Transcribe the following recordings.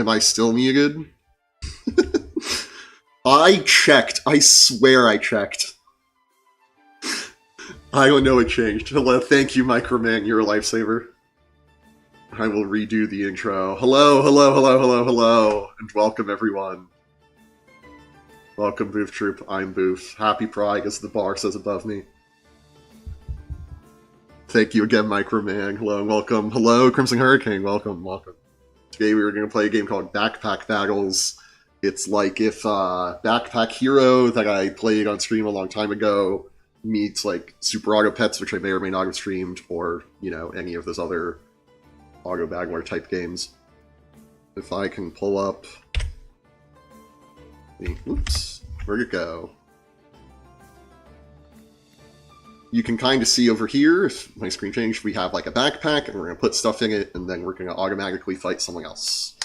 Am I still muted? I checked. I swear I checked. I don't know it changed. Hello, thank you, Microman. You're a lifesaver. I will redo the intro. Hello, hello, hello, hello, hello, and welcome everyone. Welcome, Booth Troop. I'm Booth. Happy Pride, as the bar says above me. Thank you again, Microman. Hello, and welcome. Hello, Crimson Hurricane. Welcome, welcome. Today we were going to play a game called Backpack Battles. It's like if Backpack Hero that I played on stream a long time ago meets like Super Auto Pets, which I may or may not have streamed, or, you know, any of those other Auto Baggler type games. If I can pull up... Oops, where'd it go? You can kind of see over here, if my screen changed, we have like a backpack, and we're going to put stuff in it, and then we're going to automatically fight someone else.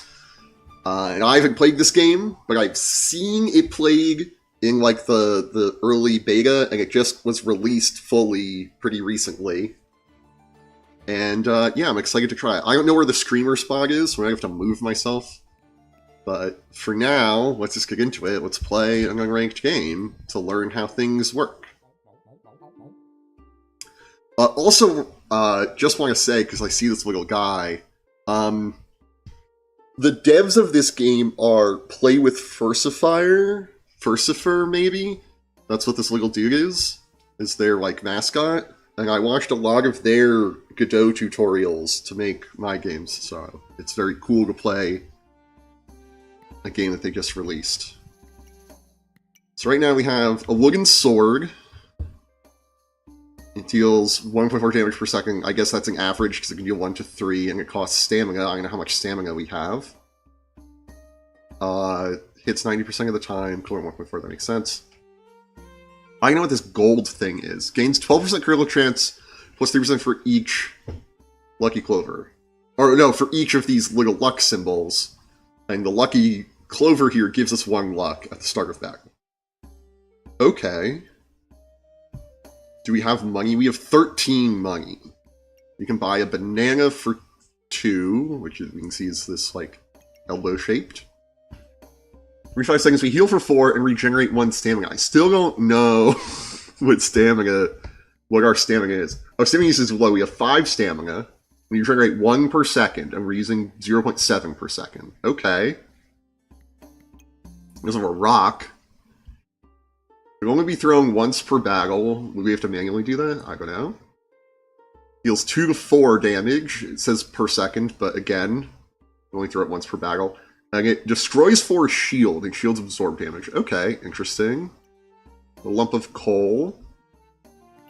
And I haven't played this game, but I've seen it played in like the early beta, and it just was released fully pretty recently. And yeah, I'm excited to try it. I don't know where the screamer spot is, so I have to move myself. But for now, let's just get into it. Let's play an unranked game to learn how things work. Also, just want to say, because I see this little guy, the devs of this game are Play with Furcifer, maybe? That's what this little dude is their, like, mascot. And I watched a lot of their Godot tutorials to make my games, so it's very cool to play a game that they just released. So right now we have a wooden sword. It deals 1.4 damage per second. I guess that's an average because it can deal 1 to 3, and it costs stamina. I don't know how much stamina we have. Hits 90% of the time. Cooler 1.4, that makes sense. I know what this gold thing is. Gains 12% critical chance, plus 3% for each lucky clover. Or no, for each of these little luck symbols. And the lucky clover here gives us 1 luck at the start of battle. Okay. Do we have money? We have 13 money. We can buy a banana for 2, which we can see is this, like, elbow-shaped. Every 5 seconds, we heal for 4 and regenerate 1 stamina. I still don't know what our stamina is. Our stamina use is low. We have 5 stamina. We regenerate 1 per second, and we're using 0.7 per second. Okay. There's a rock. It'll only be thrown once per battle. Will we have to manually do that? I don't know. Deals 2 to 4 damage. It says per second, but again, only throw it once per battle. And it destroys 4 shield, and shields absorb damage. Okay, interesting. A lump of coal.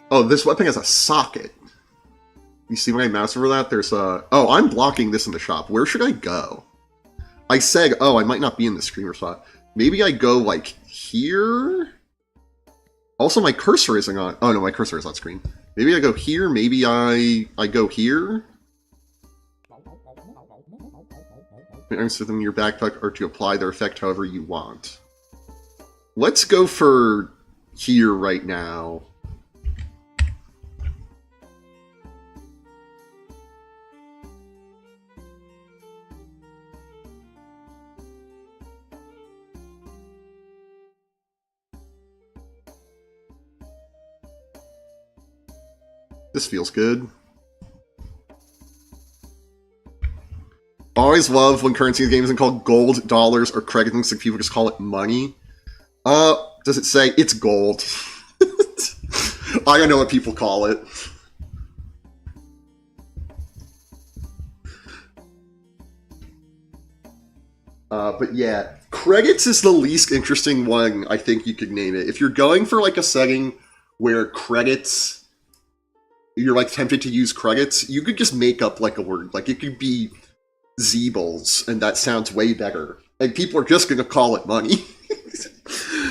Oh, this weapon has a socket. You see when I mouse over that? There's a... Oh, I'm blocking this in the shop. Where should I go? I said, oh, I might not be in the screamer spot. Maybe I go, like, here? Also, my cursor isn't on... Oh, no, my cursor is on screen. Maybe I go here, maybe I go here? Items within your backpack are to apply their effect however you want. Let's go for here right now. This feels good. Always love when currency in the game isn't called gold, dollars, or credit things, like people just call it money. Does it say it's gold? I don't know what people call it. But yeah, credits is the least interesting one I think you could name it. If you're going for like a setting where credits... You're like tempted to use credits, you could just make up like a word. Like it could be Zeebles, and that sounds way better. And people are just gonna call it money.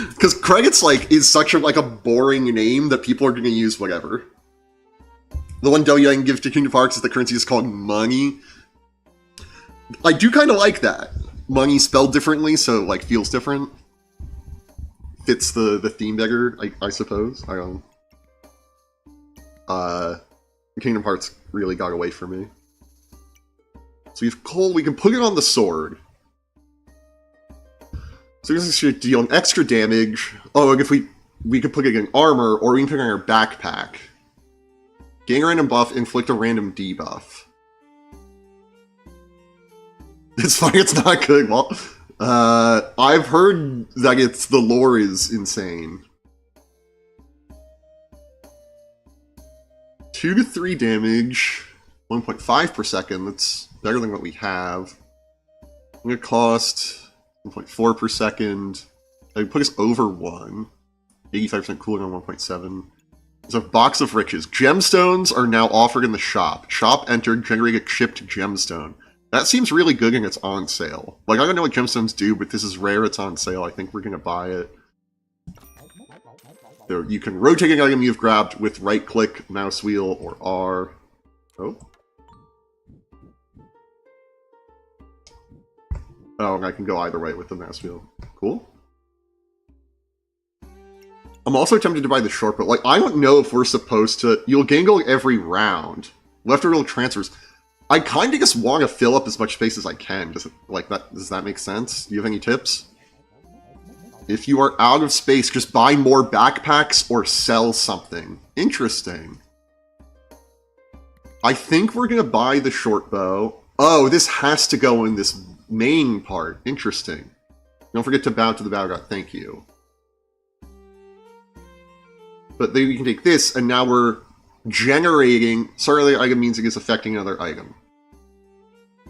Because credits like is such a like a boring name that people are gonna use whatever. The one W I can give to Kingdom Hearts is the currency is called money. I do kind of like that. Money spelled differently, so it like feels different. Fits the theme better, I suppose. I don't. Kingdom Hearts really got away from me. So we have coal, we can put it on the sword. So this should deal an extra damage. Oh, and if we could put it in armor, or we can put it in our backpack. Gain a random buff, inflict a random debuff. It's fine, it's not good. Well, I've heard that the lore is insane. 2 to 3 damage, 1.5 per second. That's better than what we have. I'm gonna cost 1.4 per second. I put us over 1. 85% cooldown on 1.7. There's a box of riches. Gemstones are now offered in the shop. Shop entered, generate a chipped gemstone. That seems really good and it's on sale. Like, I don't know what gemstones do, but this is rare, it's on sale. I think we're gonna buy it. There, you can rotate an item you've grabbed with right-click, mouse wheel, or R. Oh. Oh, and I can go either way with the mouse wheel. Cool. I'm also tempted to buy the short, but like, I don't know if we're supposed to... You'll gain gold every round. Leftover transfers. I kind of just want to fill up as much space as I can. Does that make sense? Do you have any tips? If you are out of space, just buy more backpacks or sell something. Interesting. I think we're going to buy the short bow. Oh, this has to go in this main part. Interesting. Don't forget to bow to the battle god. Thank you. But then we can take this, and now we're generating... Sorry, item means it is affecting another item.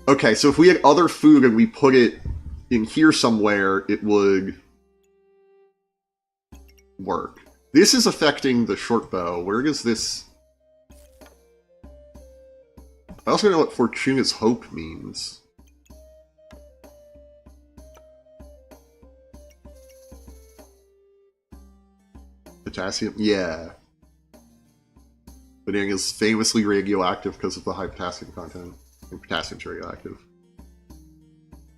Okay, so if we had other food and we put it in here somewhere, it would work. This is affecting the short bow. Where is this? I also know what Fortuna's Hope means. Potassium? Yeah. Banana is famously radioactive because of the high potassium content. And potassium's radioactive.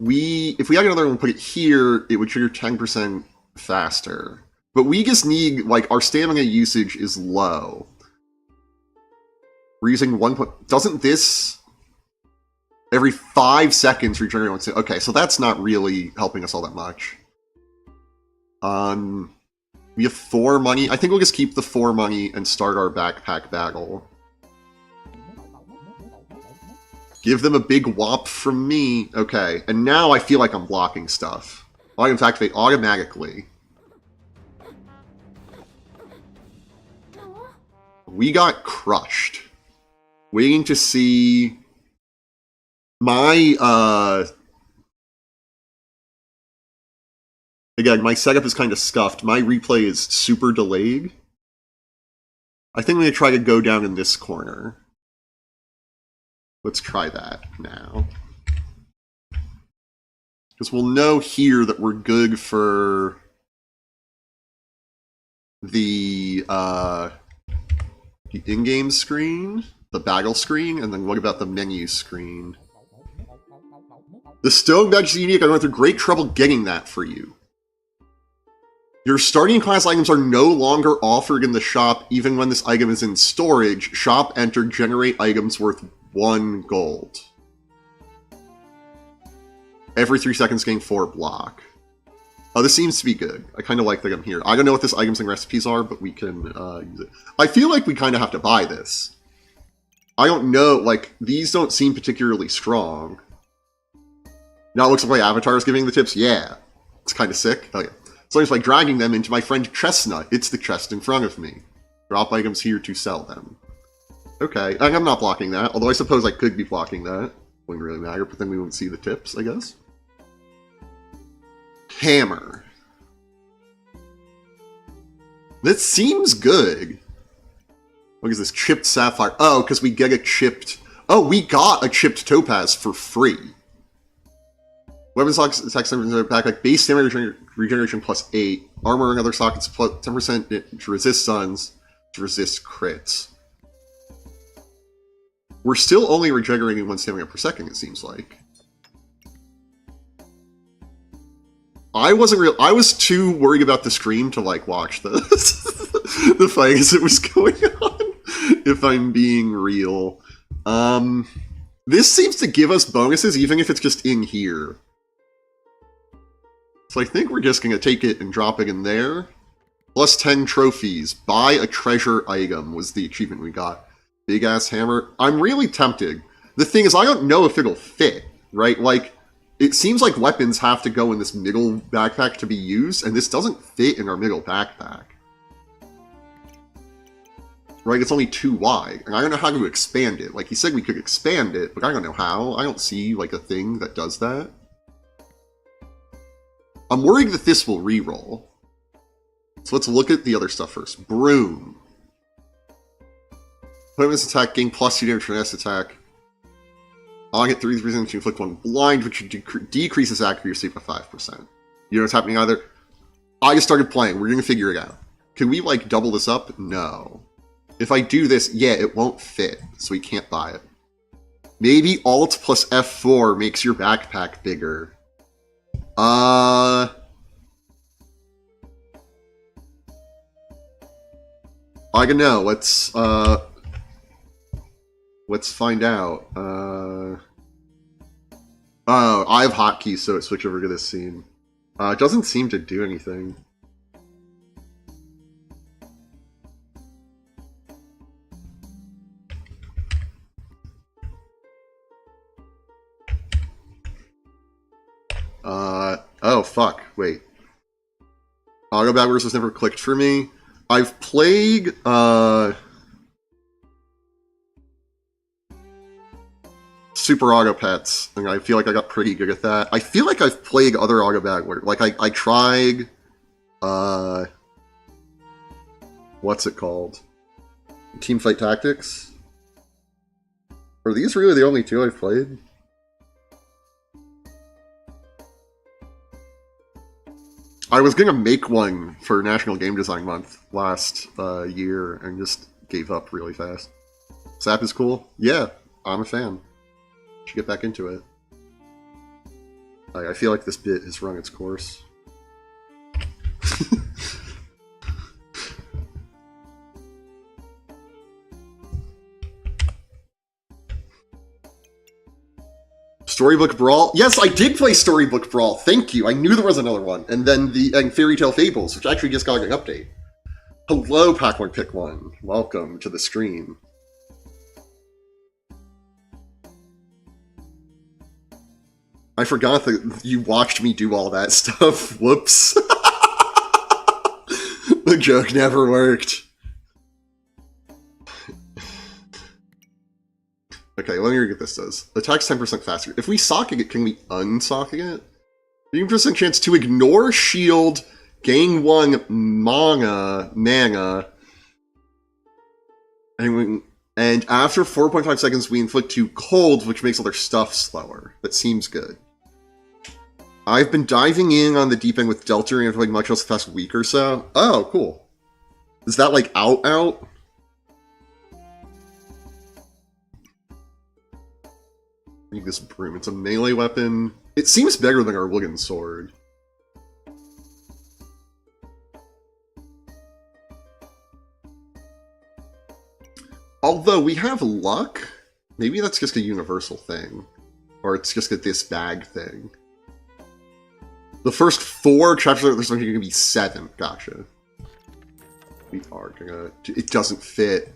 If we had another one and put it here, it would trigger 10% faster. But we just need, like, our stamina usage is low. We're using 1 point... Doesn't this... Every 5 seconds regenerate 1 second. Okay, so that's not really helping us all that much. We have 4 money. I think we'll just keep the 4 money and start our backpack battle. Give them a big whop from me. Okay, and now I feel like I'm blocking stuff. Items activate automatically. We got crushed. Waiting to see... My, Again, my setup is kind of scuffed. My replay is super delayed. I think I'm going to try to go down in this corner. Let's try that now. Because we'll know here that we're good for the in-game screen, the battle screen, and then what about the menu screen? The stone badge is unique. I went through great trouble getting that for you. Your starting class items are no longer offered in the shop even when this item is in storage. Shop enter generate items worth 1 gold. Every 3 seconds gain 4 block. Oh, this seems to be good. I kind of like that I'm here. I don't know what this items and recipes are, but we can use it. I feel like we kind of have to buy this. I don't know, like, these don't seem particularly strong. Now it looks like my avatar is giving the tips. Yeah. It's kind of sick. Oh, yeah. So it's by dragging them into my friend Chestnut. It's the chest in front of me. Drop items here to sell them. Okay, I'm not blocking that. Although I suppose I could be blocking that. Wouldn't really matter, but then we won't see the tips, I guess. Hammer. This seems good. What is this? Chipped sapphire. Oh, because we get a chipped... Oh, we got a chipped topaz for free. Weapon sockets attack 7% back, like base stamina regeneration plus 8. Armor and other sockets plus 10% to resist suns, to resist crits. We're still only regenerating 1 stamina per second, it seems like. I was too worried about the stream to, like, watch the, the fight as it was going on, if I'm being real. This seems to give us bonuses, even if it's just in here. So I think we're just going to take it and drop it in there. Plus 10 trophies. Buy a treasure item was the achievement we got. Big ass hammer. I'm really tempted. The thing is, I don't know if it'll fit, right? Like, it seems like weapons have to go in this middle backpack to be used, and this doesn't fit in our middle backpack. Right, it's only too wide, and I don't know how to expand it. Like, he said we could expand it, but I don't know how. I don't see, like, a thing that does that. I'm worried that this will reroll. So let's look at the other stuff first. Broom. Put this attack, gain plus 2 damage for next attack. I'll get 3% to inflict 1 blind, which decreases accuracy by 5%. You know what's happening either? I just started playing. We're going to figure it out. Can we, like, double this up? No. If I do this, yeah, it won't fit, so we can't buy it. Maybe Alt plus F4 makes your backpack bigger. I don't know. Let's find out. Oh, I have hotkeys, so it switched over to this scene. It doesn't seem to do anything. Oh, fuck. Wait. Auto Batters was never clicked for me. I've played, Super Auto Pets, and I feel like I got pretty good at that. I feel like I've played other Auto Battlers. Like, I tried, what's it called? Teamfight Tactics? Are these really the only two I've played? I was gonna make one for National Game Design Month last year and just gave up really fast. Zap is cool? Yeah, I'm a fan. Should get back into it. I feel like this bit has run its course. Storybook Brawl? Yes, I did play Storybook Brawl. Thank you. I knew there was another one. And then and Fairy Tale Fables, which actually just got an update. Hello, Pac-1 Pick 1. Welcome to the stream. I forgot that you watched me do all that stuff. Whoops. The joke never worked. Okay, let me read what this does. Attacks 10% faster. If we socket it, can we unsocket it? 50% chance to ignore shield, gain 1 mana, and after 4.5 seconds we inflict 2 cold, which makes other stuff slower. That seems good. I've been diving in on the deep end with Delta and I've played much else the past week or so. Oh, cool. Is that like out? I need this broom. It's a melee weapon. It seems better than our wooden sword. Although we have luck. Maybe that's just a universal thing. Or it's just a this bag thing. The first 4 chapters there's going to be 7. Gotcha. We are gonna... It doesn't fit.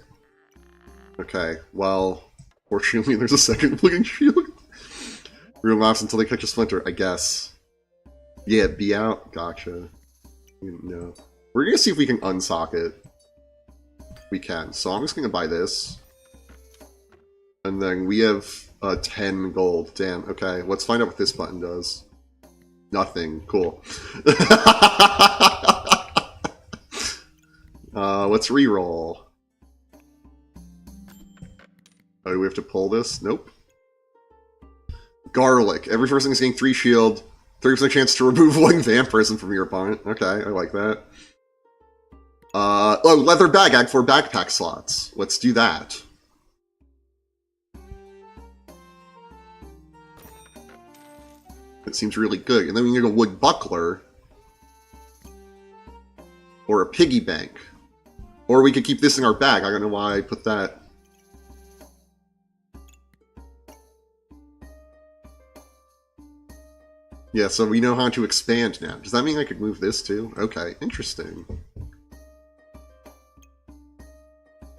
Okay, well... Fortunately, there's a second looking shield. Room lasts until they catch a splinter, I guess. Yeah, be out. Gotcha. No. We're gonna see if we can unsocket. We can. So I'm just gonna buy this. And then we have 10 gold. Damn. Okay, let's find out what this button does. Nothing. Cool. Let's reroll. Oh, do we have to pull this? Nope. Garlic. Every person is getting 3 shield. 30% chance to remove 1 vampirism from your opponent. Okay, I like that. Oh, leather bag. Add 4 backpack slots. Let's do that. It seems really good. And then we need a wood buckler. Or a piggy bank. Or we could keep this in our bag. I don't know why I put that. Yeah, so we know how to expand now. Does that mean I could move this too? Okay, interesting.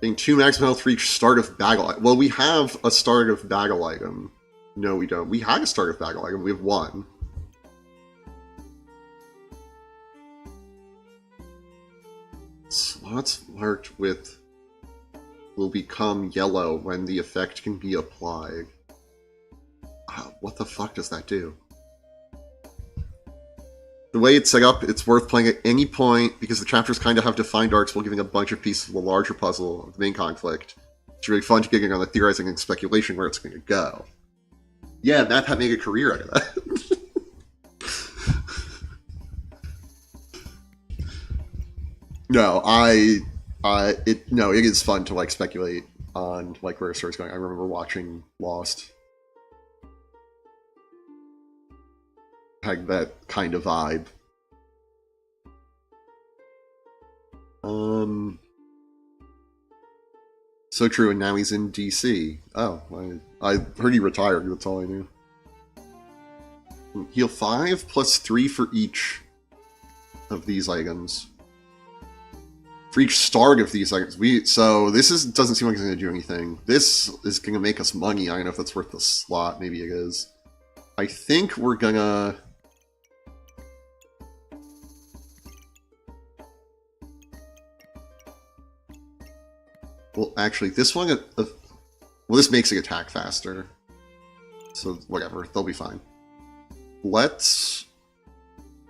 Getting 2 maximum health for each start of bagel. Well, we have a start of bagel item. No, we don't. We had a start of bagel item. We have 1. Slots marked with will become yellow when the effect can be applied. What the fuck does that do? The way it's set up, it's worth playing at any point because the chapters kind of have defined arcs while giving a bunch of pieces of the larger puzzle of the main conflict. It's really fun to get on the theorizing and speculation where it's going to go. Yeah, Matt had made a career out of that. No, it is fun to like speculate on like where a story's going. I remember watching Lost. Had that kind of vibe. So true, and now he's in DC. Oh, I heard he retired, that's all I knew. Heal 5 plus 3 for each of these items. For each start of these items. So this doesn't seem like it's going to do anything. This is going to make us money. I don't know if that's worth the slot. Maybe it is. I think we're gonna... Well, actually, this one... well, this makes it attack faster. So, whatever. They'll be fine. Let's...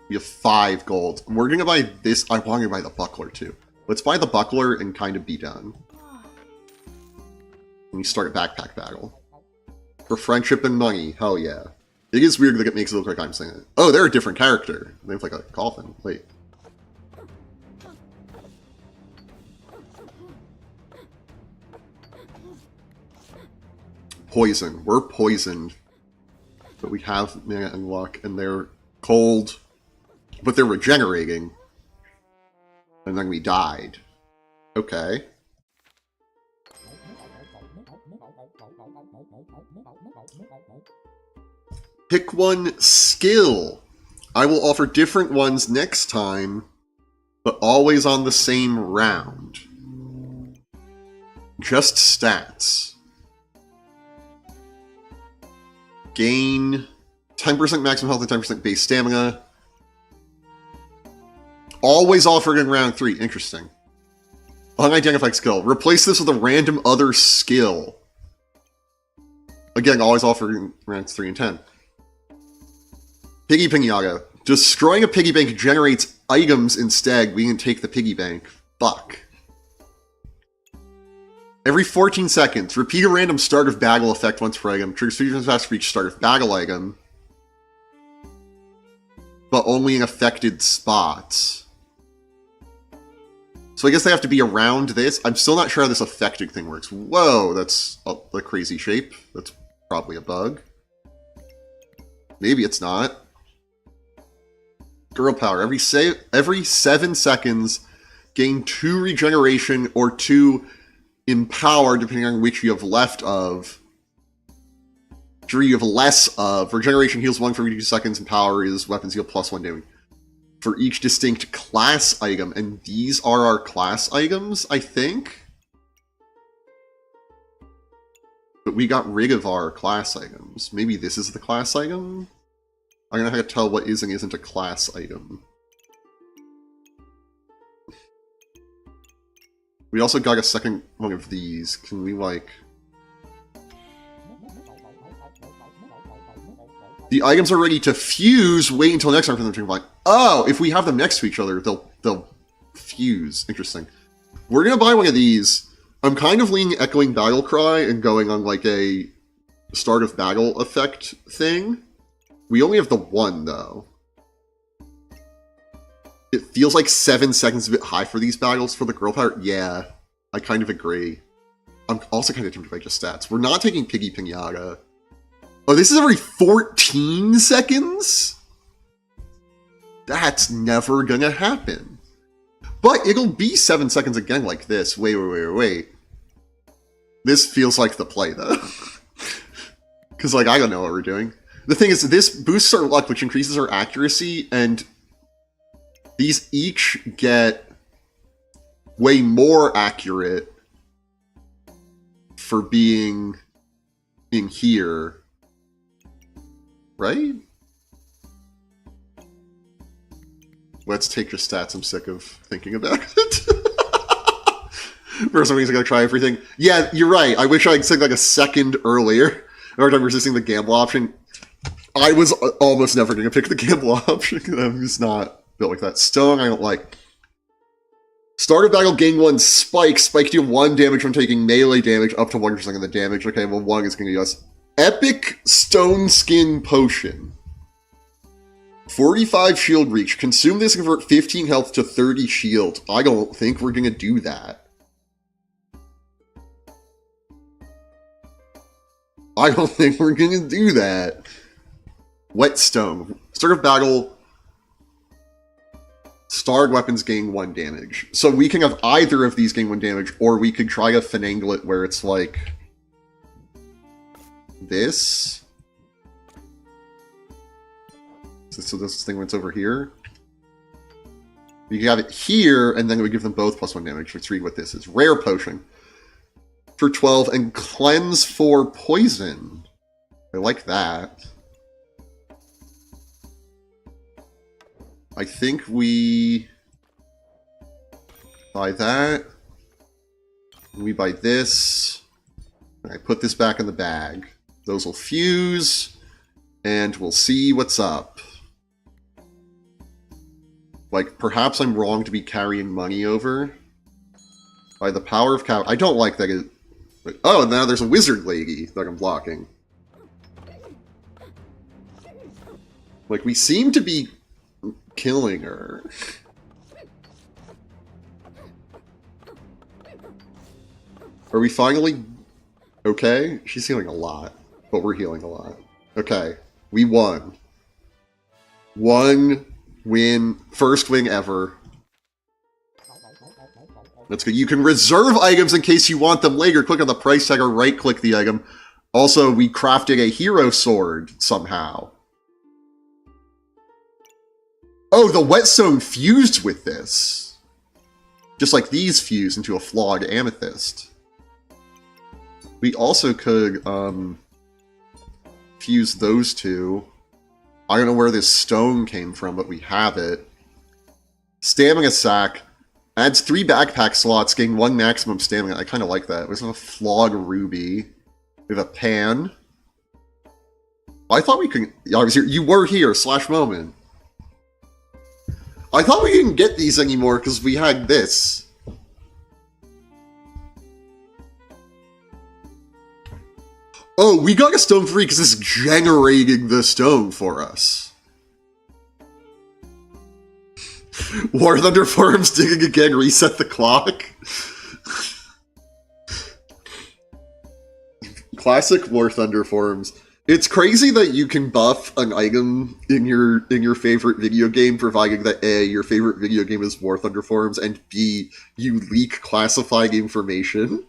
We have 5 gold. We're gonna buy this... I want to buy the buckler, too. Let's buy the buckler and kind of be done. And we start a backpack battle. For friendship and money. Hell yeah. It is weird that it makes it look like I'm saying it. Oh, they're a different character. They have like a coffin. Wait. Poison. We're poisoned. But we have mana and luck, and they're cold. But they're regenerating. And then we died. Okay. Pick one skill. I will offer different ones next time, but always on the same round. Just stats. Gain 10% maximum health and 10% base stamina. Always offered in round 3. Interesting. Unidentified skill. Replace this with a random other skill. Again, always offered in rounds 3 and 10. Piggy Pinata. Destroying a piggy bank generates items instead. We can take the piggy bank. Fuck. Every 14 seconds, repeat a random start of battle effect once per item. Triggers 3 times faster for each start of battle item. But only in affected spots. So I guess they have to be around this. I'm still not sure how this affected thing works. Whoa, that's a crazy shape. That's probably a bug. Maybe it's not. Girl power. Every 7 seconds, gain 2 regeneration or 2 empower, depending on which you have left of. Or you have less of. Regeneration heals 1 for every 2 seconds, and power is weapons heal plus 1 damage. For each distinct class item, and these are our class items, I think? But we got rid of our class items. Maybe this is the class item? I don't know how to tell what is and isn't a class item. We also got a second one of these. Can we, like... The items are ready to fuse. Wait until next time for them to combine. Oh, if we have them next to each other, they'll fuse. Interesting. We're gonna buy one of these. I'm kind of leaning Echoing Battle Cry and going on like a start of battle effect thing. We only have the one though. It feels like 7 seconds is a bit high for these battles for the girl power. Yeah, I kind of agree. I'm also kind of tempted by just stats. We're not taking Piggy Pinata. Oh, this is every 14 seconds? That's never gonna happen. But it'll be 7 seconds again like this. Wait. This feels like the play, though. Because, like, I don't know what we're doing. The thing is, this boosts our luck, which increases our accuracy, and these each get way more accurate for being here, right? Let's take your stats. I'm sick of thinking about it. For some reason, I'm gonna try everything. Yeah, you're right. I wish I'd said like a second earlier. Every time resisting the gamble option, I was almost never gonna pick the gamble option. I'm just not built like that. Stone, I don't like. Start of battle, gain 1 spike. Spike deal 1 damage when taking melee damage up to 1% of the damage. Okay, well, 1 is going to give us Epic Stone Skin Potion. 45 shield reach. Consume this and convert 15 health to 30 shield. I don't think we're going to do that. I don't think we're going to do that. Whetstone. Start of battle. Starred weapons gain 1 damage. So we can have either of these gain 1 damage, or we could try to finagle it where it's like this. So this thing when it's over here. We can have it here, and then we give them both +1 damage. Let's read what this is. Rare Potion for 12, and Cleanse for Poison. I like that. I think we buy that. We buy this. And I put this back in the bag. Those will fuse, and we'll see what's up. Like, perhaps I'm wrong to be carrying money over. By the power of cow. I don't like that. Oh, now there's a wizard lady that I'm blocking. Like, we seem to be killing her. Are we finally okay? She's healing a lot, but we're healing a lot. Okay, we won. 1 win, first win ever. That's good. You can reserve items in case you want them later. Click on the price tag or right-click the item. Also, we crafted a hero sword somehow. Oh, the whetstone fused with this. Just like these fuse into a flawed amethyst. We also could fuse those two. I don't know where this stone came from, but we have it. Stamina sack. Adds 3 backpack slots, gain 1 maximum stamina. I kind of like that. We have a flawed ruby. We have a pan. I thought we could... I was here. You were here, / moment. I thought we didn't get these anymore because we had this. Oh, we got a stone free because it's generating the stone for us. War Thunder Farms digging again, reset the clock. Classic War Thunder Forms. It's crazy that you can buff an item in your favorite video game, providing that A, your favorite video game is War Thunder Forms, and B, you leak classified information.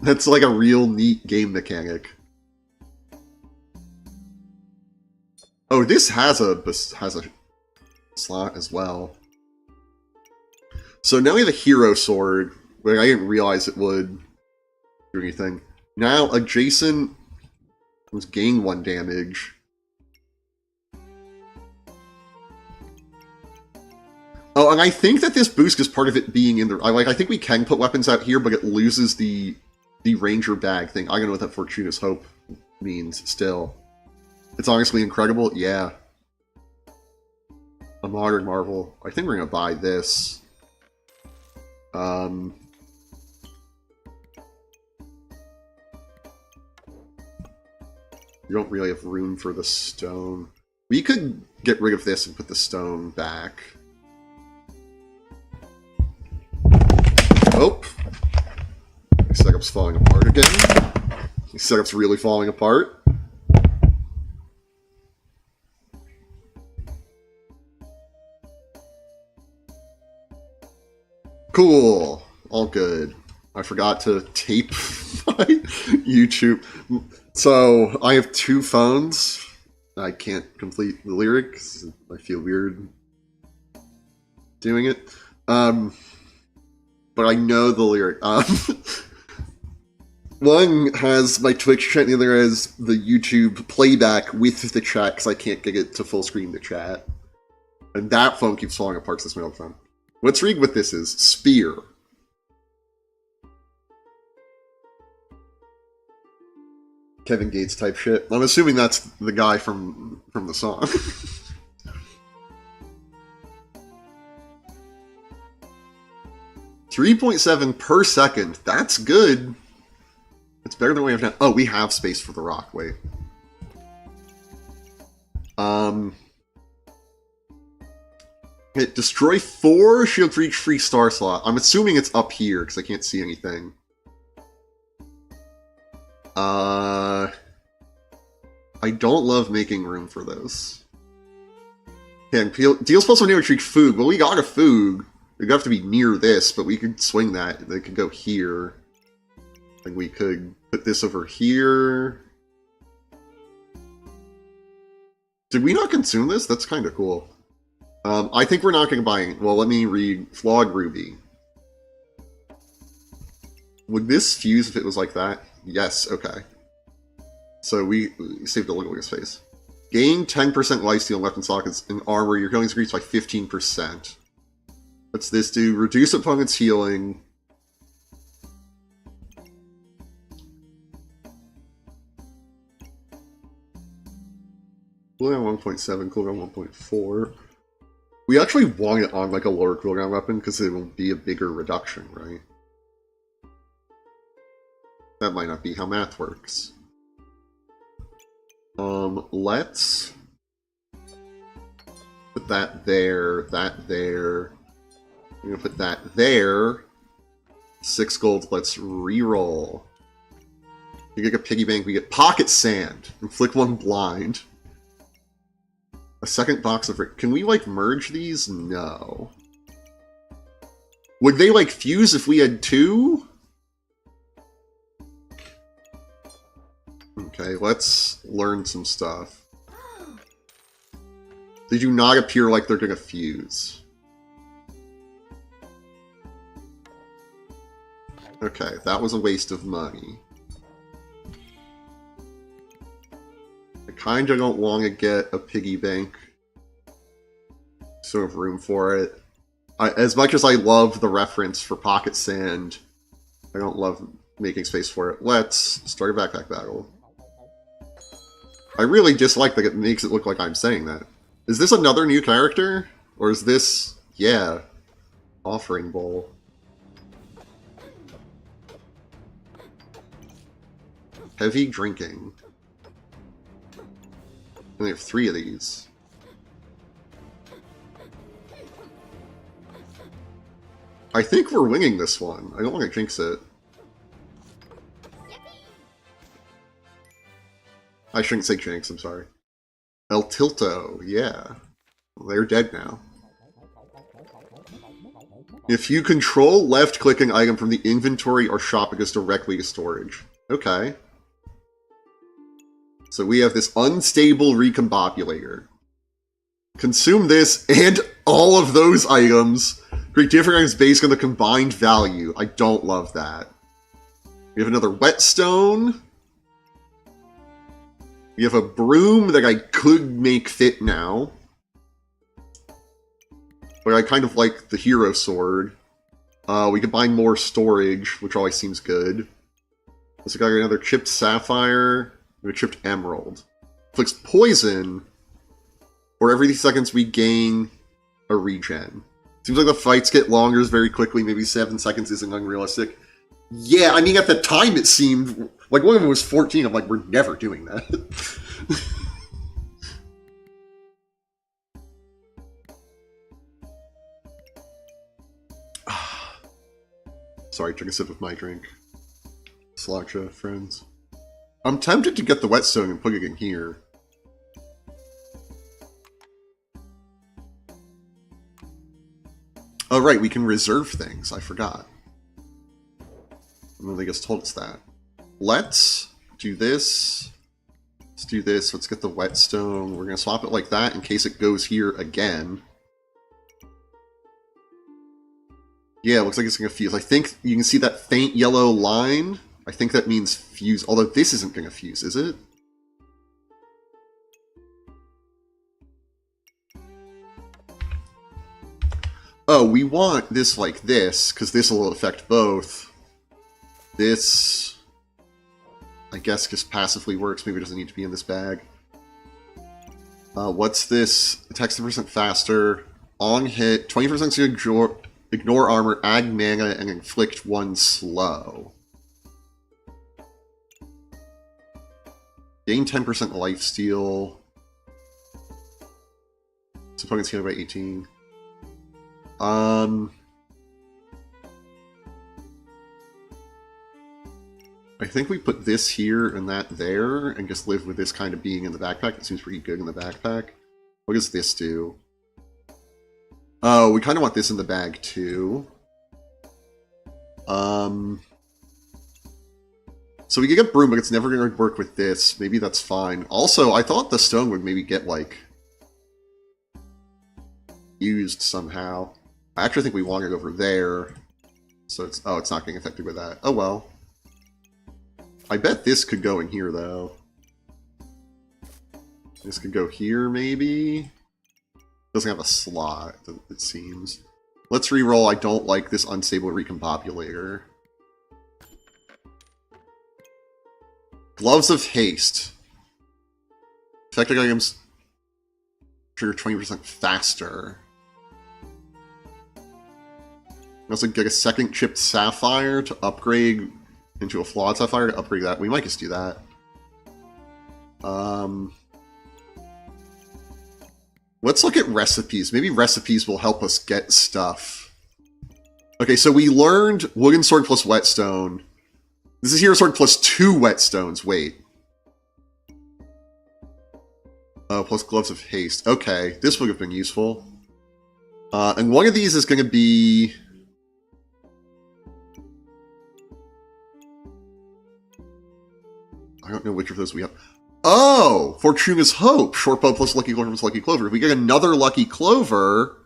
That's like a real neat game mechanic. Oh, this has a slot as well. So now we have a hero sword. Wait, I didn't realize it would do anything. Now adjacent was gain 1 damage. Oh, and I think that this boost is part of it being in the... I think we can put weapons out here, but it loses the ranger bag thing. I don't know what that Fortuna's Hope means still. It's honestly incredible. Yeah. A modern marvel. I think we're going to buy this. You don't really have room for the stone. We could get rid of this and put the stone back. Oh. My setup's falling apart again. My setup's really falling apart. Cool. All good. I forgot to tape my YouTube. So I have 2 phones. I can't complete the lyrics. I feel weird doing it. But I know the lyric. One has my Twitch chat, and the other has the YouTube playback with the chat, because I can't get it to full screen the chat. And that phone keeps falling apart, so that's my old phone. What's rigged with this is Spear. Kevin Gates type shit. I'm assuming that's the guy from the song. 3.7 per second. That's good. It's better than we have now. Oh, we have space for the rock. Wait. Destroy 4 shield for each free star slot. I'm assuming it's up here because I can't see anything. I don't love making room for this. Okay, deals plus 1 damage for each Foog. Well, we got a Foog. We'd have to be near this, but we could swing that. They could go here. And we could put this over here. Did we not consume this? That's kind of cool. I think we're not going to buy it. Well, let me read Flog Ruby. Would this fuse if it was like that? Yes, okay. So we saved a little bit of space. Gain 10% lifesteal in weapon sockets and armor. Your healing increased by 15%. What's this do? Reduce opponent's healing. Cooldown 1.7, cooldown 1.4. We actually want it on like a lower cooldown weapon because it will be a bigger reduction, right? That might not be how math works. Let's put that there, that there. I'm gonna put that there. 6 gold, let's re-roll. We get a piggy bank, we get pocket sand. Inflict 1 blind. A second box of... Can we, like, merge these? No. Would they, like, fuse if we had 2? Okay, let's learn some stuff. They do not appear like they're gonna fuse. Okay, that was a waste of money. I kinda don't want to get a piggy bank. Sort of room for it. As much as I love the reference for pocket sand, I don't love making space for it. Let's start a backpack battle. I really dislike that it makes it look like I'm saying that. Is this another new character? Or is this... yeah. Offering bowl. Heavy drinking. And we have 3 of these. I think we're winging this one. I don't want to jinx it. I shouldn't say jinx, I'm sorry. El Tilto, yeah. Well, they're dead now. If you control left-click an item from the inventory or shop, it goes directly to storage. Okay. So we have this unstable recombobulator. Consume this and all of those items. Create different items based on the combined value. I don't love that. We have another whetstone. We have a broom that I could make fit now. But I kind of like the hero sword. We could buy more storage, which always seems good. Let's got another chipped sapphire and a chipped emerald. Inflicts poison, or every 30 seconds we gain a regen. Seems like the fights get longer very quickly. Maybe 7 seconds isn't unrealistic. Yeah, I mean, at the time it seemed... like, one of them was 14. I'm like, we're never doing that. Sorry, took a sip of my drink. Slacha, friends. I'm tempted to get the whetstone and put it in here. Oh, right, we can reserve things. I forgot. I don't think it's told us that. let's do this. Let's do this. Let's get the whetstone. We're going to swap it like that in case it goes here again. Yeah, it looks like it's going to fuse. I think you can see that faint yellow line. I think that means fuse. Although this isn't going to fuse, is it? Oh, we want this like this, because this will affect both. This, I guess, just passively works. Maybe it doesn't need to be in this bag. What's this? Attacks 10% faster. On hit, 20% to ignore armor, add mana, and inflict 1 slow. Gain 10% lifesteal. Opponent's healed by 18. I think we put this here and that there, and just live with this kind of being in the backpack. It seems pretty good in the backpack. What does this do? Oh, we kind of want this in the bag too. So we could get Broom, but it's never going to work with this. Maybe that's fine. Also, I thought the stone would maybe get, like, used somehow. I actually think we want it over there. So it's... Oh, it's not getting affected with that. Oh, well. I bet this could go in here, though. This could go here, maybe? Doesn't have a slot, it seems. Let's re-roll. I don't like this unstable recombobulator. Gloves of Haste. Effective items trigger 20% faster. We also get a second chipped sapphire to upgrade into a flawed sapphire to upgrade that. We might just do that. Let's look at recipes. Maybe recipes will help us get stuff. Okay, so we learned wooden sword plus whetstone. This is hero sword plus 2 whetstones. Wait. Plus gloves of haste. Okay, this would have been useful. And one of these is going to be... I don't know which of those we have. Oh! Fortuna's Hope! Short bow plus Lucky Clover plus Lucky Clover. If we get another Lucky Clover,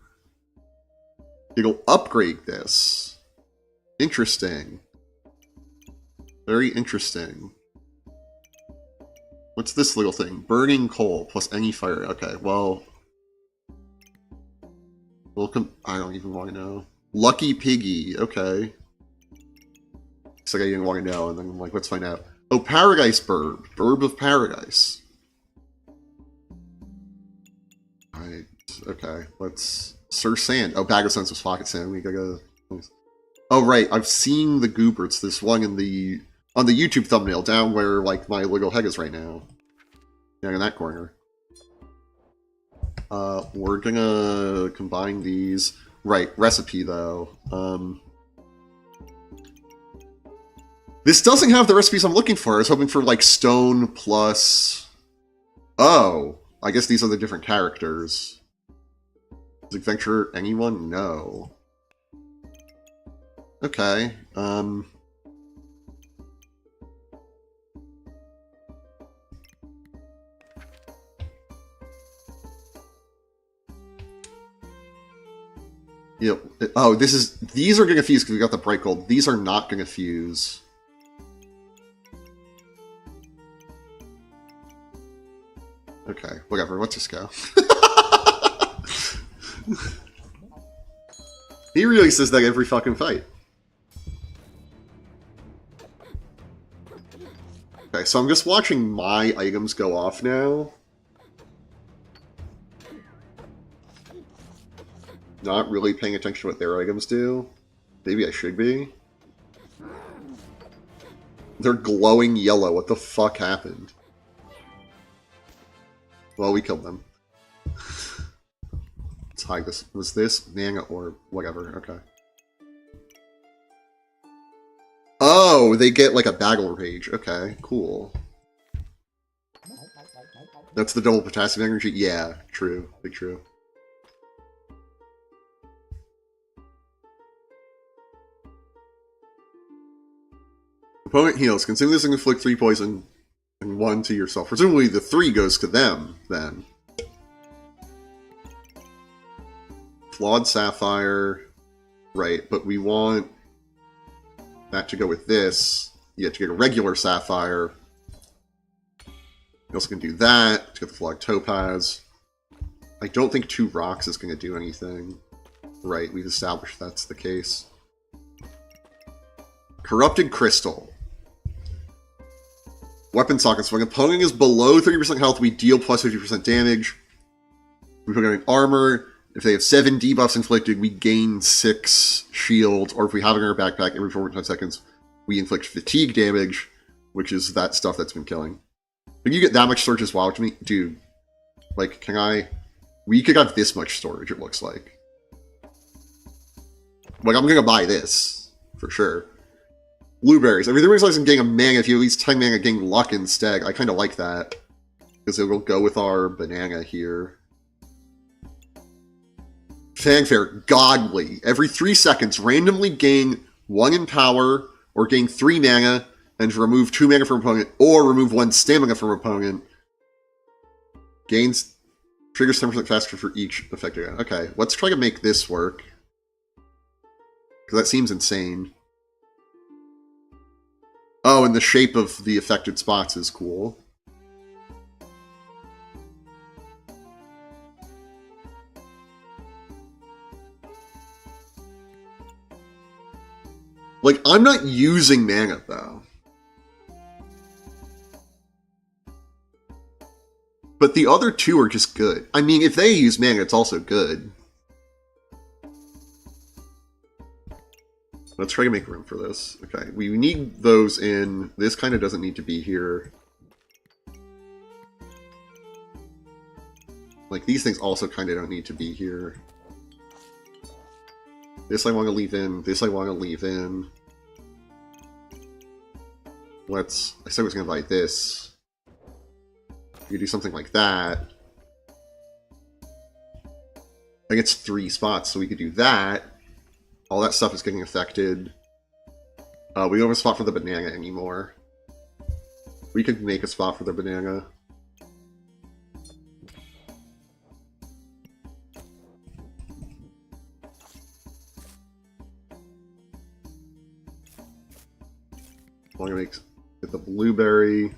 it'll upgrade this. Interesting. Very interesting. What's this little thing? Burning coal plus any fire. Okay, well... Welcome. I don't even want to know. Lucky Piggy. Okay. It's like I didn't want to know, and then I'm like, let's find out. Oh, Paradise Burb. Burb of Paradise. Alright. Okay, let's... Sir Sand. Oh, Bag of Sense was Pocket Sand. We gotta... Oh, right. I've seen the goober. It's this one in the... On the YouTube thumbnail, down where, like, my little head is right now. Yeah, in that corner. We're gonna combine these. Right, recipe, though. This doesn't have the recipes I'm looking for. I was hoping for, like, stone plus... Oh! I guess these are the different characters. Does Adventure anyone? No. Okay, Yep. Oh, this is... These are going to fuse because we got the bright gold. These are not going to fuse. Okay, whatever. Let's just go. He really says that every fucking fight. Okay, so I'm just watching my items go off now. Not really paying attention to what their items do. Maybe I should be. They're glowing yellow. What the fuck happened? Well, we killed them. Let's hide this. Was this Mana or whatever? Okay. Oh, they get like a battle rage. Okay, cool. That's the double potassium energy? Yeah, true. Big true. Opponent heals. Consume this and inflict 3 poison and 1 to yourself. Presumably the 3 goes to them, then. Flawed Sapphire. Right, but we want that to go with this. You have to get a regular Sapphire. You also can do that to get the Flawed Topaz. I don't think 2 rocks is going to do anything. Right, we've established that's the case. Corrupted Crystal. Weapon sockets. When an opponent is below 30% health, we deal plus 50% damage. We put on armor. If they have 7 debuffs inflicted, we gain 6 shield. Or if we have it in our backpack, every 4.5 seconds, we inflict fatigue damage, which is that stuff that's been killing. If you get that much storage as well to me, dude, like, can I... We could have this much storage, it looks like. Like, I'm gonna buy this, for sure. Blueberries. I mean, the reason I'm getting a mana, if you at least 10 mana, getting luck instead. I kind of like that. Because it will go with our banana here. Fanfare. Godly. Every 3 seconds, randomly gain 1 in power, or gain 3 mana, and remove 2 mana from opponent, or remove 1 stamina from opponent. Gains... Triggers 10% faster for each affected. Okay, let's try to make this work. Because that seems insane. Oh, and the shape of the affected spots is cool. Like, I'm not using mana, though. But the other 2 are just good. I mean, if they use mana, it's also good. Let's try to make room for this. Okay, we need those in. This kind of doesn't need to be here. Like, these things also kind of don't need to be here. This I want to leave in. This I want to leave in. Let's... I said I was going to buy this. You do something like that. I think it's 3 spots, so we could do that. All that stuff is getting affected. We don't have a spot for the banana anymore. We could make a spot for the banana. I'm gonna get the blueberry.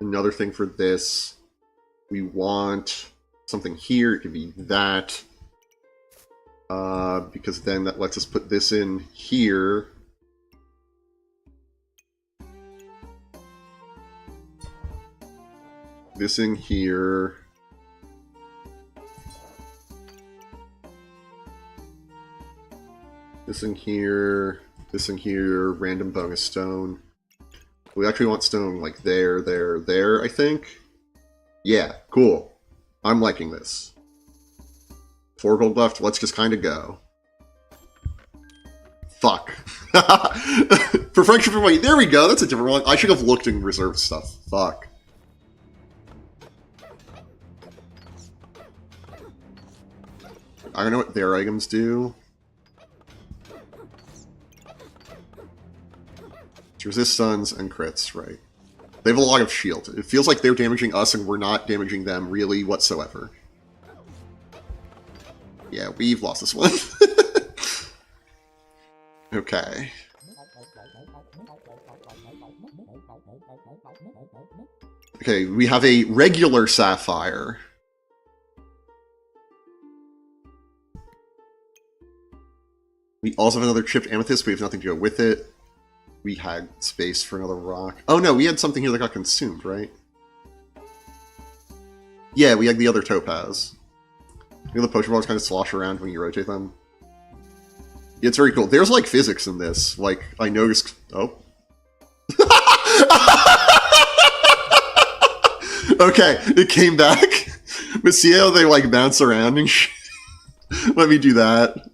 Another thing for this, we want something here. It could be that. Because then that lets us put this in here. This in here. This in here. This in here. Random bonus stone. We actually want stone like there, there, there, I think. Yeah, cool. I'm liking this. 4 gold left. Let's just kind of go. Fuck. For friendship and wait, there we go. That's a different one. I should have looked in reserve stuff. Fuck. I don't know what their items do. Resist stuns and crits, right. They have a lot of shield. It feels like they're damaging us and we're not damaging them really whatsoever. Yeah, we've lost this one. Okay. Okay, we have a regular sapphire. We also have another chipped amethyst, but we have nothing to go with it. We had space for another rock. Oh no, we had something here that got consumed, right? Yeah, we had the other topaz. You know the potion balls kind of slosh around when you rotate them? Yeah, it's very cool. There's like physics in this. Like, I noticed... Oh. Okay, it came back. But see how they like bounce around and shit? Let me do that.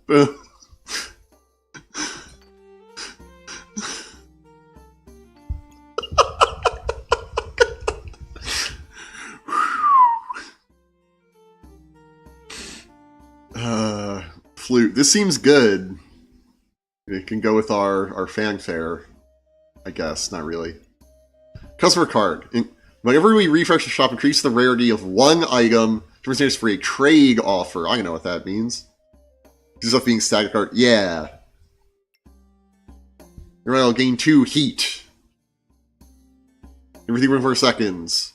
Flute. This seems good. It can go with our fanfare, I guess. Not really. Customer card. Whenever we refresh the shop, increase the rarity of one item to reserve for a trade offer. I know what that means. This is being staggered card. Yeah. You're right, I'll gain 2 heat. Every 3.4 seconds.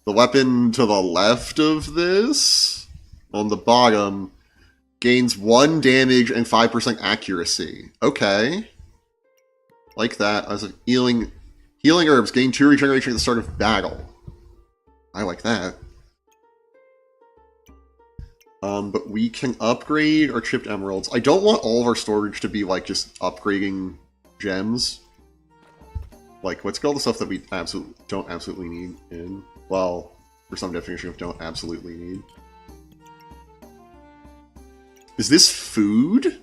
The weapon to the left of this, on the bottom, gains 1 damage and 5% accuracy. Okay. Like that. As a healing herbs, gain 2 regeneration at the start of battle. I like that. But we can upgrade our chipped emeralds. I don't want all of our storage to be like just upgrading gems. Like, let's get all the stuff that we don't absolutely need in. Well, for some definition of don't absolutely need. Is this food?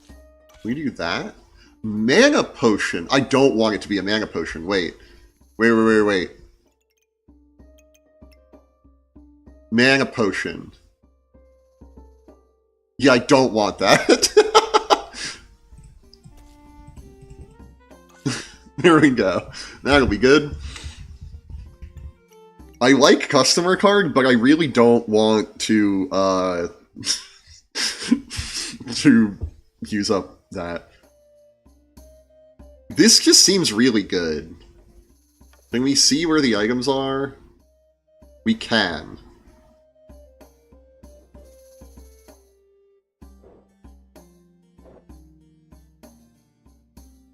Can we do that? Mana potion. I don't want it to be a mana potion. Wait. Wait. Mana potion. Yeah, I don't want that. There we go. That'll be good. I like customer card, but I really don't want to to use up that. This just seems really good. Can we see where the items are? We can.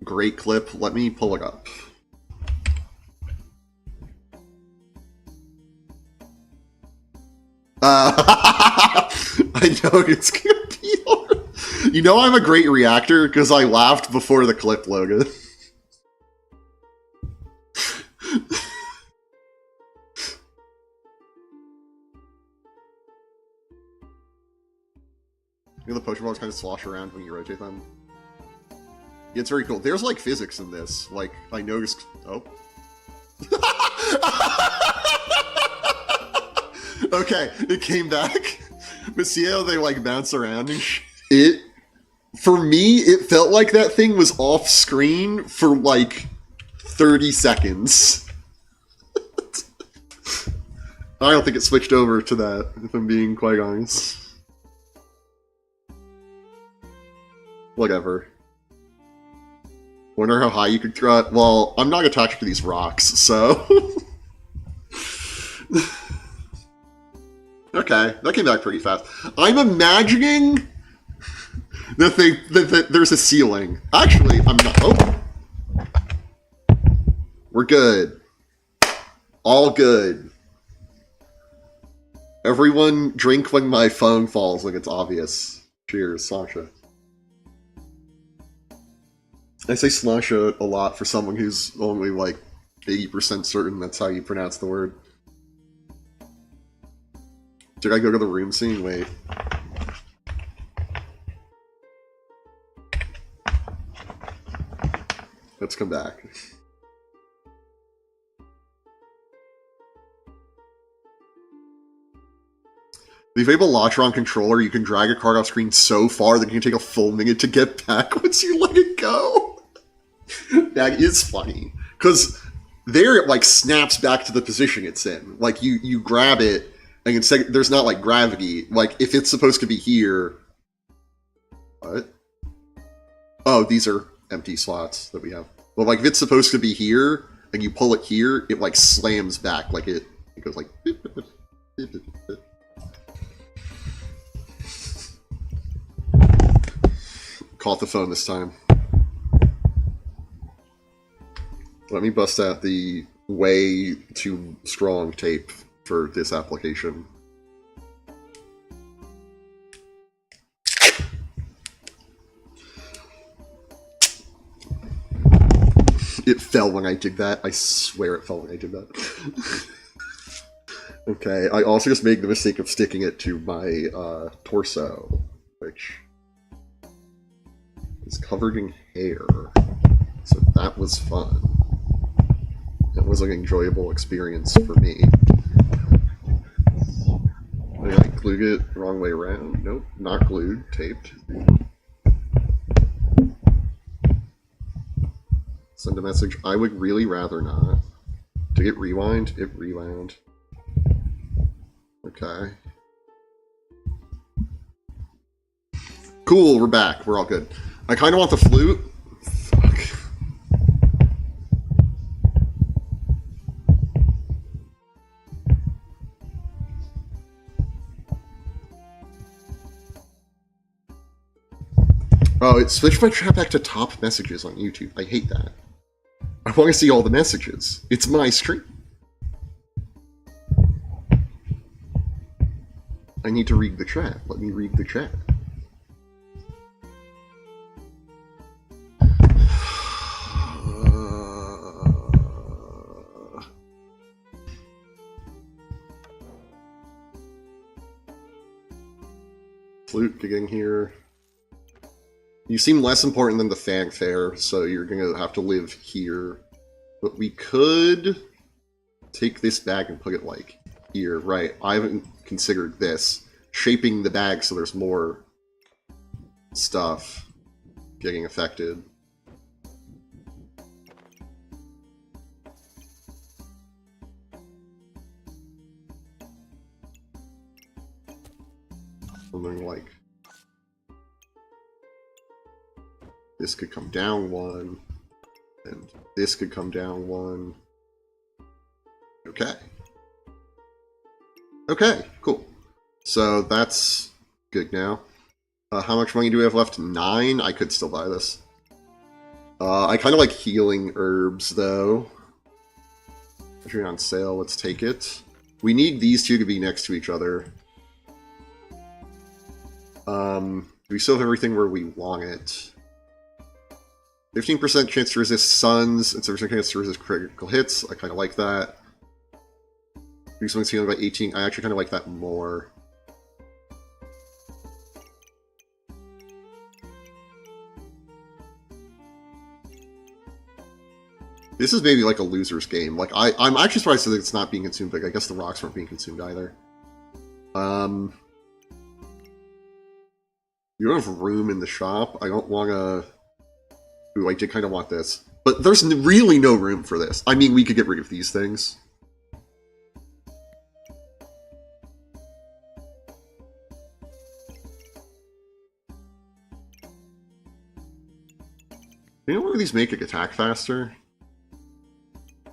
Great clip. Let me pull it up. I know it's gonna be hard. You know I'm a great reactor because I laughed before the clip, Logan. You know the potion balls kind of slosh around when you rotate them? Yeah, it's very cool. There's like physics in this. Like, I noticed... Oh. Okay, it came back. But see how they like bounce around and shit? For me, it felt like that thing was off screen for like 30 seconds. I don't think it switched over to that, if I'm being quite honest. Whatever. Wonder how high you could throw it? Well, I'm not attached to these rocks, so... Okay, that came back pretty fast. I'm imagining that there's a ceiling. Actually, I'm not... Oh! We're good. All good. Everyone drink when my phone falls like it's obvious. Cheers, Sasha. I say Slasha a lot for someone who's only like 80% certain that's how you pronounce the word. Did I go to the room scene? Wait. Let's come back. If you have a Lotron controller, you can drag a card off screen so far that you can take a full minute to get back once you let it go. That is funny. Because there it like snaps back to the position it's in. Like you grab it, and instead there's not like gravity. Like if it's supposed to be here... What? Oh, these are empty slots that we have. Well, like if it's supposed to be here, and you pull it here, it like slams back. Like it goes like... Caught the phone this time. Let me bust out the way too strong tape for this application. It fell when I did that. I swear it fell when I did that. Okay, I also just made the mistake of sticking it to my torso, which... is covered in hair, so that was fun. It was an enjoyable experience for me. I glue glue it wrong way around? Nope, not glued, taped. Send a message. I would really rather not. Did it rewind? It rewound. Okay. Cool, we're back. We're all good. I kind of want the flute. Fuck. Oh, it switched my chat back to top messages on YouTube. I hate that. I want to see all the messages. It's my stream. I need to read the chat. Let me read the chat. Flute getting here. You seem less important than the fanfare, so you're gonna have to live here. But we could take this bag and put it, like, here. Right, I haven't considered this. Shaping the bag so there's more stuff getting affected. Something like... this could come down one, and this could come down one. Okay. Okay, cool. So that's good now. How much money do we have left? 9? I could still buy this. I kind of like healing herbs, though. If you're on sale, let's take it. We need these two to be next to each other. Do we still have everything where we want it? 15% chance to resist suns, and 7% chance to resist critical hits. I kind of like that. Do something healing by 18. I actually kind of like that more. This is maybe like a loser's game. Like I'm actually surprised that it's not being consumed, but I guess the rocks weren't being consumed either. You don't have room in the shop. I don't want to... Ooh, I did kind of want this. But there's really no room for this. I mean, we could get rid of these things. You know where these make it attack faster?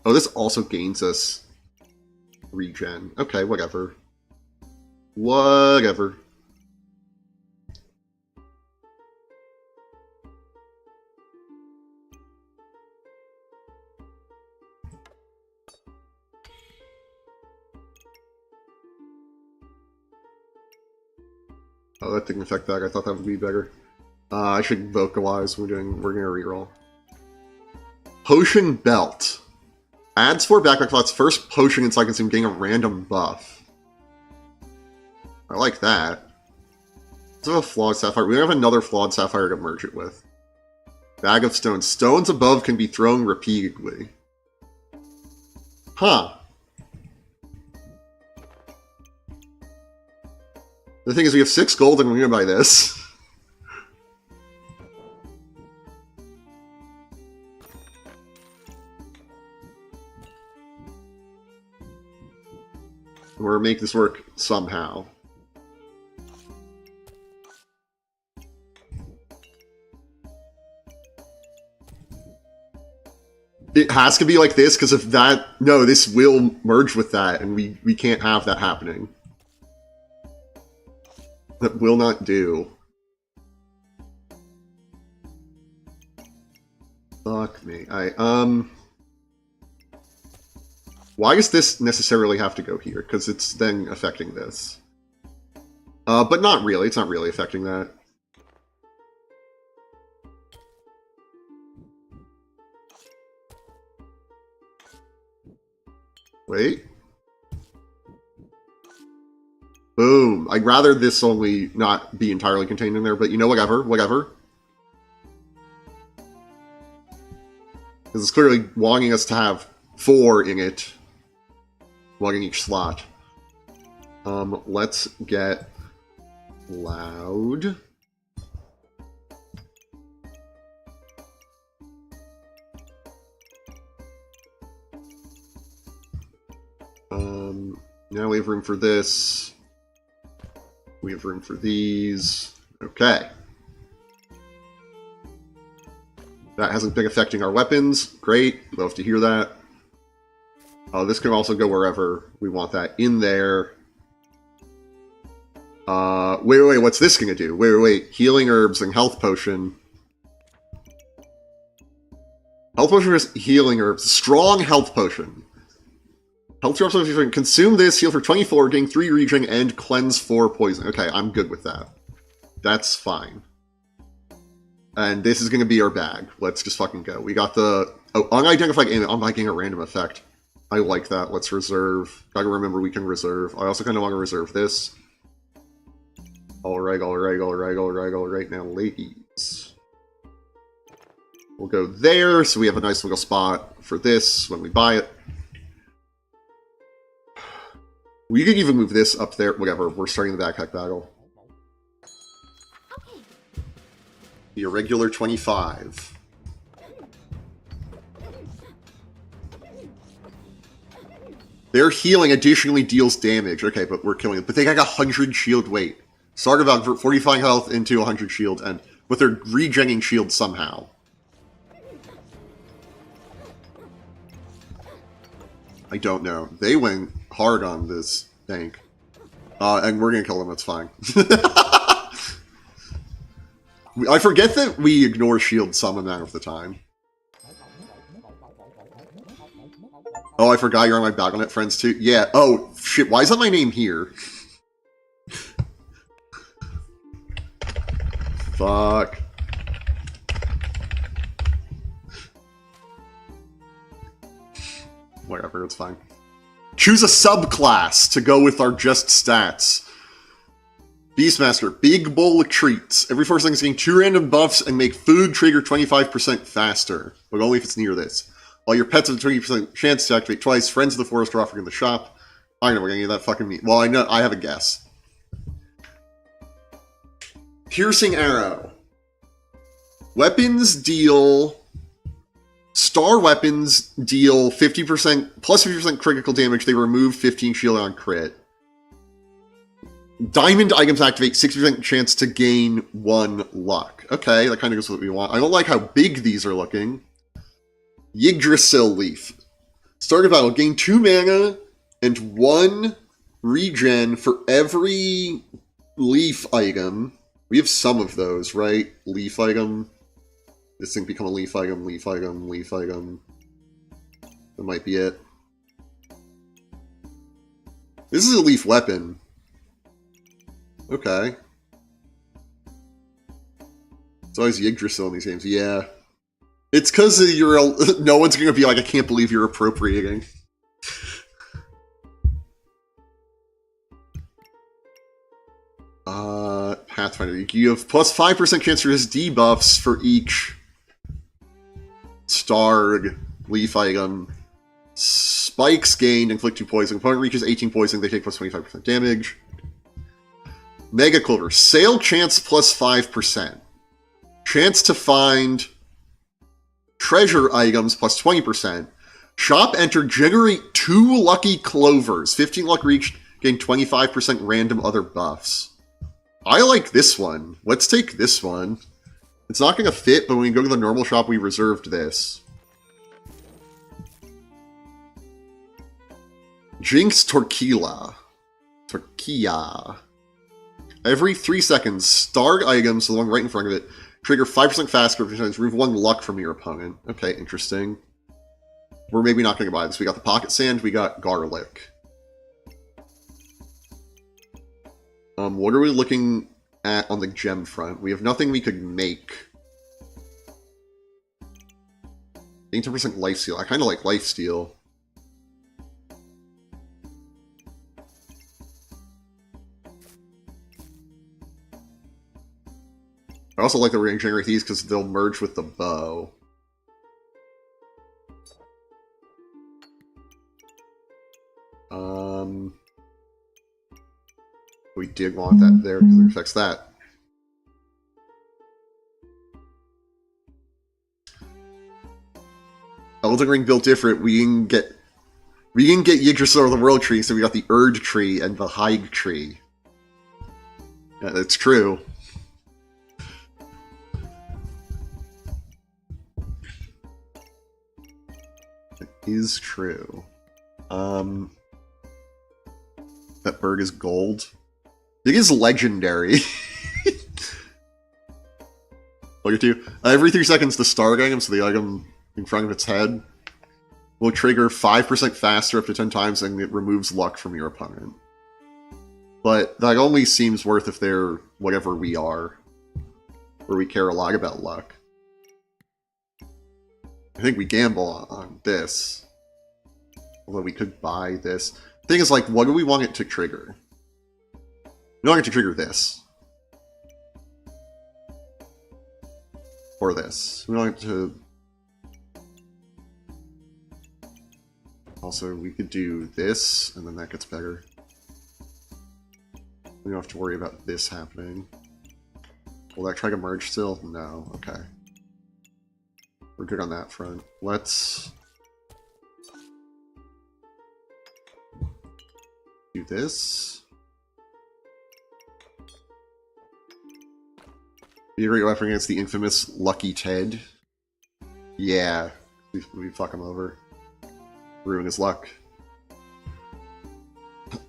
Oh, this also gains us regen. Okay, whatever. Whatever. Oh, that didn't affect that. I thought that would be better. I should vocalize. We're gonna reroll. Potion Belt. Adds 4 backpack slots. First potion inside consume, getting a random buff. I like that. Let's have a flawed sapphire. We don't have another flawed sapphire to merge it with. Bag of stones. Stones above can be thrown repeatedly. Huh. The thing is, we have 6 gold and we're gonna buy this. We're make this work somehow. It has to be like this, because if that... No, this will merge with that, and we can't have that happening. That will not do. Fuck me. Why does this necessarily have to go here? Because it's then affecting this. But not really. It's not really affecting that. Wait. Boom. I'd rather this only not be entirely contained in there, but you know, whatever. Whatever. Because it's clearly wanting us to have 4 in it. 1 in each slot. Let's get loud. Now we have room for this. We have room for these. Okay. That hasn't been affecting our weapons. Great. Love to hear that. This can also go wherever we want that in there. Wait, what's this going to do? Wait. Healing herbs and health potion. Health potion is healing herbs. Strong health potion. Health drops if you consume this, heal for 24, gain 3 regen, and cleanse 4 poison. Okay, I'm good with that. That's fine. And this is going to be our bag. Let's just fucking go. We got the... Oh, unidentified aim. I'm liking a random effect. I like that. Let's reserve. Gotta remember we can reserve. I also kind of want to reserve this. Alright. Now, ladies. We'll go there, so we have a nice little spot for this when we buy it. We could even move this up there. Whatever. We're starting the backpack battle. The irregular 25. Their healing additionally deals damage. Okay, but we're killing it. But they got 100 shield weight. Start about 45 health into 100 shield, but they're regenning shield somehow. I don't know. They went hard on this tank. And we're gonna kill them, that's fine. I forget that we ignore shield some amount of the time. Oh, I forgot you're on my Battle.net friends too. Yeah, oh, shit, why is that my name here? Fuck. Whatever, it's fine. Choose a subclass to go with our just stats. Beastmaster, big bowl of treats. Every 4 seconds gain 2 random buffs and make food trigger 25% faster. But only if it's near this. All your pets have a 20% chance to activate twice. Friends of the forest are offering in the shop. I know we're gonna get that fucking meat. Well, I know, I have a guess. Piercing arrow. Weapons deal... Star weapons deal 50%, plus 50% critical damage. They remove 15 shield on crit. Diamond items activate 60% chance to gain 1 luck. Okay, that kind of goes with what we want. I don't like how big these are looking. Yggdrasil leaf. Start of battle. Gain 2 mana and 1 regen for every leaf item. We have some of those, right? Leaf item. This thing become a leaf item, leaf item, leaf item. That might be it. This is a leaf weapon. Okay. It's always Yggdrasil in these games. Yeah. It's because you're... No one's going to be like, I can't believe you're appropriating. Pathfinder. You have plus 5% chance for his debuffs for each Starg leaf item. Spikes gained, inflict 2 poison. Opponent reaches 18 poison, they take plus 25% damage. Mega Clover. Sale chance plus 5%. Chance to find treasure items plus 20%. Shop enter, generate 2 lucky clovers. 15 luck reached, gain 25% random other buffs. I like this one. Let's take this one. It's not going to fit, but when we go to the normal shop, we reserved this. Jinx Torquilla. Torquilla. Every 3 seconds, Starg items, the one right in front of it, trigger 5% faster if you remove 1 luck from your opponent. Okay, interesting. We're maybe not going to buy this. We got the Pocket Sand, we got Garlic. What are we looking at on the gem front? We have nothing we could make. 10% lifesteal. I kind of like lifesteal. I also like that we're going to generate these because they'll merge with the bow. We did want that there because it affects that. Elden Ring built different. We didn't get Yggdrasil or the World Tree, so we got the Erd Tree and the Haig Tree. Yeah, that's true. It is true. That bird is gold. It is legendary. Look at you. Every 3 seconds, the start item, so the item in front of its head, will trigger 5% faster up to 10 times, and it removes luck from your opponent. But that only seems worth if they're whatever we are, where we care a lot about luck. I think we gamble on this. Although we could buy this. The thing is, like, what do we want it to trigger? We want it to trigger this. Or this. We want it to... Also, we could do this, and then that gets better. We don't have to worry about this happening. Will that try to merge still? No. Okay. We're good on that front. Let's... do this. Be a great weapon against the infamous Lucky Ted. Yeah. We fuck him over. Ruin his luck.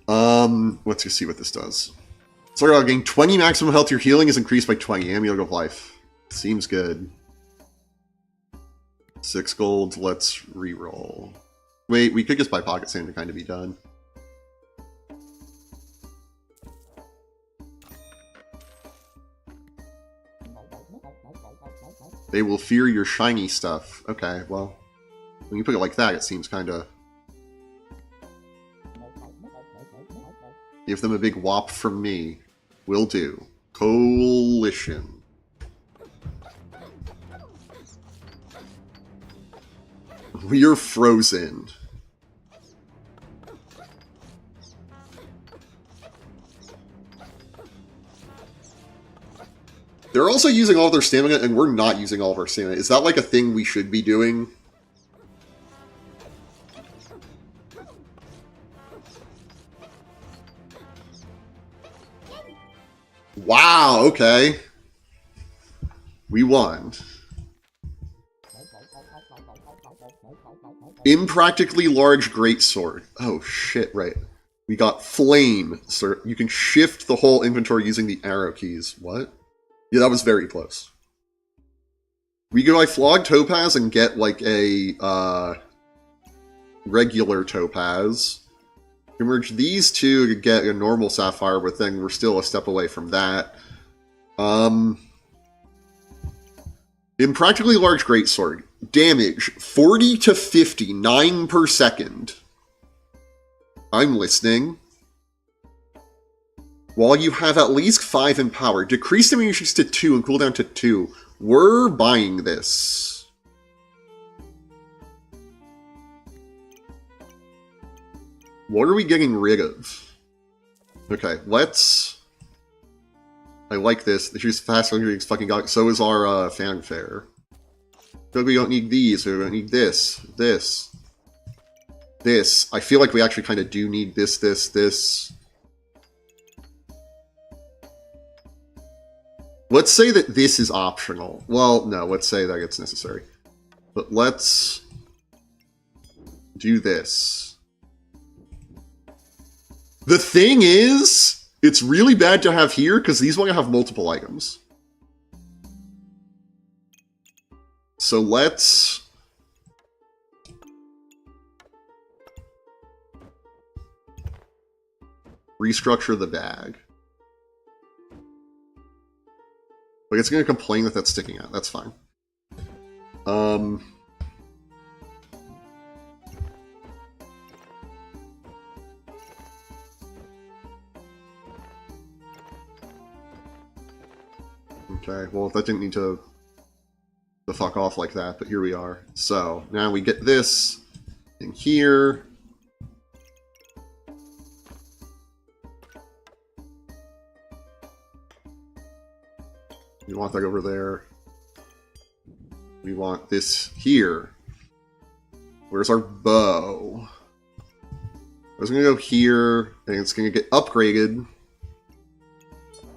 Let's just see what this does. So I'll gain 20 maximum health. Your healing is increased by 20. Amulet of Life. Seems good. 6 gold. Let's reroll. Wait, we could just buy Pocket Sand to kind of be done. They will fear your shiny stuff. Okay, well, when you put it like that, it seems kind of... Give them a big whop from me. Will do. Coalition. We're frozen. They're also using all of their stamina, and we're not using all of our stamina. Is that like a thing we should be doing? Wow, okay. We won. Impractically large greatsword. Oh shit, right. We got flame, sir. You can shift the whole inventory using the arrow keys. What? Yeah, that was very close. We could buy Flogged Topaz and get, like, a, regular Topaz. We can merge these two to get a normal Sapphire, but then we're still a step away from that. Impractically Large Greatsword. Damage, 40 to 50, 9 per second. I'm listening. While you have at least 5 in power, decrease damage to 2 and cooldown to 2. We're buying this. What are we getting rid of? Okay, let's... I like this. The shoes fast is fucking got. So is our fanfare. So we don't need these, we don't need this. This. I feel like we actually kind of do need this. Let's say that this is optional. Well, no, let's say that it's necessary. But let's do this. The thing is, it's really bad to have here because these want to have multiple items. So let's... restructure the bag. Like, it's going to complain that that's sticking out. That's fine. Okay, well, that didn't need to fuck off like that, but here we are. So, now we get this in here. We want that over there. We want this here. Where's our bow? I was going to go here, and it's going to get upgraded.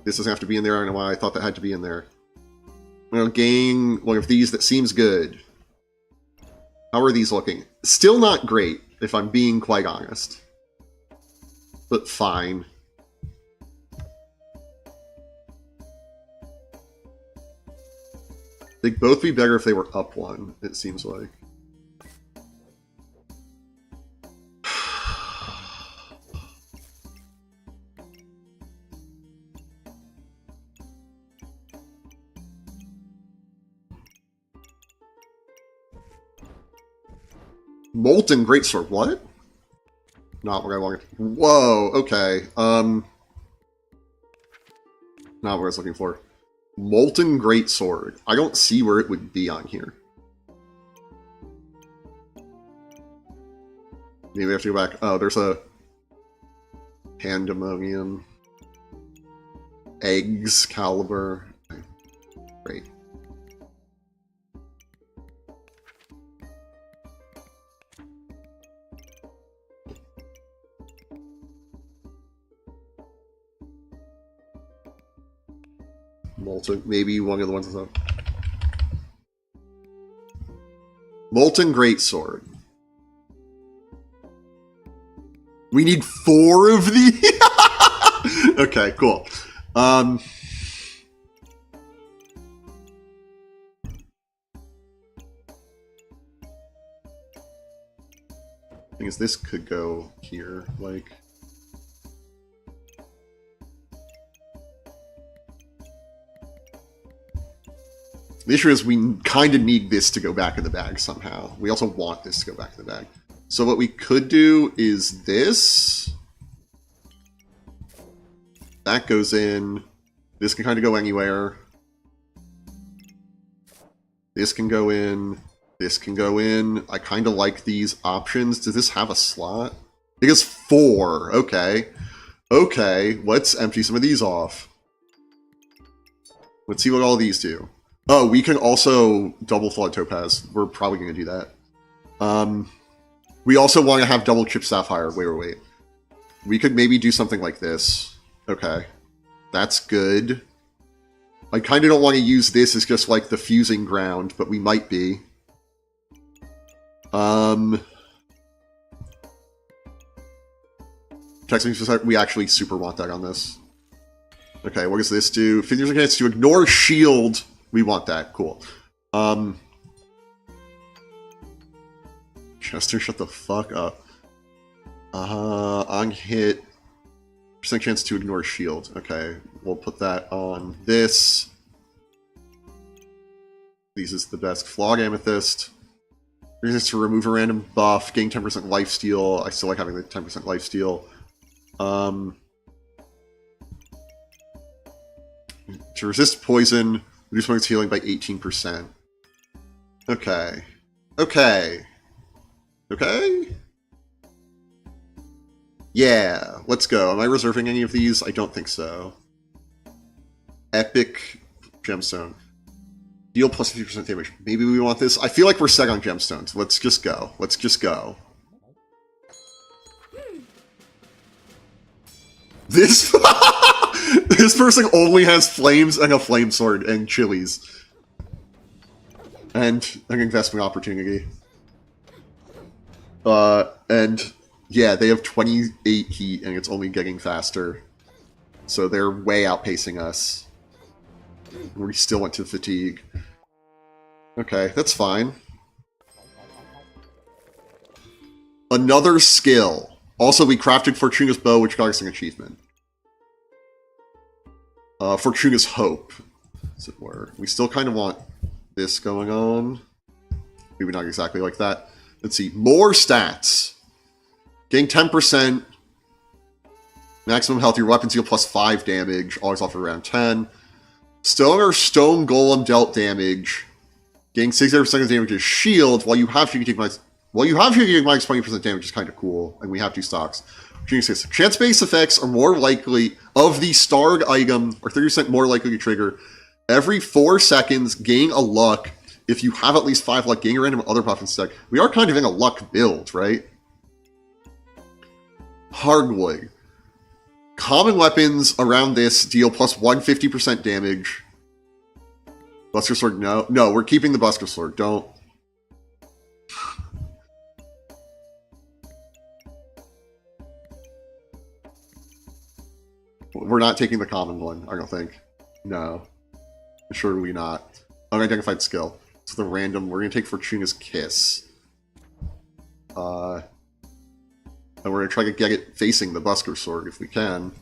This doesn't have to be in there. I don't know why I thought that had to be in there. I'm going to gain one of these that seems good. How are these looking? Still not great, if I'm being quite honest. But fine. They'd both be better if they were up one, it seems like. Molten Greatsword, what? Not what I wanted. Whoa, okay. Not what I was looking for. Molten Greatsword. I don't see where it would be on here. Maybe we have to go back. Oh, there's a Pandemonium. Eggs caliber. Great. Molten, maybe one of the ones that's up. Molten Greatsword. We need 4 of these? Okay, cool. Thing is, this could go here, like... The issue is we kind of need this to go back in the bag somehow. We also want this to go back in the bag. So what we could do is this. That goes in. This can kind of go anywhere. This can go in. This can go in. I kind of like these options. Does this have a slot? It has 4. Okay. Okay, let's empty some of these off. Let's see what all these do. Oh, we can also double flood topaz. We're probably going to do that. We also want to have double chip sapphire. Wait. We could maybe do something like this. Okay. That's good. I kind of don't want to use this as just like the fusing ground, but we might be. Text me just we actually super want that on this. Okay, what does this do? 50% chance to ignore shield. We want that. Cool. Chester, shut the fuck up. On hit. Percent chance to ignore shield. Okay, we'll put that on this. These is the best. Flog Amethyst. Resistance to remove a random buff. Gain 10% lifesteal. I still like having the 10% lifesteal. To resist poison. Reduce one's healing by 18%. Okay. Okay. Okay? Yeah, let's go. Am I reserving any of these? I don't think so. Epic Gemstone. Deal plus 50% damage. Maybe we want this. I feel like we're set on gemstones. Let's just go. Let's just go. This... This person only has flames and a flame sword and chilies. And an investment opportunity. And yeah, they have 28 heat and it's only getting faster. So they're way outpacing us. We still went to fatigue. Okay, that's fine. Another skill. Also, we crafted Fortuna's Bow, which got us an achievement. Fortuna's Hope, as it were. We still kind of want this going on. Maybe not exactly like that. Let's see. More stats. Gain 10%. Maximum health. Your weapons deal plus 5 damage. Always offer around 10. Stone or Stone Golem dealt damage. Gain 60% of damage as shield. While you have to take minus 20% damage is kind of cool. And we have 2 stocks. Chance-based effects are more likely of the starred item, or 30% more likely to trigger Every 4 seconds, gain a luck. If you have at least 5 luck, gain a random other buff instead. We are kind of in a luck build, right? Hardwood. Common weapons around this deal plus 150% damage. Buster Sword, no. No, we're keeping the Buster Sword. Don't. We're not taking the common one, I don't think. No. Surely not. Unidentified skill. So the random, we're going to take Fortuna's Kiss. And we're going to try to get it facing the Buster Sword if we can.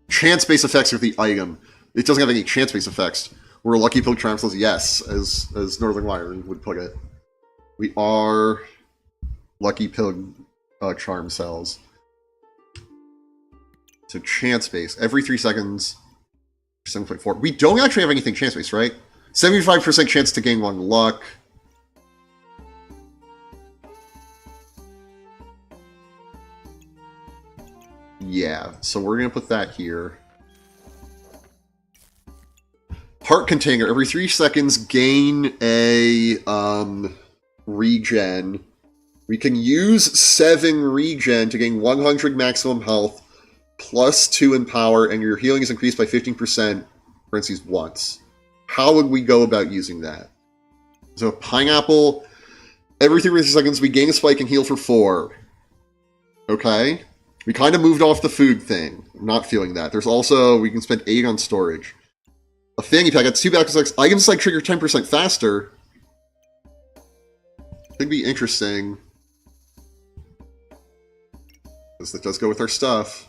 Chance-based effects with the item. It doesn't have any chance-based effects. We're lucky Pug Triumph says yes, as Northern Lion would put it. We are lucky Pug Charm cells. So chance-based. Every 3 seconds, 7.4. We don't actually have anything chance-based, right? 75% chance to gain 1 luck. Yeah, so we're going to put that here. Heart Container. Every 3 seconds, gain a regen. We can use 7 regen to gain 100 maximum health, plus 2 in power, and your healing is increased by 15%, parentheses, once. How would we go about using that? So pineapple, every 3 seconds we gain a spike and heal for 4. Okay. We kind of moved off the food thing. I'm not feeling that. There's also, we can spend 8 on storage. A fanny pack, that's 2 back to items like trigger 10% faster. Could be interesting. Because that does go with our stuff.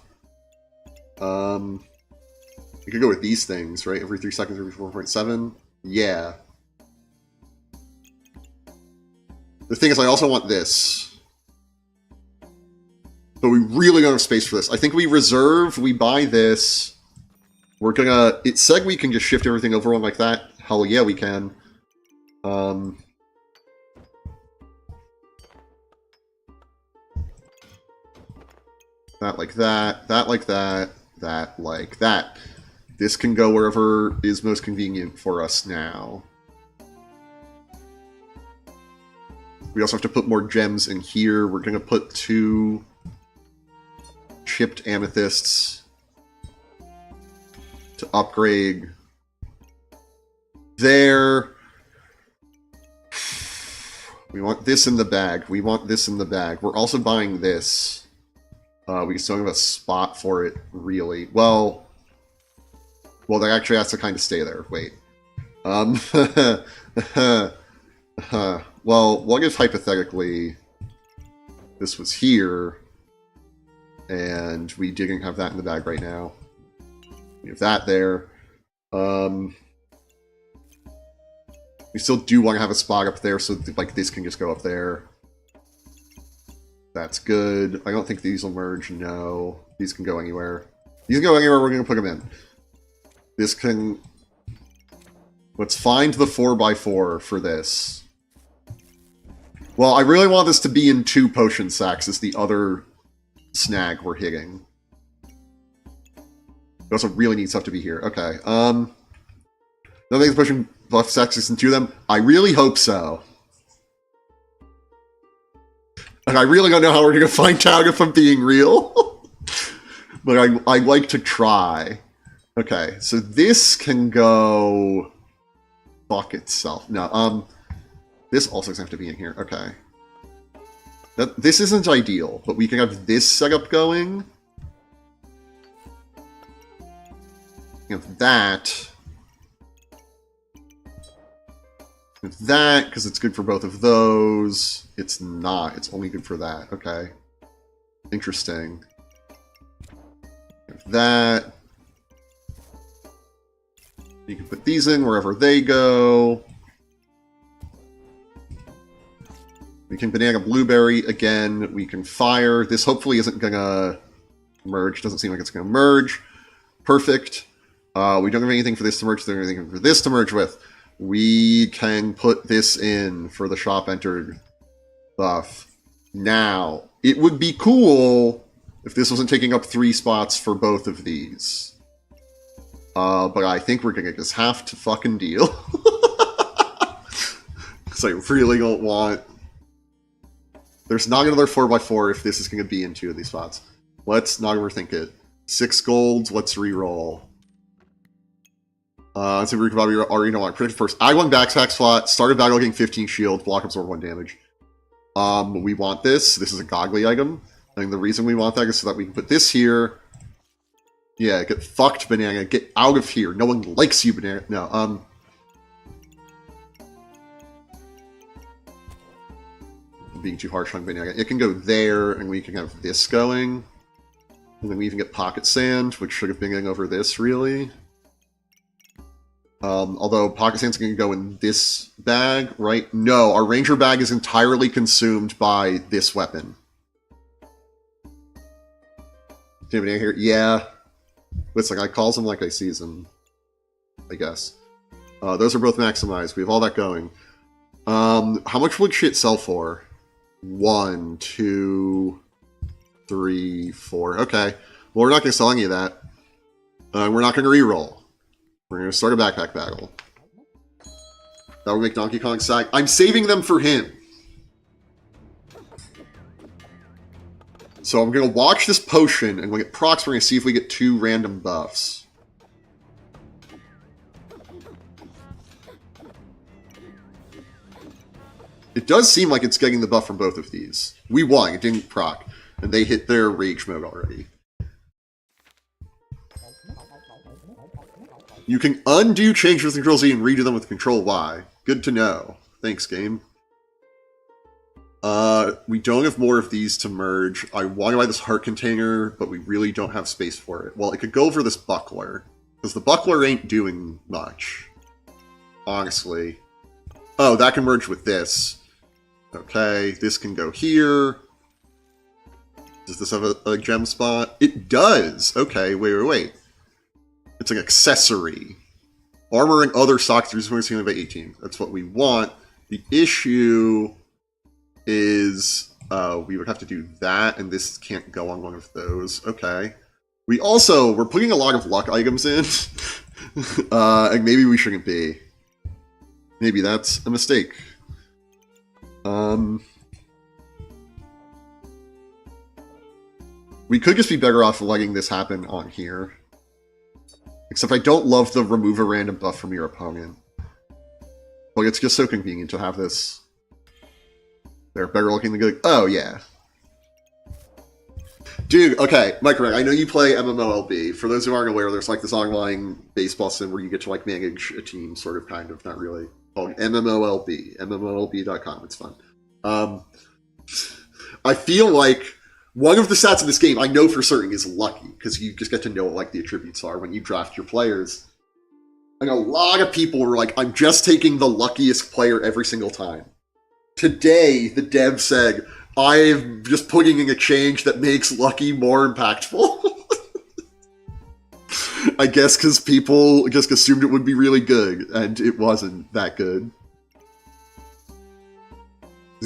We could go with these things, right? Every 3 seconds, every 4.7. Yeah. The thing is, I also want this. But we really don't have space for this. I think we reserve, we buy this. We're gonna... It said we can just shift everything over one like that. Hell yeah, we can. That like that, that like that, that like that. This can go wherever is most convenient for us now. We also have to put more gems in here. We're going to put 2 chipped amethysts to upgrade there. We want this in the bag. We want this in the bag. We're also buying this. We still have a spot for it, really. Well, that actually has to kind of stay there. Wait. Well, what if hypothetically this was here and we didn't have that in the bag right now? We have that there. We still do want to have a spot up there so that, like, this can just go up there. That's good. I don't think these will merge. No. These can go anywhere. These can go anywhere. We're going to put them in. This can... Let's find the 4x4 for this. Well, I really want this to be in 2 potion sacks is the other snag we're hitting. We also really need stuff to be here. Okay. Nothing the potion buff sacks is in 2 of them? I really hope so. And I really don't know how we're going to find out if I'm being real. But I like to try. Okay, so this can go... Fuck itself. No, this also doesn't have to be in here. Okay. This isn't ideal, but we can have this setup going. We have that. With that, because it's good for both of those. It's not. It's only good for that. Okay. Interesting. With that. You can put these in wherever they go. We can banana blueberry again. We can fire. This hopefully isn't gonna merge. Doesn't seem like it's gonna merge. Perfect. We don't have anything for this to merge. There's anything for this to merge with. We can put this in for the shop entered buff. Now, it would be cool if this wasn't taking up 3 spots for both of these. But I think we're gonna just have to fucking deal. Because I really don't want... There's not another 4x4 if this is gonna be in 2 of these spots. Let's not overthink it. 6 golds, let's reroll. Let's see if we can probably already know. Predicted first. I1 backpack slot, started battle getting 15 shield, block absorb 1 damage. We want this. This is a goggly item. And the reason we want that is so that we can put this here. Yeah, get fucked, Banana. Get out of here. No one likes you, Banana. No, I'm being too harsh on Banana. It can go there, and we can have this going. And then we even get Pocket Sand, which should have been going over this, really. Although Pocket Sand's going to go in this bag, right? No, our Ranger bag is entirely consumed by this weapon. Do you have any here? Yeah. Listen, I calls them like I sees them, I guess. Those are both maximized. We have all that going. How much would shit sell for? 1, 2, 3, 4. Okay. Well, we're not going to sell any of that. We're not going to reroll. We're going to start a backpack battle. That would make Donkey Kong sag. I'm saving them for him. So I'm going to watch this potion, and when it procs, we're going to see if we get 2 random buffs. It does seem like it's getting the buff from both of these. We won, it didn't proc, and they hit their rage mode already. You can undo changes with Control Z and redo them with Control Y. Good to know. Thanks, game. We don't have more of these to merge. I want to buy this heart container, but we really don't have space for it. Well, it could go over this buckler, because the buckler ain't doing much. Honestly. Oh, that can merge with this. Okay, this can go here. Does this have a gem spot? It does! Okay, wait. It's an accessory. Armor and other socks reducing by 18. That's what we want. The issue is we would have to do that, and this can't go on one of those. Okay. We're putting a lot of luck items in, and maybe we shouldn't be. Maybe that's a mistake. We could just be better off letting this happen on here. Except I don't love the remove a random buff from your opponent. Like, it's just so convenient to have this. They're better looking than good. Oh, yeah. Dude, okay, Micro, I know you play MMOLB. For those who aren't aware, there's like this online baseball sim where you get to like manage a team, sort of, kind of, not really. Called MMOLB. MMOLB.com. It's fun. I feel like one of the stats in this game, I know for certain, is lucky, because you just get to know what like the attributes are when you draft your players. And a lot of people were like, I'm just taking the luckiest player every single time. Today, the dev said, I'm just putting in a change that makes lucky more impactful. I guess because people just assumed it would be really good, and it wasn't that good.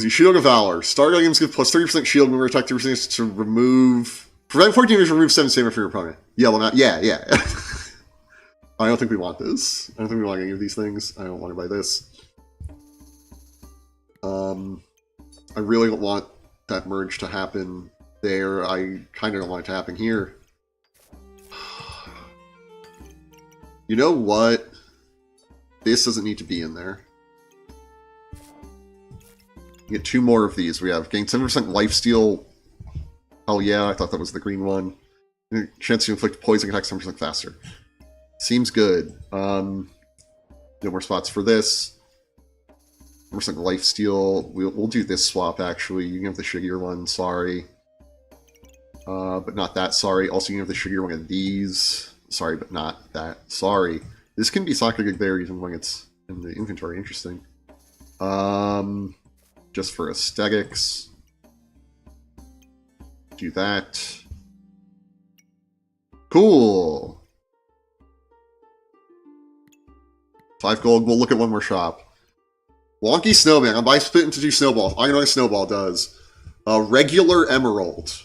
Shield of Valor. Start items give plus 30% shield when we attack 30% to remove... Prevent 14 damage, remove 7 stamina from your opponent. Yellow out. Yeah. I don't think we want this. I don't think we want any of these things. I don't want to buy this. I really don't want that merge to happen there. I kind of don't want it to happen here. You know what? This doesn't need to be in there. You get 2 more of these. We have gain 7% lifesteal. Oh yeah, I thought that was the green one. Chance to inflict poison attacks 7% faster. Seems good. No more spots for this. 7% lifesteal. We'll do this swap actually. You can have the shittier one, sorry. But not that sorry. Also you can have the shittier one of these. Sorry, but not that. Sorry. This can be Sakagig there even when it's in the inventory. Interesting. Just for aesthetics. Do that. Cool. 5 gold. We'll look at one more shop. Wonky Snowman. I'm buying split into 2 snowballs. I know what a snowball does. Regular Emerald.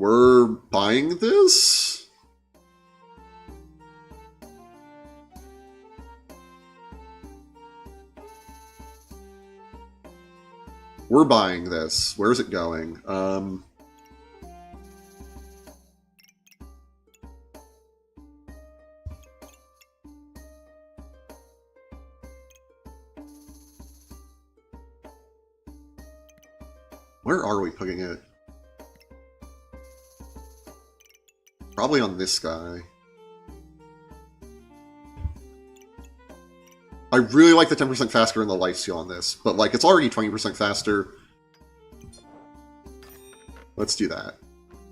We're buying this? We're buying this. Where's it going? Where are we putting it? Probably on this guy. I really like the 10% faster in the lifesteal on this, but like it's already 20% faster. Let's do that.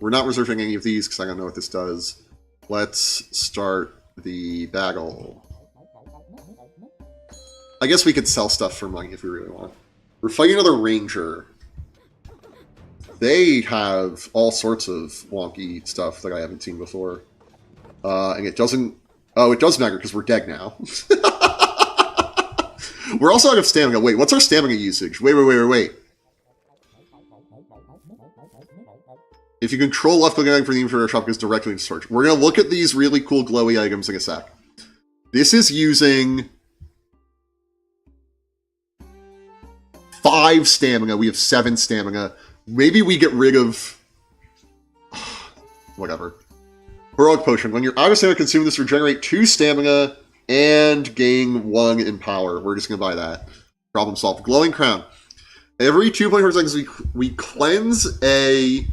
We're not reserving any of these because I don't know what this does. Let's start the bagel. I guess we could sell stuff for money if we really want. We're fighting another ranger. They have all sorts of wonky stuff that I haven't seen before. And it doesn't... Oh, it does matter because we're dead now. We're also out of stamina. Wait, what's our stamina usage? Wait. If you control left click for the inventory shop, goes directly into storage. We're going to look at these really cool glowy items in a sec. This is using 5 stamina. We have 7 stamina. Maybe we get rid of... whatever. Heroic Potion. When you're out of stamina, consume this to regenerate 2 stamina and gain 1 in power. We're just going to buy that. Problem solved. Glowing Crown. Every 2.4 seconds, we cleanse a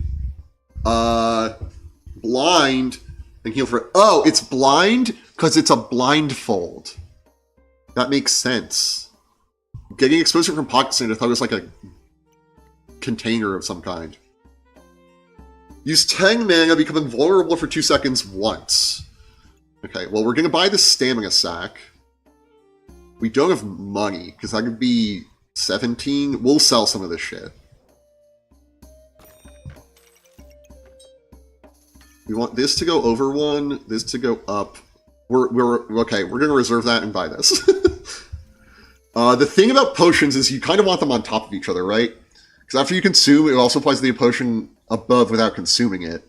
blind and heal for... Oh, it's blind because it's a blindfold. That makes sense. Getting exposure from pocket sand, I thought it was like a container of some kind. Use 10 mana, become invulnerable for 2 seconds once. Okay, well, we're going to buy the stamina sack. We don't have money, because that could be 17. We'll sell some of this shit. We want this to go over 1, this to go up. Okay, we're going to reserve that and buy this. The thing about potions is you kind of want them on top of each other, right? Because after you consume, it also applies the potion above without consuming it.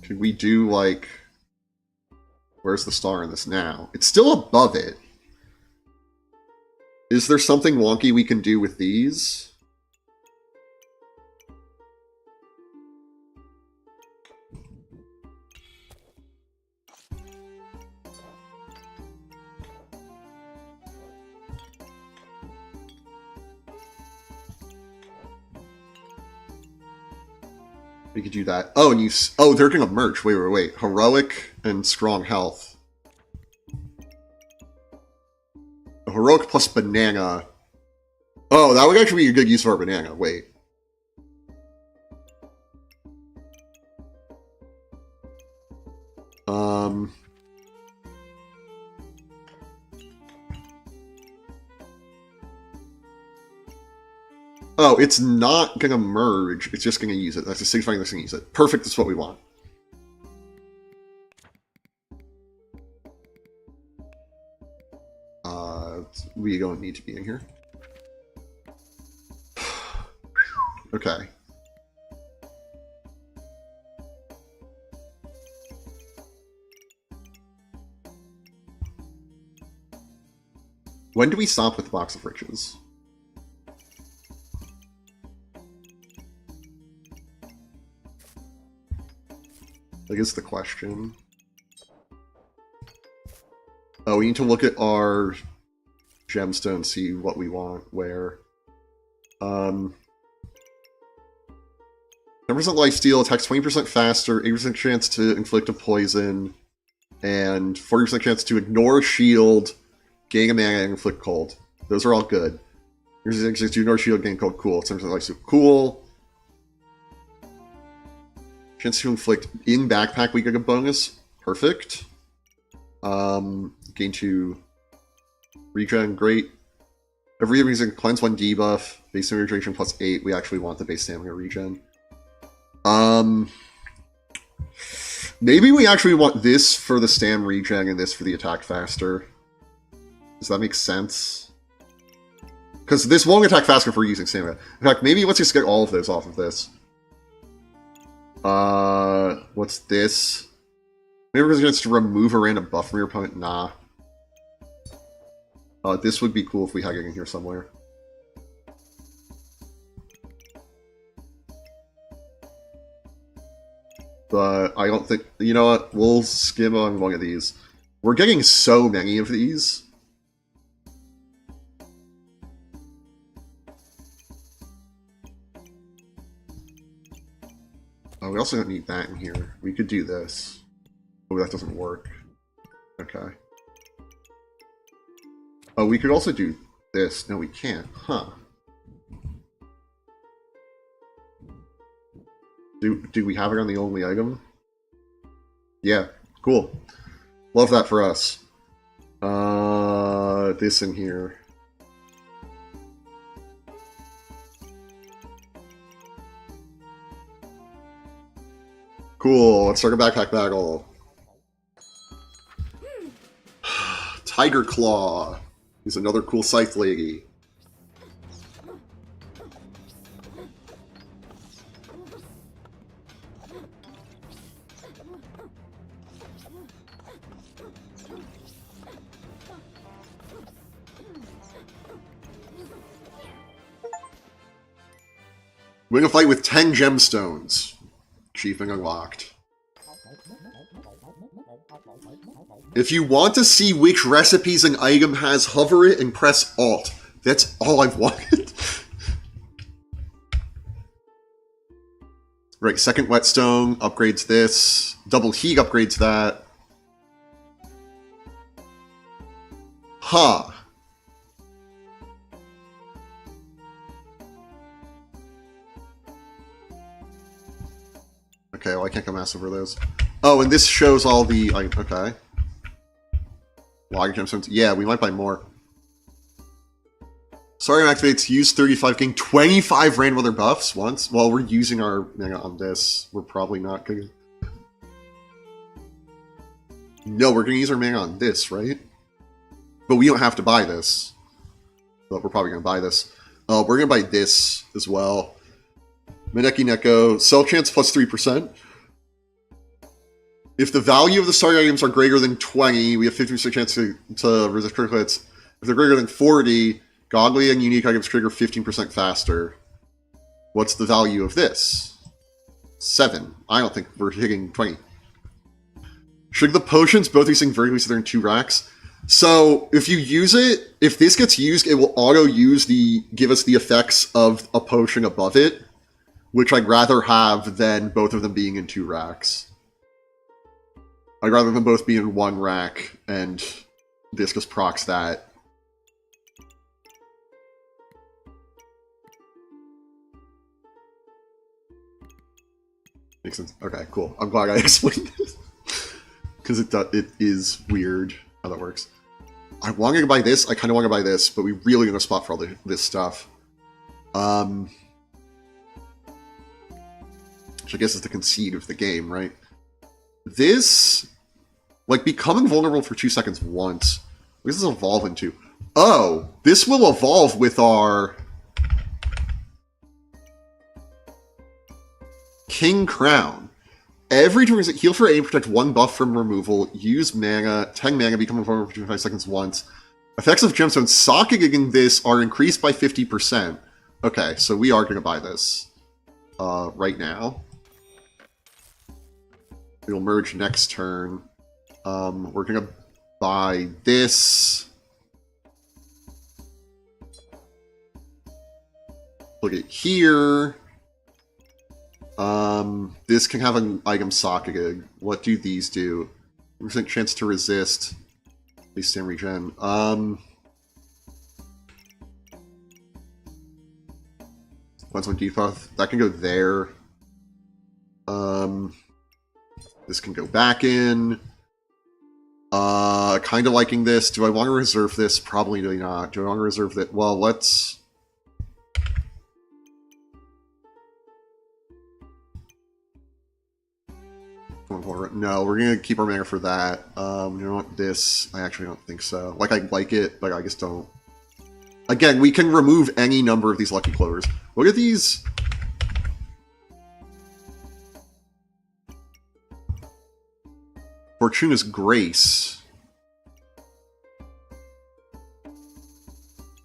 Could we do, like... Where's the star in this now? It's still above it. Is there something wonky we can do with these? We could do that. Oh, and you... Oh, they're going to merge. Wait. Heroic and strong health. A heroic plus banana. Oh, that would actually be a good use of our banana. Wait. Oh, it's not going to merge. It's just going to use it. That's a signifying that's going to use it. Perfect, that's what we want. We don't need to be in here. Okay. When do we stop with the Box of Riches? I guess the question. Oh, we need to look at our gemstone, see what we want, where. 10% lifesteal, attacks 20% faster, 80% chance to inflict a poison, and 40% chance to ignore a shield, gain a mana, and inflict cold. Those are all good. Here's the chance to ignore a shield, gain cold, cool. 10% lifesteal, cool. Chance to inflict in backpack, we get a bonus. Perfect. Gain 2 regen, great. Every reason, cleanse 1 debuff, base stamina regeneration plus 8. We actually want the base stamina regen. Maybe we actually want this for the stam regen and this for the attack faster. Does that make sense? Because this won't attack faster if we're using stamina. In fact, maybe let's just get all of those off of this. What's this? Maybe we're going to remove a random buff from your opponent? Nah. This would be cool if we had it in here somewhere. But I don't think... You know what? We'll skim on one of these. We're getting so many of these. Oh, we also don't need that in here. We could do this. Oh, that doesn't work. Okay. Oh, we could also do this. No, we can't. Huh. Do we have it on the only item? Yeah, cool. Love that for us. This in here. Cool, let's start a backpack battle. Tiger Claw. He's another cool scythe lady. Win a fight with 10 gemstones. Achievement unlocked. If you want to see which recipes an item has, hover it and press Alt. That's all I've wanted. Right, second whetstone upgrades this. Double heat upgrades that. Huh. Okay, well I can't go mass over those. Oh, and this shows all the... okay. Logger gemstones. Yeah, we might buy more. Sorry, activates. Use 35, gain 25 random other buffs once. Well, we're using our mana on this. We're probably not going to... No, we're going to use our mana on this, right? But we don't have to buy this. But we're probably going to buy this. We're going to buy this as well. Maneki Neko. Sell chance plus 3%. If the value of the starting items are greater than 20, we have 50% chance to resist critical hits. If they're greater than 40, godly and unique items trigger 15% faster. What's the value of this? 7. I don't think we're hitting 20. Should the potions both be saying vertically so they're in 2 racks? So if you use it, if this gets used, it will auto-use give us the effects of a potion above it, which I'd rather have than both of them being in 2 racks. I'd rather them both be in 1 rack, and this just procs that. Makes sense. Okay, cool. I'm glad I explained this. Because it is weird how that works. I wanted to buy this, I kind of want to buy this, but we really need a spot for all this stuff. Which I guess is the conceit of the game, right? This... Like, becoming vulnerable for 2 seconds once. What does this evolve into? Oh! This will evolve with our... King Crown. Every turn, heal for aim, protect 1 buff from removal, use mana, 10 mana, become vulnerable for 25 seconds once. Effects of gemstones socketing this are increased by 50%. Okay, so we are going to buy this. Right now. It'll merge next turn. We're going to buy this. Look at here. This can have an item socketed. What do these do? 1% chance to resist. At least stand regen. Once on debuff. That can go there. This can go back in. Kind of liking this. Do I want to reserve this? Probably not. Do I want to reserve that? Well, let's... No, we're going to keep our mana for that. You know what? This, I actually don't think so. Like, I like it, but I just don't. Again, we can remove any number of these Lucky Clovers. Look at these. Fortuna's Grace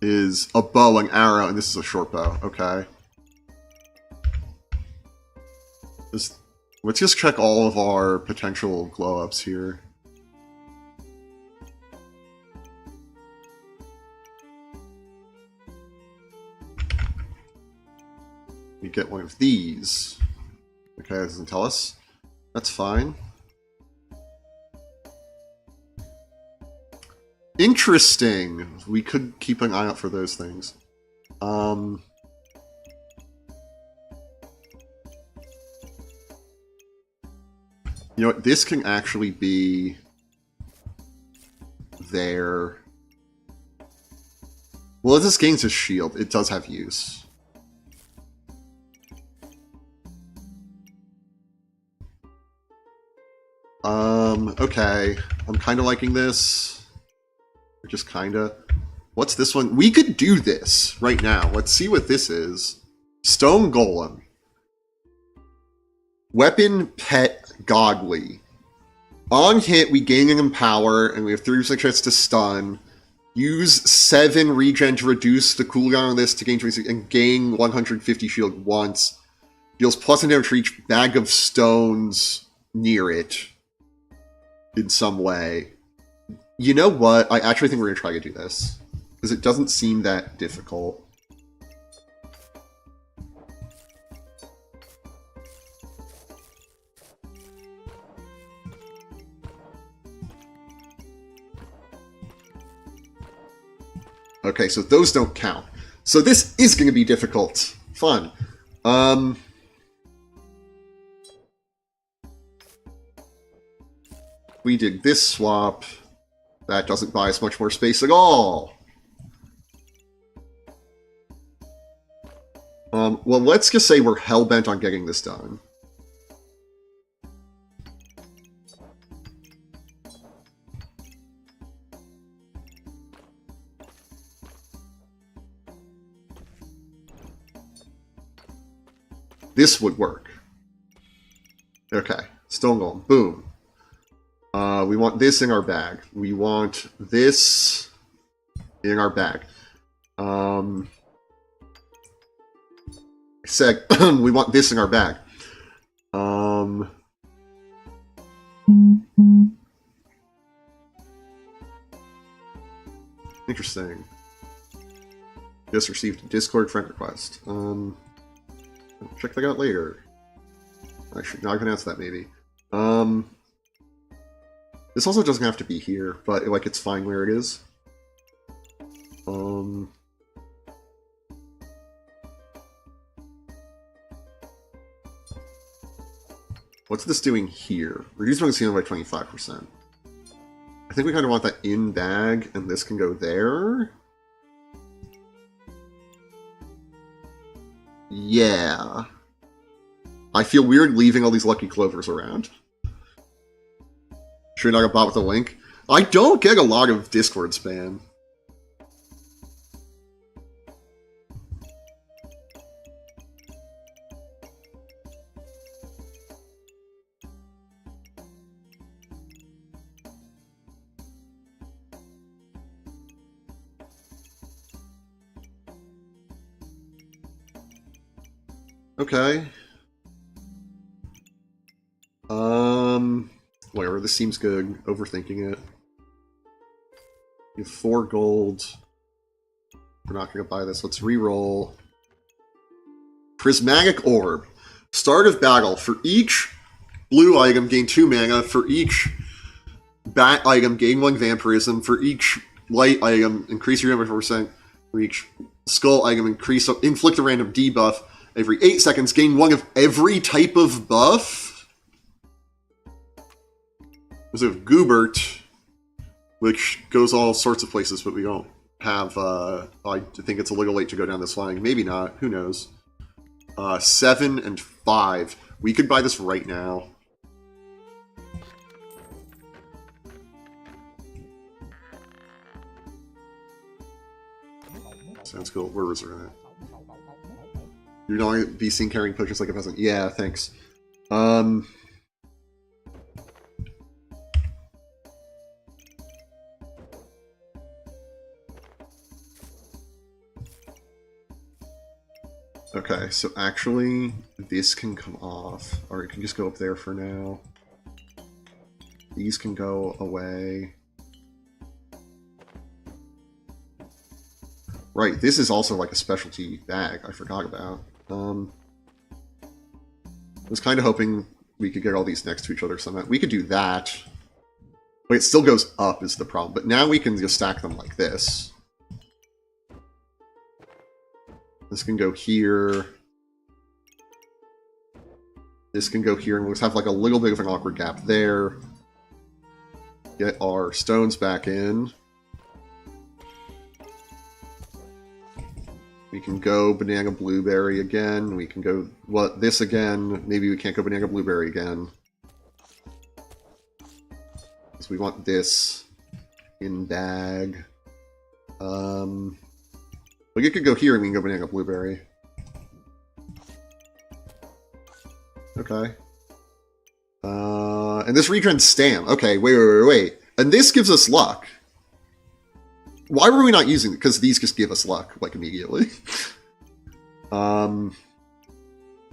is a bow and arrow, and this is a short bow. Okay. Let's just check all of our potential glow-ups here. We get one of these. Okay, that doesn't tell us. That's fine. Interesting. We could keep an eye out for those things. You know what? This can actually be there. Well, if this gains a shield, it does have use. Okay. I'm kind of liking this. Just kinda. What's this one? We could do this right now. Let's see what this is. Stone Golem. Weapon Pet Godly. On hit, we gain an power, and we have 3% chance to stun. Use 7 regen to reduce the cooldown on this to gain 26 and gain 150 shield once. Deals +1 damage for each bag of stones near it in some way. You know what? I actually think we're going to try to do this. Because it doesn't seem that difficult. Okay, so those don't count. So this is going to be difficult. Fun. We did this swap. That doesn't buy us much more space at all. Well, let's just say we're hell-bent on getting this done. This would work. Okay, Stone Golem, boom. We want this in our bag. We want this in our bag. We want this in our bag. Interesting. Just received a Discord friend request. Check that out later. Actually, no, I can answer that maybe. This also doesn't have to be here, but like it's fine where it is. What's this doing here? Reduce magazine by 25%. I think we kind of want that in bag, and this can go there. Yeah. I feel weird leaving all these Lucky Clovers around. Should I not have bought with a link? I don't get a lot of Discord spam. Okay. Whatever, this seems good. Overthinking it. You have 4 gold. We're not going to buy this. Let's re-roll. Prismatic Orb. Start of battle. For each blue item, gain 2 mana. For each bat item, gain 1 vampirism. For each light item, increase your damage 4%. For each skull item, inflict a random debuff. Every 8 seconds, gain 1 of every type of buff. There's a Goobert, which goes all sorts of places, but we don't have, I think it's a little late to go down this line. Maybe not, who knows. 7 and 5. We could buy this right now. Sounds cool. We're reserving it. You're not be seen carrying potions like a peasant. Yeah, thanks. Okay, so actually, this can come off. Or it can just go up there for now. These can go away. Right, this is also like a specialty bag I forgot about. I was kind of hoping we could get all these next to each other somehow. We could do that. Wait, it still goes up is the problem. But now we can just stack them like this. This can go here. This can go here, and we'll just have like a little bit of an awkward gap there. Get our stones back in. We can go banana blueberry again. We can go this again. Maybe we can't go banana blueberry again. So we want this in bag. But you could go here and we can go banana blueberry. Okay. And this regens stam. Okay, wait. And this gives us luck. Why were we not using it? Because these just give us luck, like, immediately. Oh,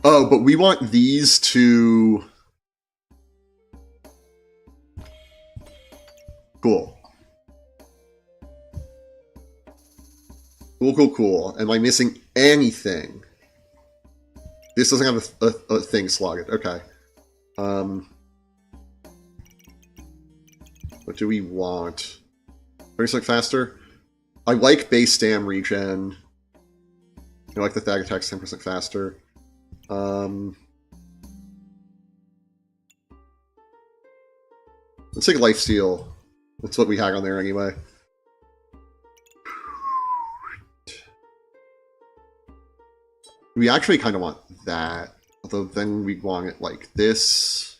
but we want these to... Cool. Cool. Am I missing anything? This doesn't have a thing slotted. Okay. What do we want? 30% faster? I like base stam regen. I like the Thag attacks 10% faster. Let's take lifesteal. That's what we had on there anyway. We actually kind of want that. Although then we want it like this.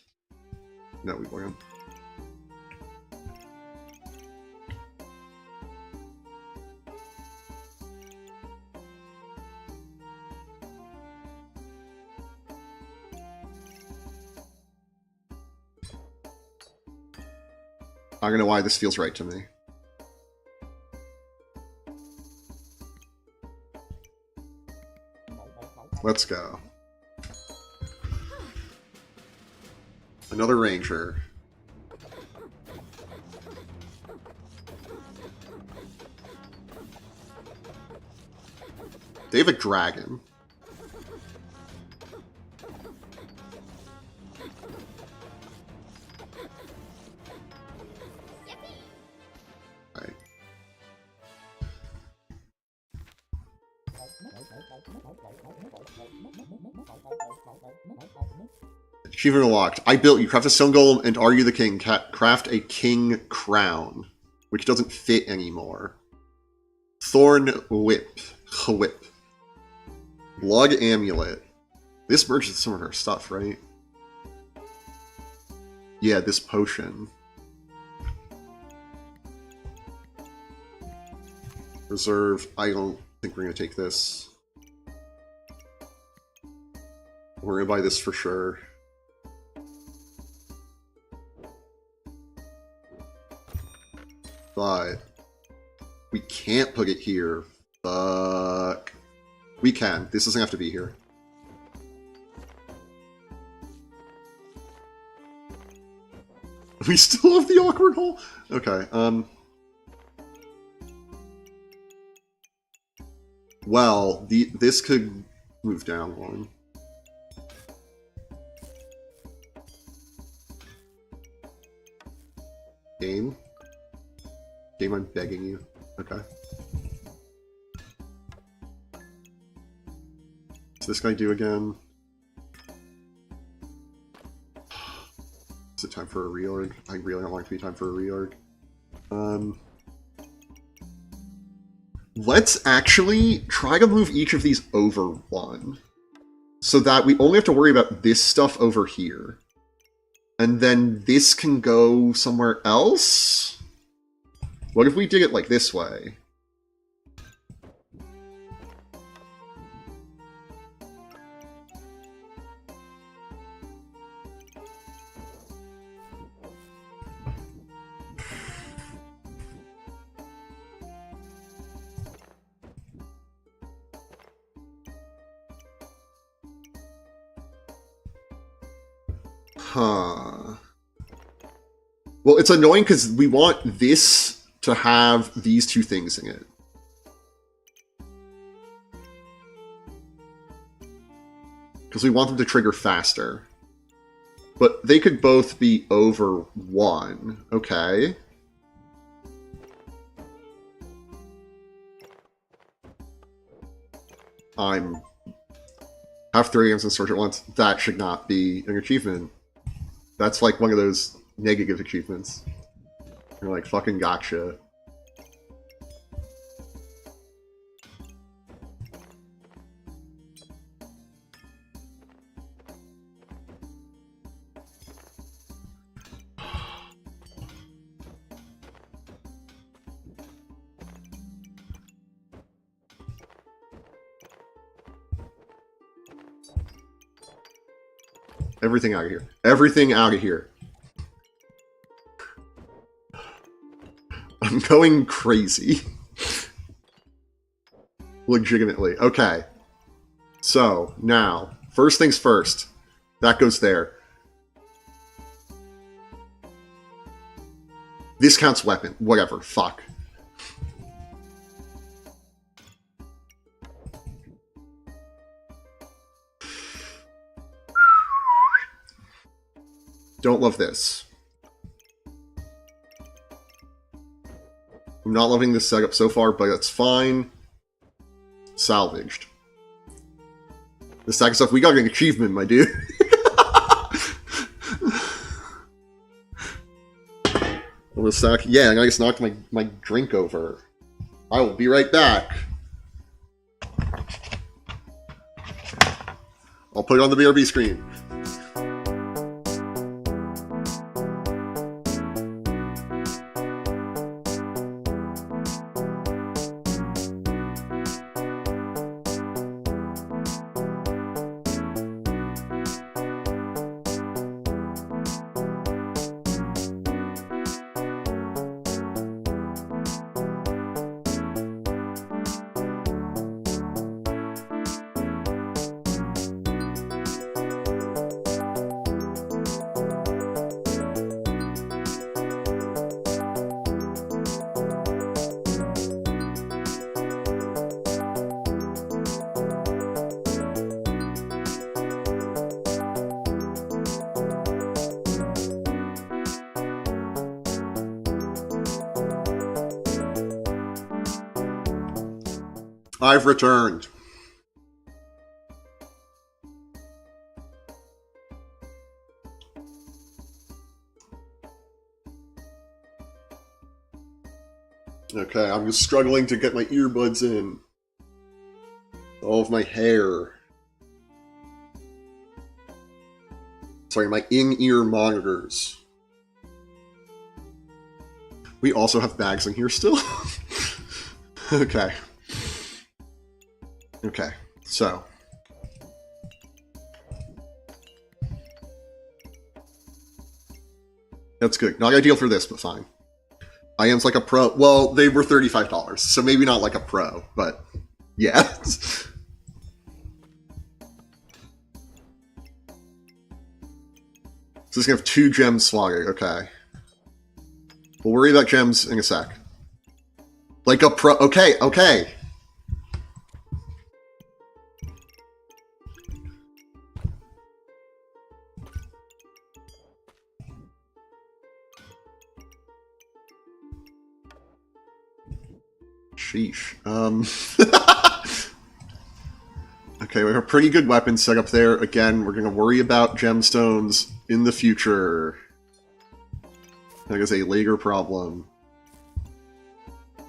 No, we want it. I don't know why this feels right to me. Let's go. Another ranger. They have a dragon. Achievement unlocked. I built you. Craft a stone golem and are you the king? Craft a king crown, which doesn't fit anymore. Thorn whip. Whip. Blood amulet. This merges with some of our stuff, right? Yeah, this potion. Reserve. I don't think we're going to take this. We're going to buy this for sure. But we can't put it here. Fuck. We can. This doesn't have to be here. We still have the awkward hole? Okay, well, this could move down one. Game? Game, I'm begging you. Okay. What's this guy do again? Is it time for a reorg? I really don't want it to be time for a reorg. Let's actually try to move each of these over one. So that we only have to worry about this stuff over here. And then this can go somewhere else? What if we did it like this way? Huh. Well, it's annoying because we want this to have these two things in it. Because we want them to trigger faster. But they could both be over 1. Okay. Have 3 items in storage at once. That should not be an achievement. That's like one of those negative achievements. You're like, fucking gotcha. Everything out of here. Everything out of here. I'm going crazy. Legitimately. Okay. So, now, first things first. That goes there. This counts weapon. Whatever. Fuck. Don't love this. I'm not loving this setup so far, but it's fine. Salvaged. The stack of stuff, we got an achievement, my dude. Well, the stack, yeah, I just knocked my drink over. I will be right back. I'll put it on the BRB screen. I've returned. Okay, I'm just struggling to get my earbuds in. All of my hair. Sorry, my in-ear monitors. We also have bags in here still? Okay. Okay, so. That's good. Not ideal for this, but fine. IM's like a pro. Well, they were $35, so maybe not like a pro, but yeah. So it's gonna have 2 gems slotted, okay. We'll worry about gems in a sec. Like a pro. Okay, okay. Sheesh. Okay, we have a pretty good weapon set up there. Again, we're going to worry about gemstones in the future. That is a later problem.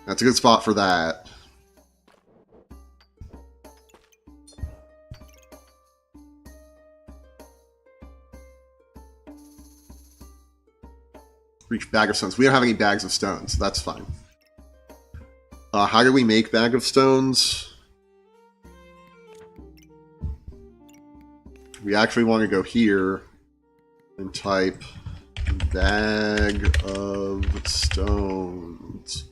That's a good spot for that. Reach bag of stones. We don't have any bags of stones, so that's fine. How do we make bag of stones? We actually want to go here and type bag of stones.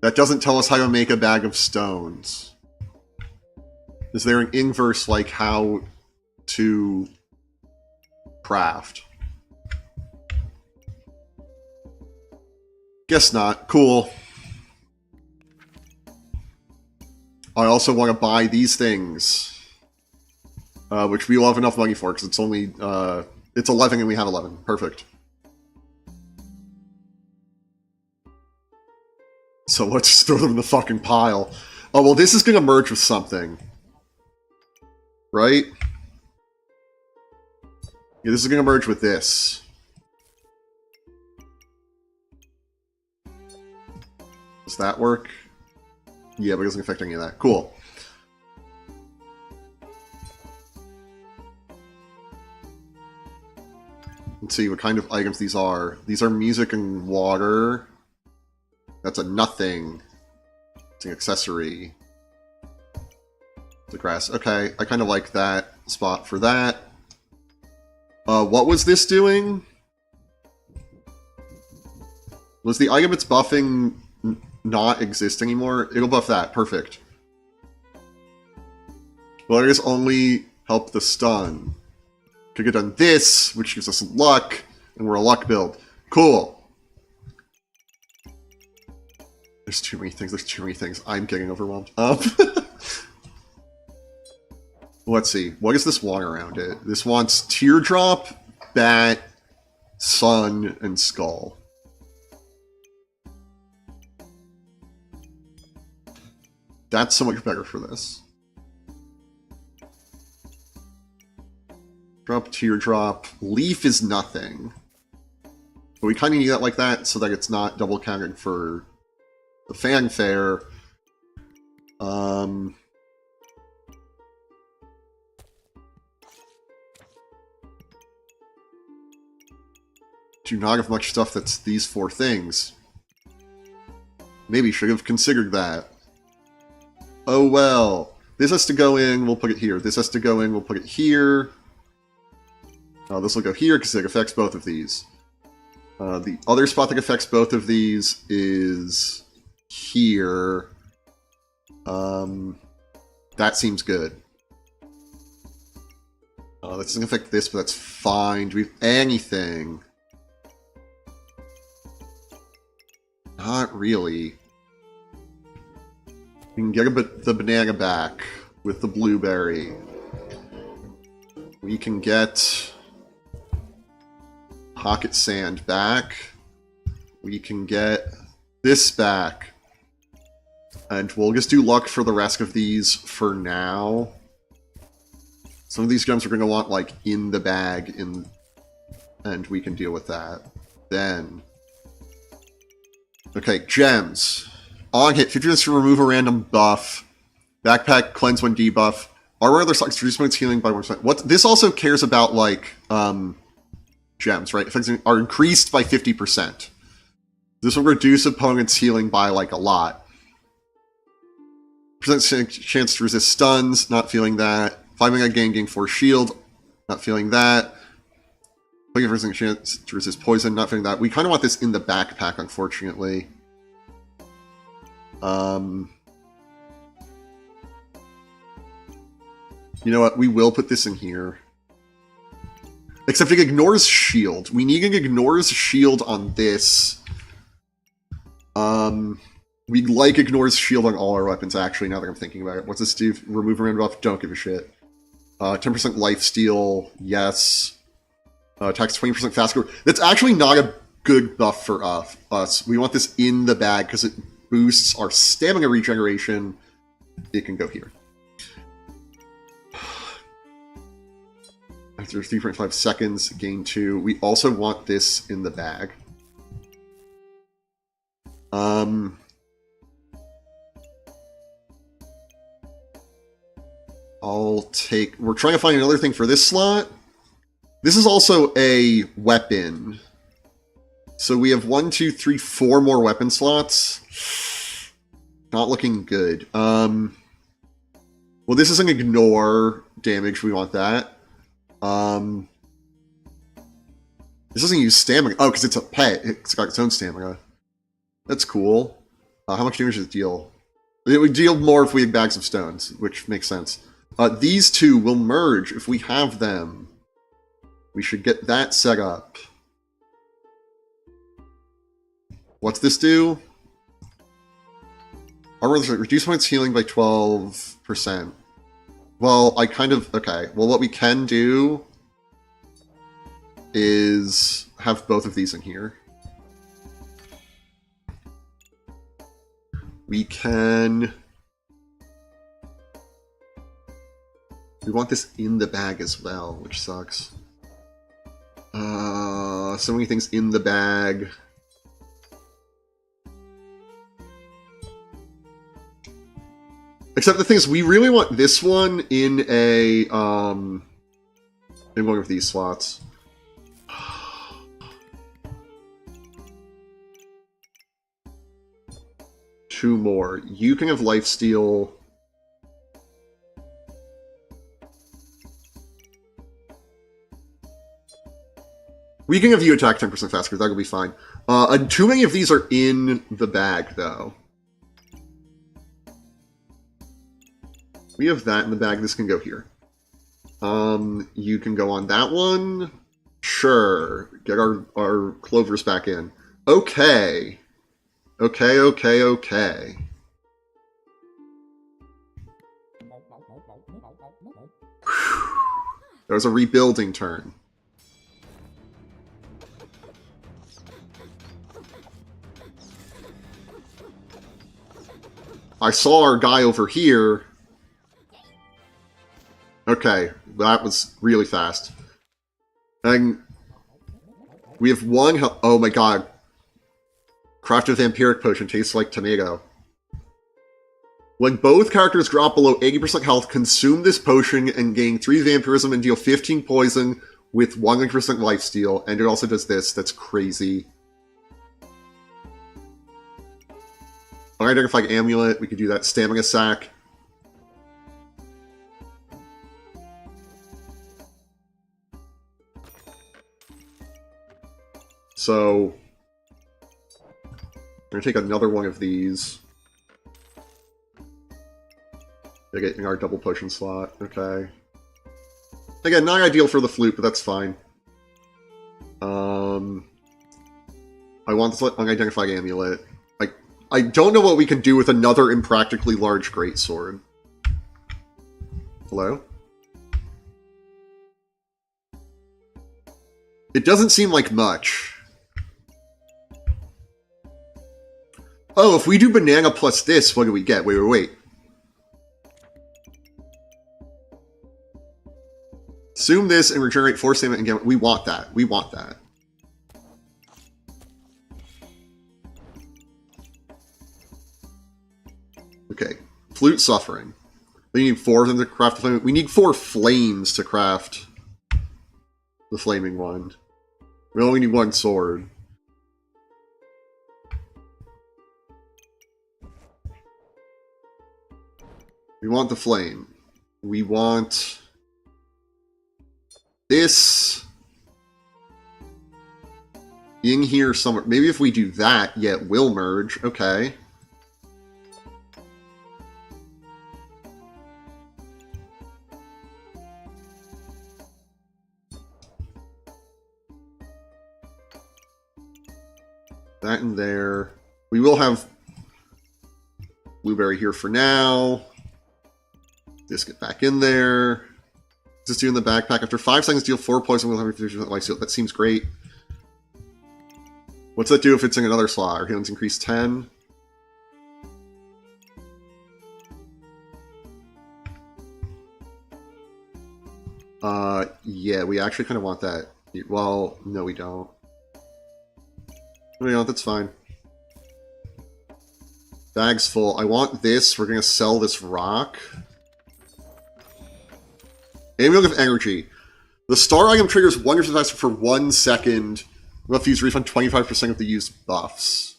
That doesn't tell us how to make a bag of stones. Is there an inverse, like how to craft? Guess not. Cool. I also want to buy these things, which we will have enough money for, because it's only, it's 11 and we have 11. Perfect. So let's just throw them in the fucking pile. Oh, well, this is going to merge with something. Right? Yeah, this is going to merge with this. Does that work? Yeah, but it doesn't affect any of that. Cool. Let's see what kind of items these are. These are music and water. That's a nothing. It's an accessory. The grass. Okay, I kind of like that spot for that. What was this doing? Was the item it's buffing not exist anymore? It'll buff that. Perfect. Well, it is only help the stun. Could get done this, which gives us luck, and we're a luck build. Cool. There's too many things. There's too many things. I'm getting overwhelmed. Let's see. What does this want around it? This wants teardrop, bat, sun, and skull. That's so much better for this. Drop, teardrop. Leaf is nothing. But we kind of need that like that so that it's not double counted for the fanfare. Do not have much stuff that's these four things. Maybe should have considered that. Oh well. This has to go in, we'll put it here. This has to go in, we'll put it here. This will go here because it affects both of these. The other spot that affects both of these is here. That seems good. That doesn't affect this, but that's fine. Do we have anything? Not really. We can get the banana back with the blueberry. We can get pocket sand back. We can get this back. And we'll just do luck for the rest of these for now. Some of these gems are going to want, like, in the bag, and we can deal with that. Then... Okay, gems. On hit, 50 minutes to remove a random buff. Backpack, cleanse when debuff. Our other stocks reduce points healing by 1%. What? This also cares about, like, gems, right? Effects are increased by 50%. This will reduce opponent's healing by, like, a lot. Percent chance to resist stuns, not feeling that. 5 gain 4 shield, not feeling that. 20% chance to resist poison, not feeling that. We kind of want this in the backpack, unfortunately. You know what? We will put this in here. Except it ignores shield. We need an ignores shield on this. We'd like ignores shield on all our weapons, actually, now that I'm thinking about it. What's this do? Remove a random buff? Don't give a shit. 10% lifesteal, yes. Attacks 20% faster. That's actually not a good buff for us. We want this in the bag because it boosts our stamina regeneration. It can go here. After 3.5 seconds, gain 2. We also want this in the bag. I'll take... We're trying to find another thing for this slot. This is also a weapon. So we have 1, 2, 3, 4 more weapon slots. Not looking good. Well, this is an ignore damage. We want that. This doesn't use stamina. Oh, because it's a pet. It's got its own stamina. That's cool. How much damage does it deal? It would deal more if we had bags of stones, which makes sense. These two will merge if we have them. We should get that set up. What's this do? Reduce points healing by 12%. Well, I kind of... Okay. Well, what we can do is have both of these in here. We can... We want this in the bag as well, which sucks. So many things in the bag. Except the thing is, we really want this one in a, in one of these slots. Two more. You can have lifesteal. We can have you attack 10% faster, that'll be fine. Too many of these are in the bag, though. We have that in the bag, this can go here. You can go on that one. Sure. Get our clovers back in. Okay. Okay. That was a rebuilding turn. I saw our guy over here. Okay, that was really fast. And we have one health. Oh my god. Crafted vampiric potion tastes like tomato. When both characters drop below 80% health, consume this potion and gain 3 vampirism and deal 15 poison with 100% lifesteal. And it also does this. That's crazy. Unidentified amulet. We could do that. Stamina sack. So, I'm going to take another one of these. Getting our double potion slot. Okay. Again, not ideal for the flute, but that's fine. I want this unidentified amulet. I don't know what we can do with another impractically large greatsword. Hello? It doesn't seem like much. Oh, if we do banana plus this, what do we get? Wait. Assume this and regenerate 4 stamina and get... We want that. We want that. Okay. Flute Suffering. We need 4 of them to craft the flame. We need 4 flames to craft the flaming wand. We only need 1 sword. We want the flame. We want this in here somewhere. Maybe if we do that, yeah, it will merge. Okay. That in there. We will have blueberry here for now. Just get back in there. Just do in the backpack. After 5 seconds, deal 4 poison with 150% life steal. That seems great. What's that do if it's in another slot? Our healings increase 10. Yeah, we actually kind of want that. Well, no, we don't. No, we don't. That's fine. Bag's full. I want this. We're going to sell this rock. Amulet of Energy. The star item triggers 100% faster for 1 second. We'll have to use refund 25% of the used buffs.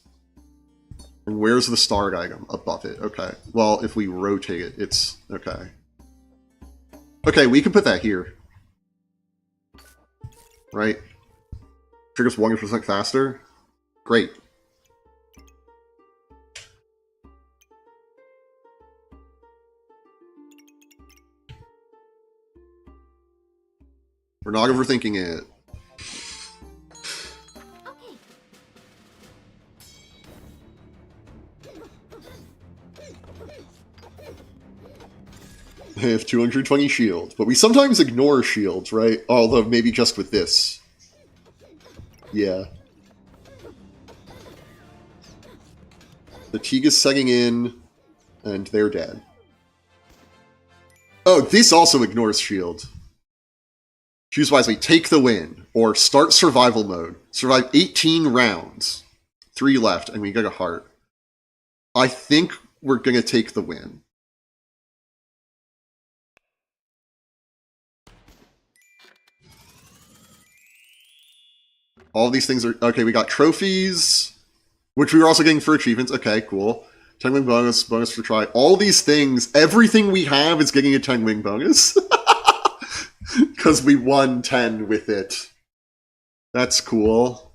And where's the star item? Above it. Okay. Well, if we rotate it, it's... Okay. Okay, we can put that here. Right? Triggers 100% faster. Great. We're not overthinking it. They have 220 shield, but we sometimes ignore shields, right? Although maybe just with this. Yeah. The Teague is setting in, and they're dead. Oh, this also ignores shield. Choose wisely. Take the win, or start survival mode. Survive 18 rounds. 3 left, and we get a heart. I think we're going to take the win. All these things are... Okay, we got trophies, which we were also getting for achievements. Okay, cool. 10 wing bonus, bonus for try. All these things, everything we have is getting a 10 wing bonus. Because we won 10 with it. That's cool.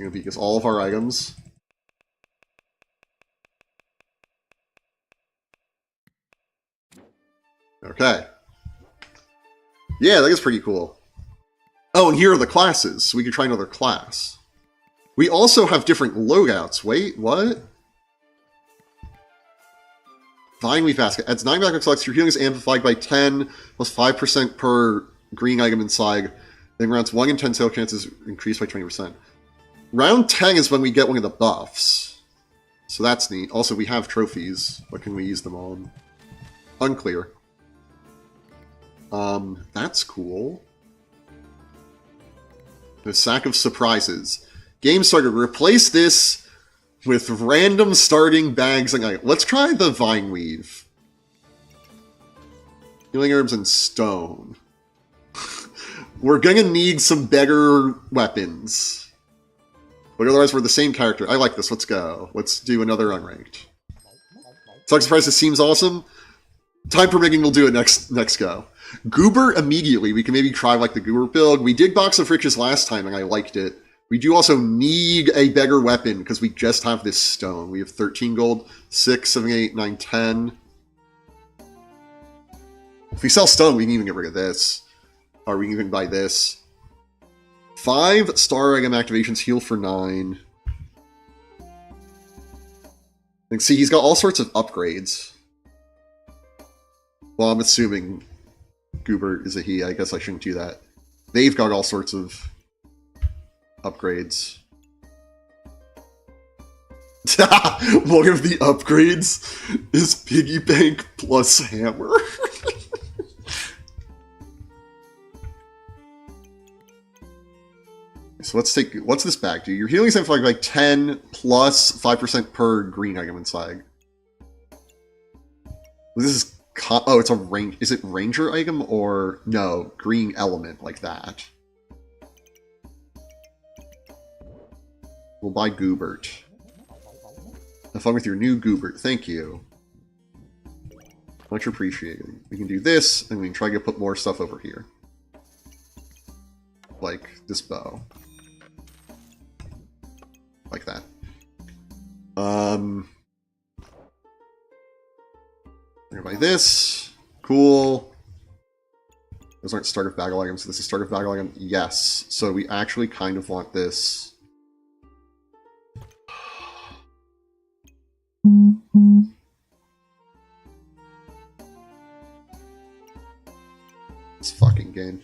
Because all of our items. Okay. Yeah, that is pretty cool. Oh, and here are the classes, so we can try another class. We also have different loadouts. Wait, what? Vine Weave Basket. Adds 9 backpack selects. Your healing is amplified by 10, plus 5% per green item inside. Then rounds 1 in 10 sale chances increased by 20%. Round 10 is when we get one of the buffs. So that's neat. Also, we have trophies. What can we use them on? Unclear. That's cool. The Sack of Surprises. Game starter, replace this with random starting bags. Let's try the Vine Weave. Healing herbs and stone. We're gonna need some better weapons. But otherwise we're the same character. I like this, let's go. Let's do another unranked. Sack of Surprises seems awesome. Time permitting, we'll do it next go. Goober immediately. We can maybe try like the Goober build. We did Box of Riches last time and I liked it. We do also need a better weapon because we just have this stone. We have 13 gold, 6, 7, 8, 9, 10. If we sell stone, we can even get rid of this. Or we can even buy this. 5 star item activations, heal for 9. And see, he's got all sorts of upgrades. Well, I'm assuming Goober is a he. I guess I shouldn't do that. They've got all sorts of upgrades. One of the upgrades is Piggy Bank plus Hammer. So let's take... What's this bag do? Your healing is like 10 plus 5% per green item inside. This is... Oh, it's a range. Is it ranger item or no? Green element like that. We'll buy Goobert. Have fun with your new Goobert. Thank you. Much appreciated. We can do this, and we can try to put more stuff over here. Like this bow. Like that. We're gonna buy this. Cool. Those aren't start of bagel items. This is start of bagel item. Yes. So we actually kind of want this. This fucking game.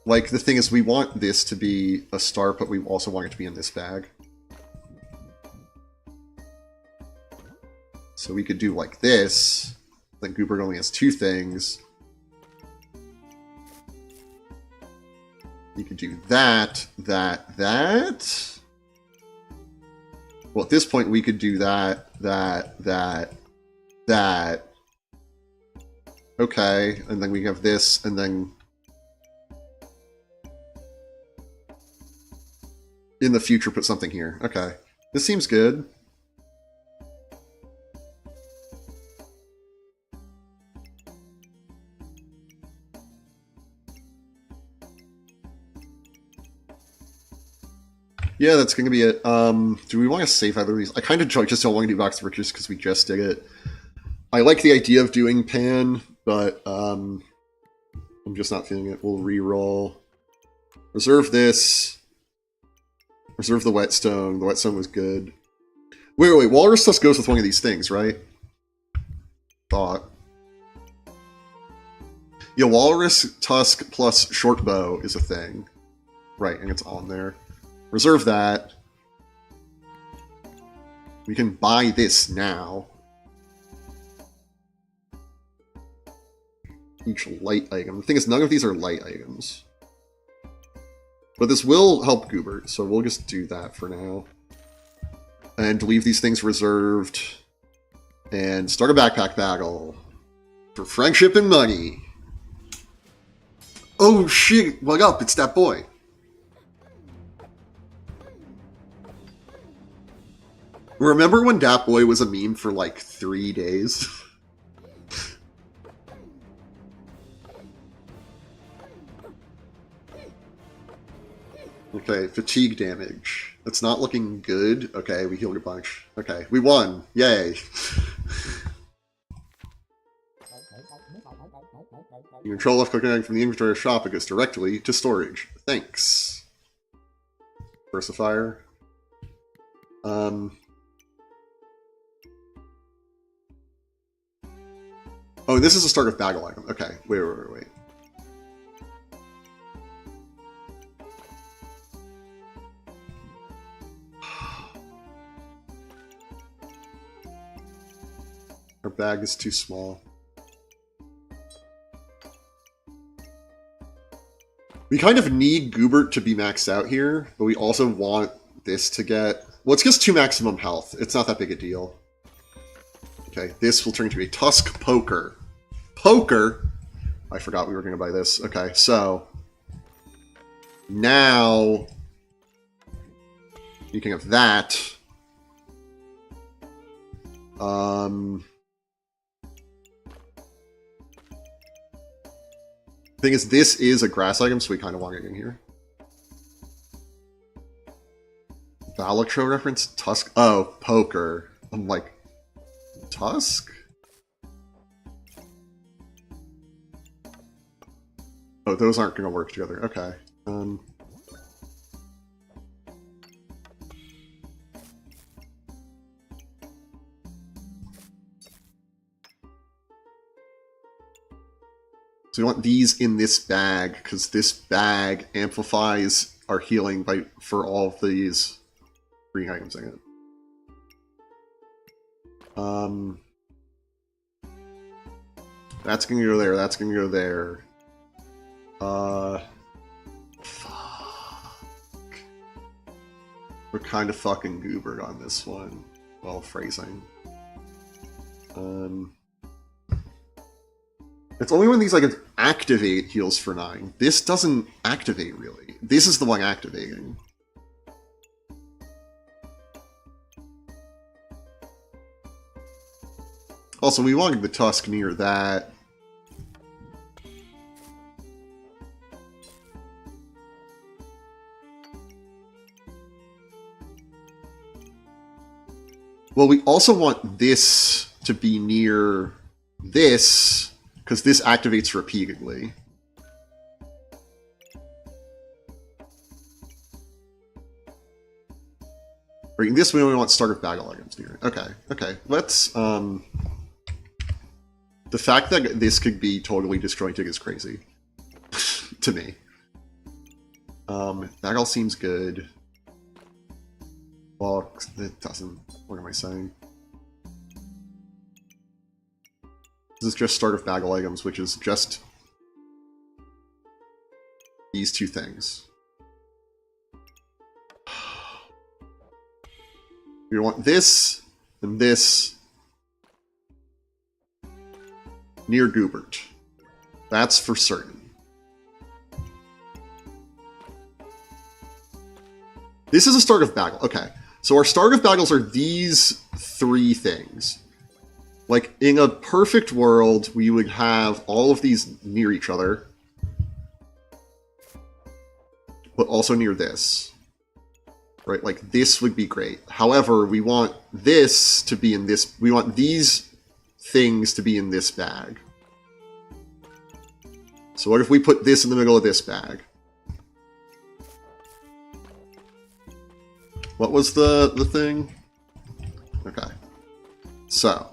Like, the thing is, we want this to be a star, but we also want it to be in this bag. So we could do like this. Then Goobert only has 2 things. You could do that, that. Well, at this point, we could do that. Okay, and then we have this, and then... in the future, put something here. Okay. This seems good. Yeah, that's going to be it. Do we want to save either of these? I kind of just don't want to do Box of Riches because we just did it. I like the idea of doing Pan, but I'm just not feeling it. We'll re-roll. Reserve this. Reserve the Whetstone. The Whetstone was good. Wait. Walrus Tusk goes with one of these things, right? Thought. Yeah, Walrus Tusk plus Short Bow is a thing. Right, and it's on there. Reserve that. We can buy this now. Each light item. The thing is, none of these are light items. But this will help Goobert, so we'll just do that for now. And leave these things reserved. And start a backpack battle. For friendship and money. Oh shit, what up? It's that boy. Remember when Dat Boy was a meme for like 3 days? Okay, fatigue damage. That's not looking good. Okay, we healed a bunch. Okay, we won. Yay. You control left click from the inventory or shop, it goes directly to storage. Thanks. Versifier. Oh, this is a start of battle item. Okay, wait. Our bag is too small. We kind of need Goobert to be maxed out here, but we also want this to get... Well, it's just 2 maximum health. It's not that big a deal. Okay, this will turn into a Tusk Poker. Poker? I forgot we were going to buy this. Okay, so... Now... You can have that. Thing is, this is a grass item, so we kind of want it in here. Balatro reference? Tusk? Oh, poker. I'm like, Tusk? Oh, those aren't going to work together. Okay. So we want these in this bag, because this bag amplifies our healing for all of these green items in it. That's going to go there, that's going to go there. Fuck. We're kind of fucking Goobert on this one. Well, phrasing. It's only when these like activate heals for 9. This doesn't activate really. This is the one activating. Also, we wanted the Tusk near that. Well, we also want this to be near this, because this activates repeatedly. Right, this we only want starter battle items near. Okay. Let's, the fact that this could be totally disjointed is crazy. To me. That all seems good. Well, it doesn't. What am I saying? This is just start of bagel items, which is just these 2 things. We want this and this near Goobert. That's for certain. This is a start of bagel. Okay. So our start of bagels are these 3 things. Like, in a perfect world, we would have all of these near each other. But also near this. right? Like this would be great. However, we want this to be in this. We want these things to be in this bag. So what if we put this in the middle of this bag? What was the thing? Okay. So.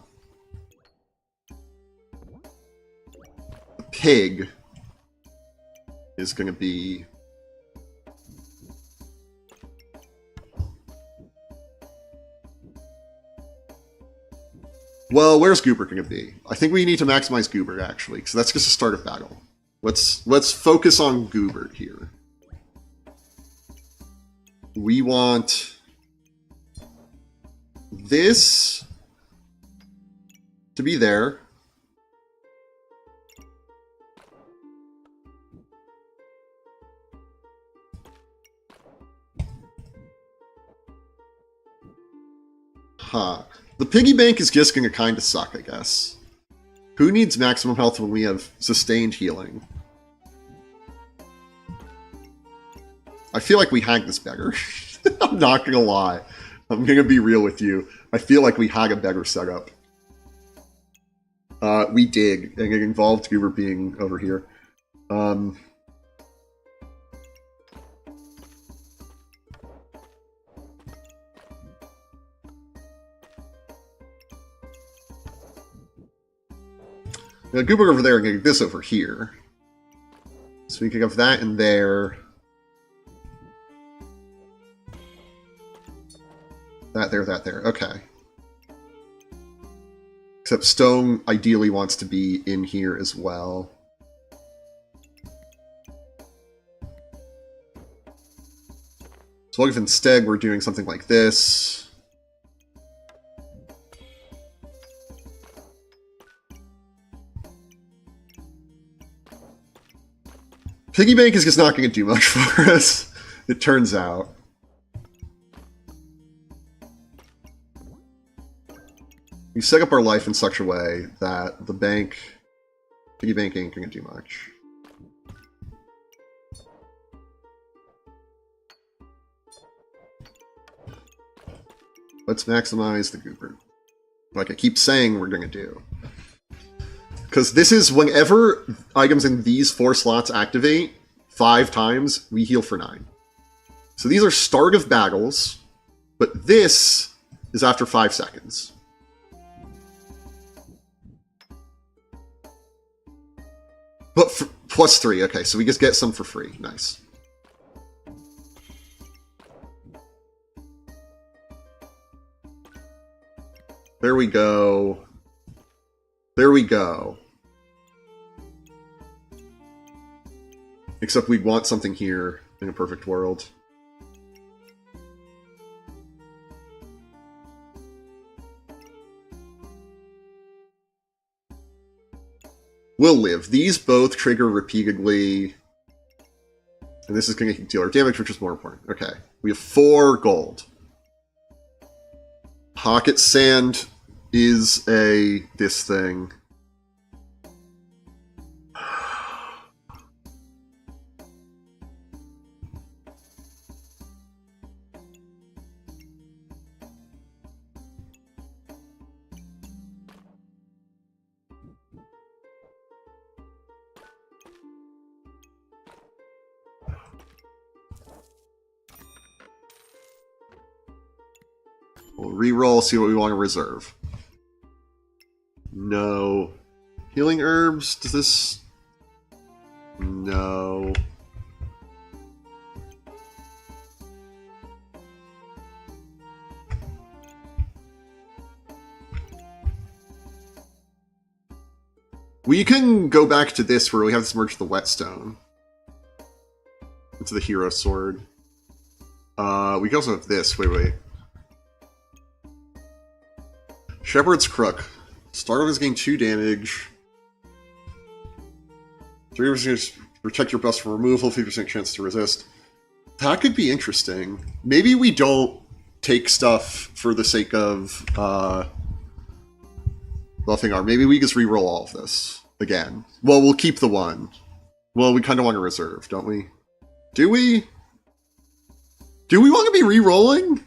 The pig is going to be... Well, where's Goober going to be? I think we need to maximize Goober, actually, because that's just a start of battle. Let's focus on Goober here. We want this to be there. Huh. The piggy bank is just going to kind of suck, I guess. Who needs maximum health when we have sustained healing? I feel like we hacked this better. I'm not going to lie. I'm going to be real with you. I feel like we had a better setup. We did, and it involved Goober being over here. Now, Goober over there and get this over here. So we can have that in there. That there, that there. Okay. Except Stone ideally wants to be in here as well. So what if instead we're doing something like this? Piggy bank is just not going to do much for us, it turns out. We set up our life in such a way that the piggy bank ain't going to do much. Let's maximize the Goober. Like I keep saying we're going to do. Because this is whenever items in these 4 slots activate 5 times, we heal for 9. So these are start of battles, but this is after 5 seconds. But for +3, okay, so we just get some for free. Nice. There we go. There we go. Except we'd want something here in a perfect world. We'll live. These both trigger repeatedly. And this is going to deal our damage, which is more important. Okay. We have 4 gold. Pocket Sand is this thing. We'll re-roll, see what we want to reserve. No. Healing herbs? Does this... No. We can go back to this where we have this merge the whetstone. Into the hero sword. We can also have this. Wait. Shepherd's Crook. Start off as gain 2 damage. 3% protect your bust from removal, 50% chance to resist. That could be interesting. Maybe we don't take stuff for the sake of buffing our. Maybe we just re-roll all of this again. Well, we'll keep the 1. Well, we kind of want to reserve, don't we? Do we? Do we want to be re-rolling?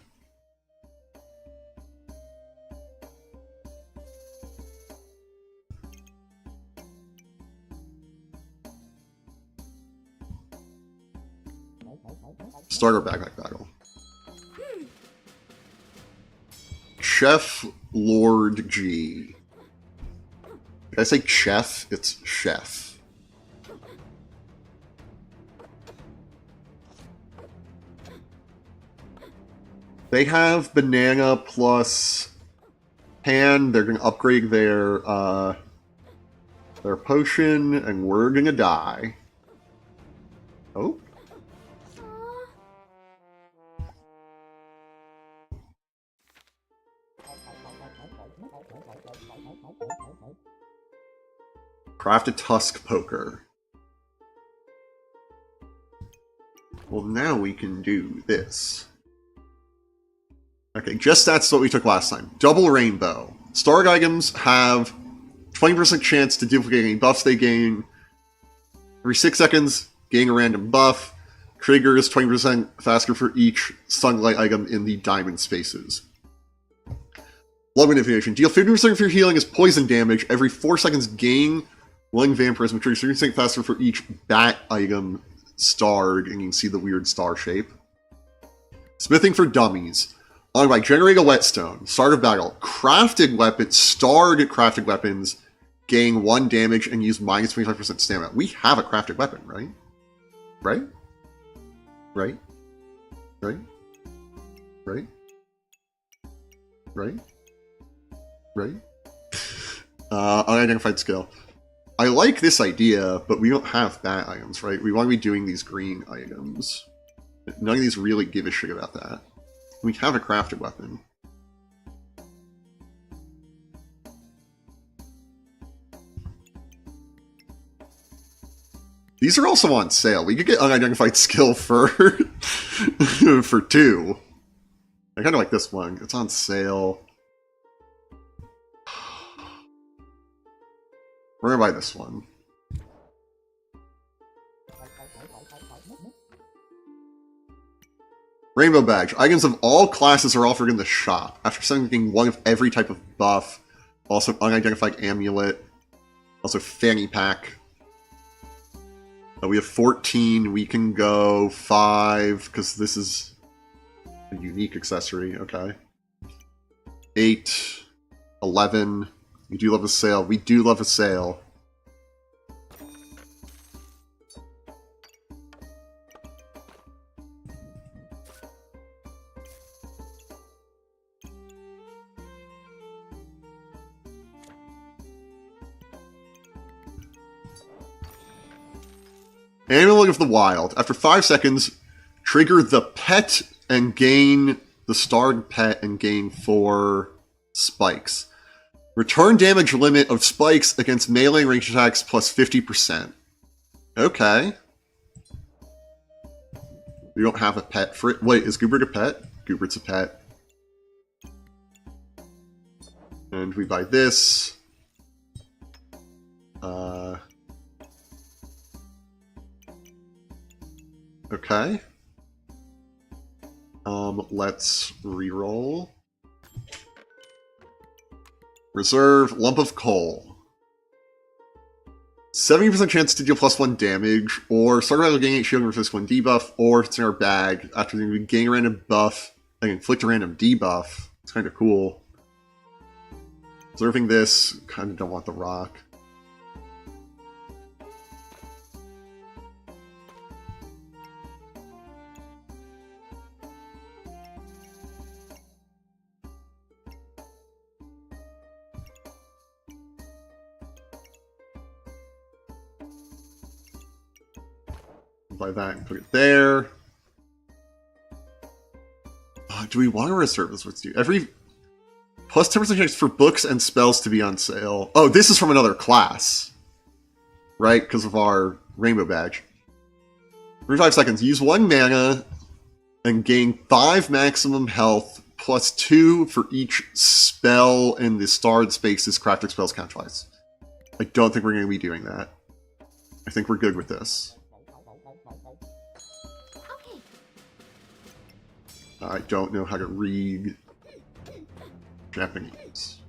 Starter backpack battle. Chef Lord G. Did I say chef? It's chef. They have banana plus pan. They're going to upgrade their potion, and we're going to die. Oh. Crafted Tusk Poker. Well, now we can do this. Okay, just that's what we took last time. Double Rainbow. Starred items have 20% chance to duplicate any buffs they gain. Every 6 seconds, gain a random buff. Triggers 20% faster for each sunlight item in the diamond spaces. Love Manipulation. Deal 50% of your healing as poison damage. Every 4 seconds, gain one vampirism. Triggers 30% faster for each bat item starred, and you can see the weird star shape. Smithing for Dummies. On by generate a whetstone. Start of battle. Crafted weapons. Starred crafted weapons gain 1 damage and use minus 25% stamina. We have a crafted weapon, right? Right? Right? Right? Right? Right? Right? Unidentified skill. I like this idea, but we don't have bat items, right? We want to be doing these green items. None of these really give a shit about that. We have a crafted weapon. These are also on sale. We could get unidentified skill for for 2. I kind of like this one. It's on sale. We're gonna buy this one. Rainbow Badge. Items of all classes are offered in the shop. After selecting one of every type of buff. Also unidentified amulet. Also fanny pack. We have 14. We can go 5 because this is a unique accessory. Okay. 8. 11. We do love a sale. We do love a sale. Animal of the Wild. After 5 seconds, trigger the pet and gain the starred pet and gain 4 spikes. Return damage limit of spikes against melee and ranged attacks plus 50%. Okay. We don't have a pet for it. Wait, is Goobert a pet? Goobert's a pet. And we buy this. Okay. Let's reroll. Reserve Lump of Coal. 70% chance to deal +1 damage, or start battle gain 8 shield and resist 1 debuff, or if it's in our bag, after we gain a random buff and inflict a random debuff. It's kind of cool. Reserving this, kind of don't want the rock. Buy that and put it there. Do we want to reserve this? Let's do every plus 10% chance for books and spells to be on sale. Oh, this is from another class, right? Because of our rainbow badge. Every 5 seconds, use 1 mana and gain 5 maximum health plus 2 for each spell in the starred spaces. Crafted spells count twice. I don't think we're going to be doing that. I think we're good with this. I don't know how to read Japanese.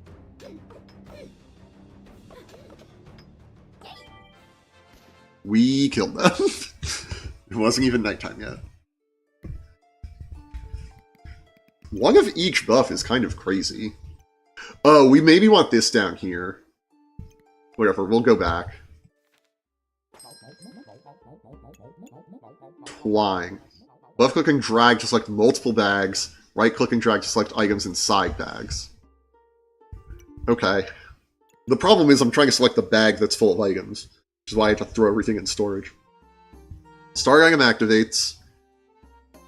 We killed them. It wasn't even nighttime yet. One of each buff is kind of crazy. Oh, we maybe want this down here. Whatever, we'll go back. Flying. Left click and drag to select multiple bags. Right click and drag to select items inside bags. Okay. The problem is I'm trying to select the bag that's full of items, which is why I have to throw everything in storage. Star item activates.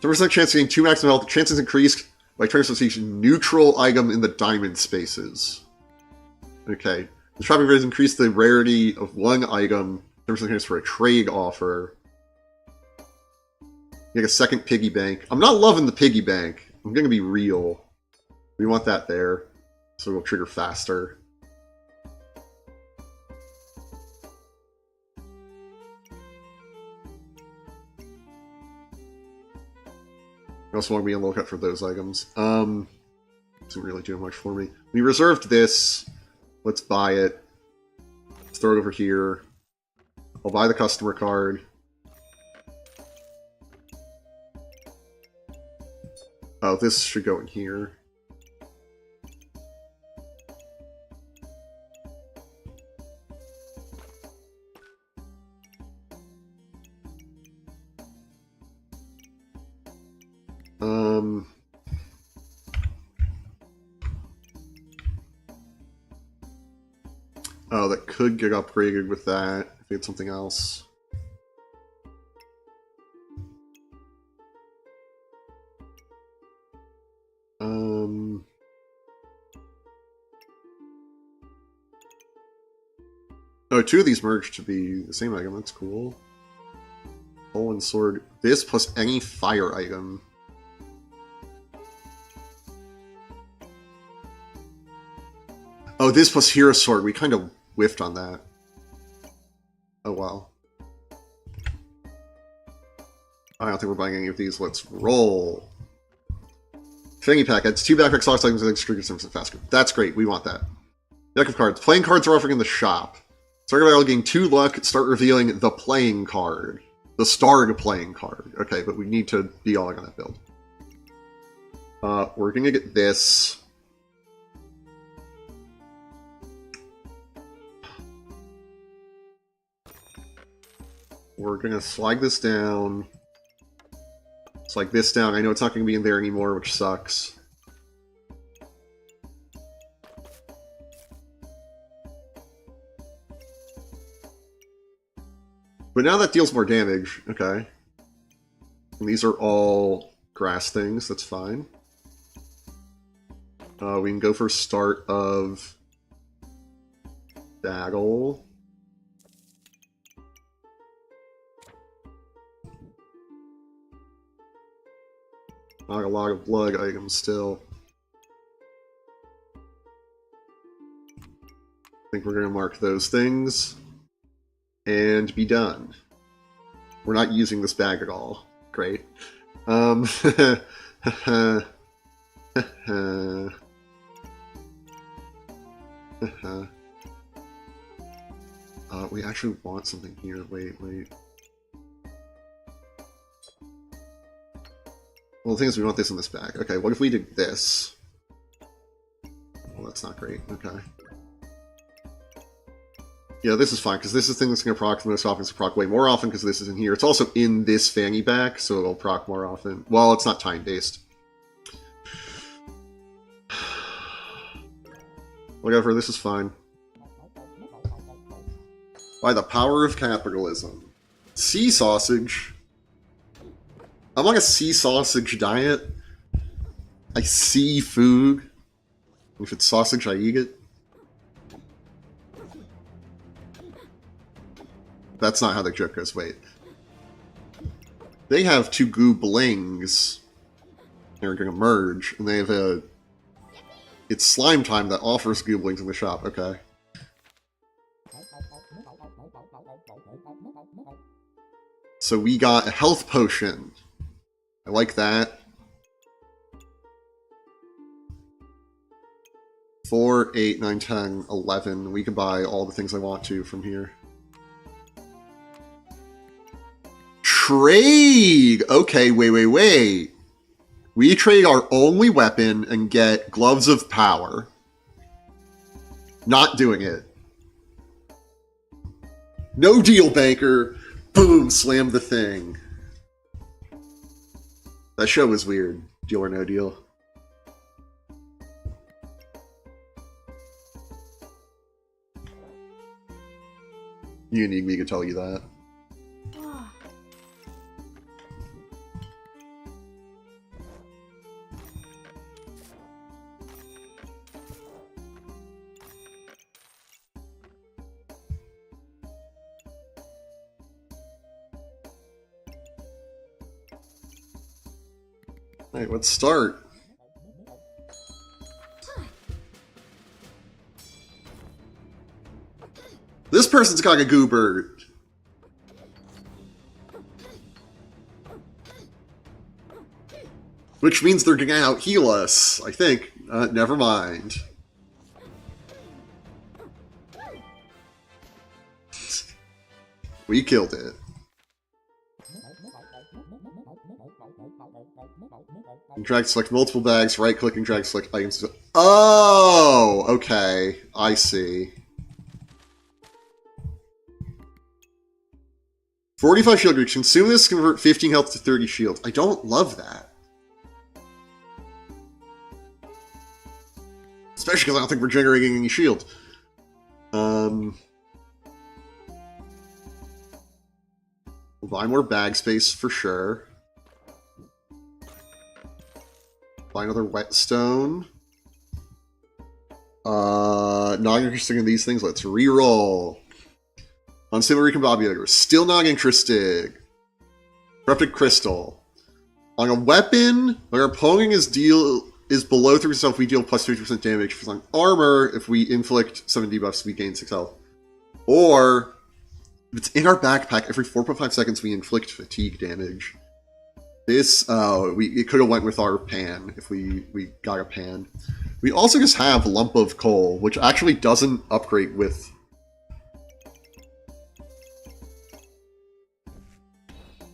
10% chance of getting 2 maximum health. Chances increased by turn association neutral item in the diamond spaces. Okay. The trapping rate has increased the rarity of 1 item. 10% chance for a trade offer. Like a second piggy bank. I'm not loving the piggy bank. I'm gonna be real. We want that there, so it'll trigger faster. I also want to be on the lookout for those items. Doesn't really do much for me. We reserved this. Let's buy it. Let's throw it over here. I'll buy the customer card. Oh, this should go in here. Oh, that could get upgraded with that if we had something else. Oh, 2 of these merged to be the same item. That's cool. Pole and sword. This plus any fire item. Oh, this plus hero sword. We kind of whiffed on that. Oh, wow. I don't think we're buying any of these. Let's roll. Fangy pack adds 2 backpack slots items and extra faster. That's great. We want that. Deck of cards. Playing cards are offering in the shop. Start by getting 2 luck. Start revealing the playing card. The starred playing card. Okay, but we need to be all in on that build. We're gonna get this. We're gonna slide this down. Slide this down. I know it's not gonna be in there anymore, which sucks. But now that deals more damage. Okay. And these are all grass things. That's fine. We can go for start of Daggle. Not a lot of blood items still. I think we're going to mark those things. And be done. We're not using this bag at all. Great. We actually want something here. Wait. Well, the thing is, we want this in this bag. Okay, what if we did this? Well, that's not great. Okay. Yeah, this is fine, because this is the thing that's going to proc the most often. It's proc way more often, because this is in here. It's also in this fanny pack, so it'll proc more often. Well, it's not time-based. Whatever, this is fine. By the power of capitalism. Sea sausage. I'm on a sea sausage diet. I see food. If it's sausage, I eat it. That's not how the joke goes. Wait. They have 2 goo blings. They're going to merge, and they have a... It's slime time that offers goo blings in the shop. Okay. So we got a health potion. I like that. 4, 8, 9, 10, 11. We can buy all the things I want to from here. Trade! Okay, wait. We trade our only weapon and get Gloves of Power. Not doing it. No deal, banker. Boom, slam the thing. That show was weird. Deal or no deal. You need me to tell you that. Alright, let's start. This person's got a goober. Which means they're gonna out heal us, I think. Never mind. We killed it. Drag select multiple bags, right click and drag select items. Oh, okay. I see. 45 shield reach. Consume this, convert 15 health to 30 shield. I don't love that. Especially because I don't think we're generating any shield. We'll buy more bag space for sure. Buy another whetstone. Not interested in these things. Let's reroll. Unstable recombobulator. Still not interested. Corrupted crystal. On a weapon, our opponent is below 3% health, we deal plus 50% damage. For on armor, if we inflict 7 debuffs, we gain 6 health. Or, if it's in our backpack, every 4.5 seconds we inflict fatigue damage. This, it could have went with our pan, if we got a pan. We also just have Lump of Coal, which actually doesn't upgrade with...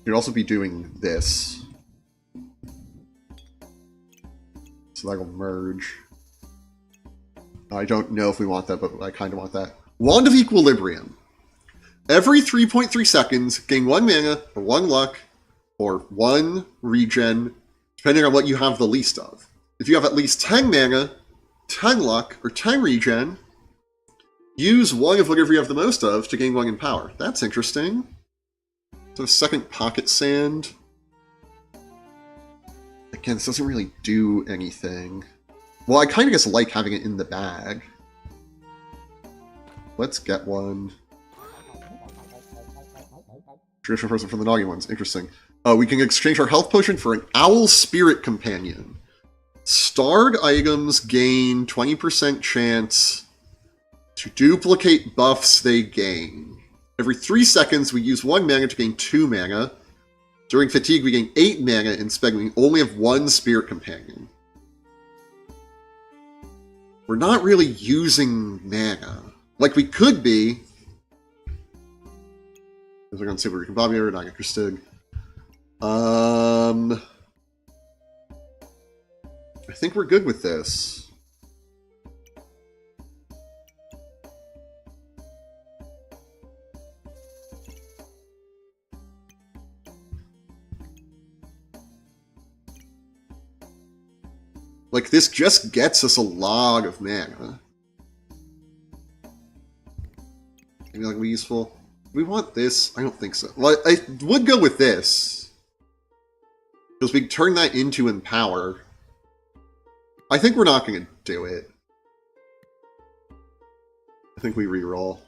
You'd also be doing this. So that'll merge. I don't know if we want that, but I kind of want that. Wand of Equilibrium. Every 3.3 seconds, gain 1 mana, or 1 luck, or 1 regen, depending on what you have the least of. If you have at least 10 mana, 10 luck, or 10 regen, use 1 of whatever you have the most of to gain 1 in power. That's interesting. So second pocket sand. Again, this doesn't really do anything. Well, I kind of just like having it in the bag. Let's get one. Traditional person from the Noggy ones. Interesting. We can exchange our health potion for an Owl Spirit Companion. Starred items gain 20% chance to duplicate buffs they gain. Every 3 seconds, we use 1 mana to gain 2 mana. During fatigue, we gain 8 mana in spec. We only have 1 Spirit Companion. We're not really using mana. Like we could be. If we're going to see where we can Bobby or not interested. I think we're good with this. Like, this just gets us a lot of mana. Maybe that would be useful. We want this? I don't think so. Well, I would go with this. Because we can turn that into Empower. I think we're not going to do it. I think we reroll.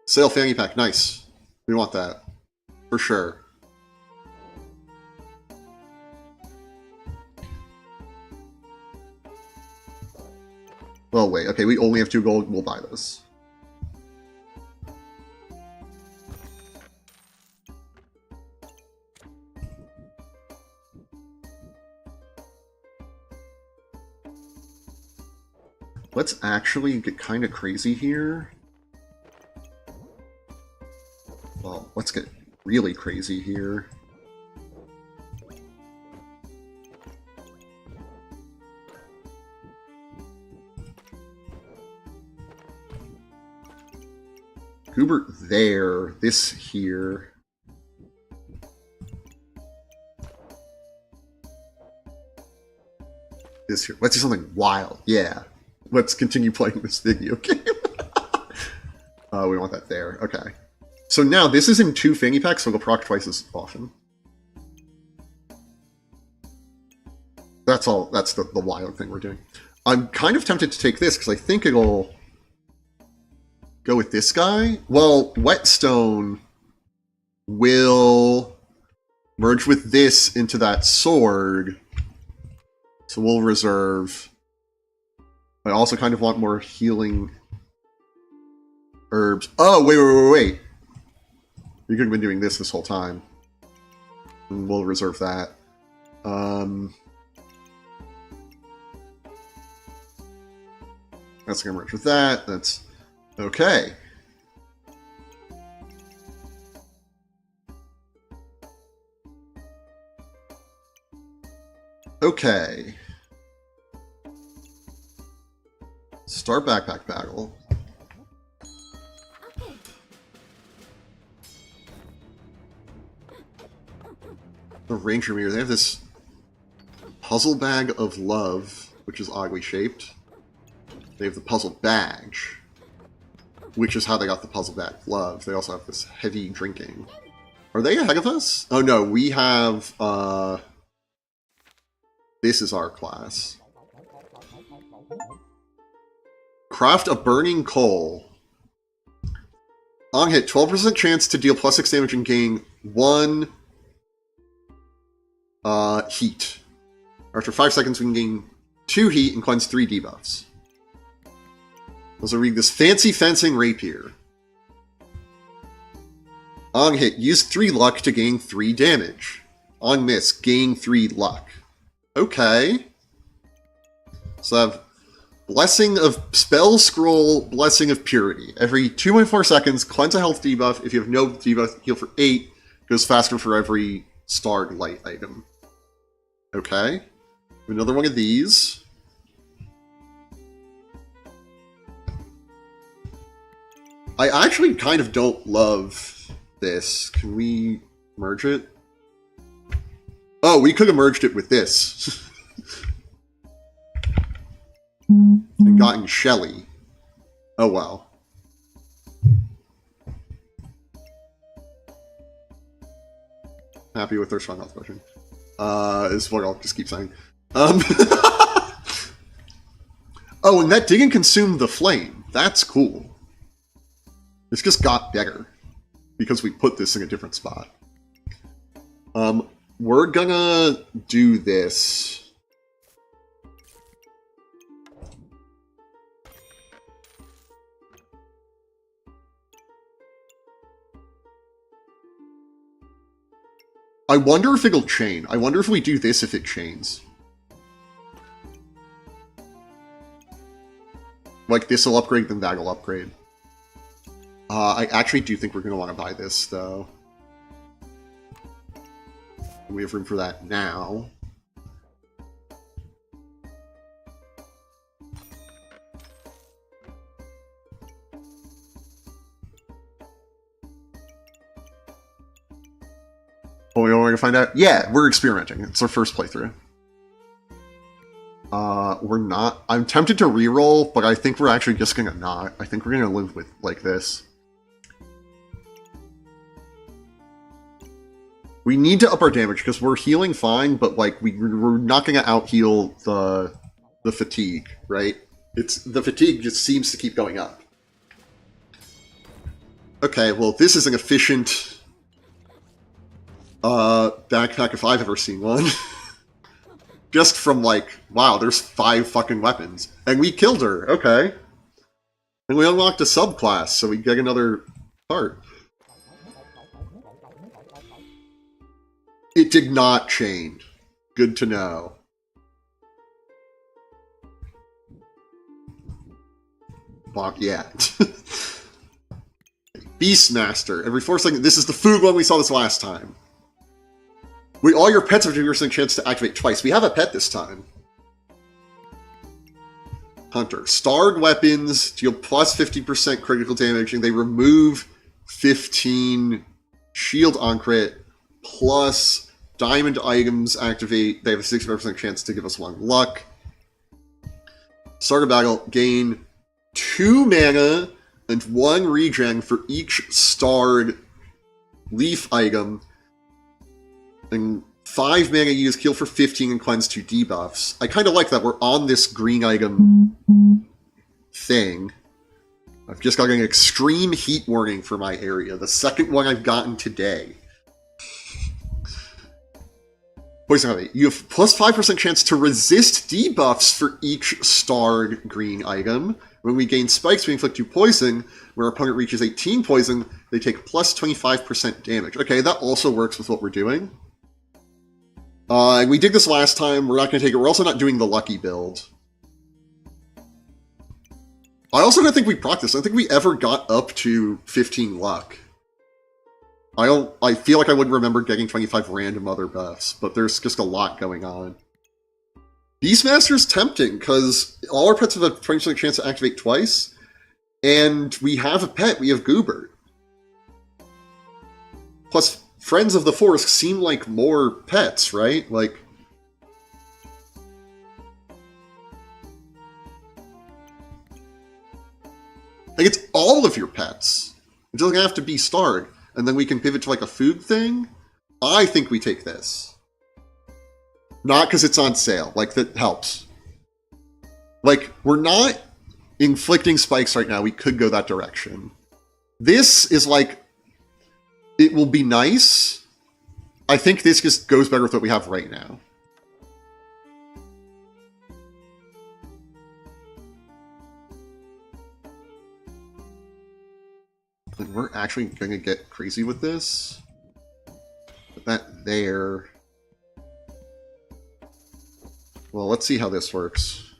Sale Fanny Pack, nice. We want that. For sure. Oh wait, okay, we only have 2 gold, we'll buy this. Let's actually get kind of crazy here. Well, let's get really crazy here. Hubert there, this here. This here. Let's do something wild. Yeah. Let's continue playing this video game. We want that there. Okay. So now this is in 2 fanny packs, so it'll proc twice as often. That's all. That's the wild thing we're doing. I'm kind of tempted to take this because I think it'll go with this guy. Well, Whetstone will merge with this into that sword. So we'll reserve. I also kind of want more healing herbs. Oh, wait. You could have been doing this whole time. And we'll reserve that. That's going to merge with that. That's okay. Okay. Start backpack battle. The Ranger Mirror, they have this puzzle bag of love, which is oddly shaped. They have the puzzle badge, which is how they got the puzzle bag of love. They also have this heavy drinking. Are they ahead of us? Oh no, we have, this is our class. Craft a burning coal. On hit, 12% chance to deal +6 damage and gain 1 heat. After 5 seconds, we can gain 2 heat and cleanse 3 debuffs. Also read this fancy fencing rapier. On hit, use 3 luck to gain 3 damage. On miss, gain 3 luck. Okay. So I have Blessing of Spell Scroll, Blessing of Purity. Every 2.4 seconds, cleanse a health debuff. If you have no debuff, heal for 8. Goes faster for every starred light item. Okay. Another one of these. I actually kind of don't love this. Can we merge it? Oh, we could have merged it with this. And gotten Shelly. Oh, wow. Happy with their strong health potion. Is what I'll just keep saying. Oh, and that didn't consume the flame. That's cool. This just got better. Because we put this in a different spot. We're gonna do this. I wonder if it'll chain. I wonder if we do this if it chains. Like, this'll upgrade, then that'll upgrade. I actually do think we're going to want to buy this, though. We have room for that now. Oh, we want to find out? Yeah, we're experimenting. It's our first playthrough. We're not... I'm tempted to reroll, but I think we're actually just going to not. I think we're going to live with, like, this. We need to up our damage, because we're healing fine, but, like, we're not going to out-heal the fatigue, right? The fatigue just seems to keep going up. Okay, well, this is an efficient... backpack if I've ever seen one. Just from like, wow, there's 5 fucking weapons. And we killed her, okay. And we unlocked a subclass, so we get another part. It did not change. Good to know. Yeah. Beastmaster. Every 4 seconds. This is the food one we saw this last time. All your pets have a 50% chance to activate twice. We have a pet this time. Hunter. Starred weapons deal plus 50% critical damage, and they remove 15 shield on crit, plus diamond items activate. They have a 65% chance to give us 1 luck. Start a battle. Gain 2 mana and 1 regen for each starred leaf item. And 5 mana used, heal for 15 and cleanse 2 debuffs. I kind of like that we're on this green item thing. I've just got an extreme heat warning for my area. The second one I've gotten today. Poison Ivy. You have plus 5% chance to resist debuffs for each starred green item. When we gain spikes, we inflict 2 poison. When our opponent reaches 18 poison, they take plus 25% damage. Okay, that also works with what we're doing. We did this last time. We're not going to take it. We're also not doing the lucky build. I also don't think we practiced. I don't think we ever got up to 15 luck. I feel like I wouldn't remember getting 25 random other buffs, but there's just a lot going on. Beastmaster's tempting, because all our pets have a 20% chance to activate twice, and we have a pet. We have Goobert. Plus, Friends of the Forest seem like more pets, right? Like it's all of your pets. It doesn't have to be starred. And then we can pivot to like a food thing. I think we take this. Not because it's on sale. Like, that helps. Like, we're not inflicting spikes right now. We could go that direction. This is like, it will be nice. I think this just goes better with what we have right now. Like, we're actually going to get crazy with this. Put that there. Well, let's see how this works.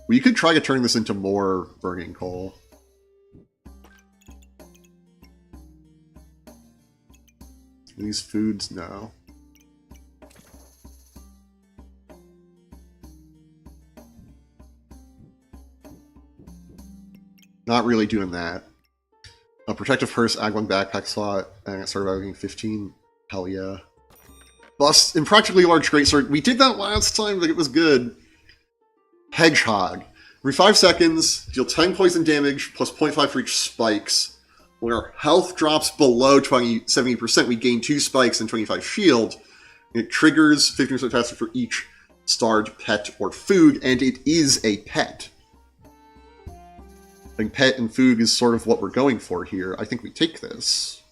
We could try to turn this into more burning coal. These foods, no. Not really doing that. A protective purse, ag 1 backpack slot, and it started adding 15. Hell yeah. Bust impractically large greatsword. We did that last time, but it was good. Hedgehog. Every 5 seconds, deal 10 poison damage plus 0.5 for each spikes. When our health drops below 70%, we gain 2 spikes and 25 shield. It triggers 15% faster for each starred pet or food, and it is a pet. I think pet and food is sort of what we're going for here. I think we take this.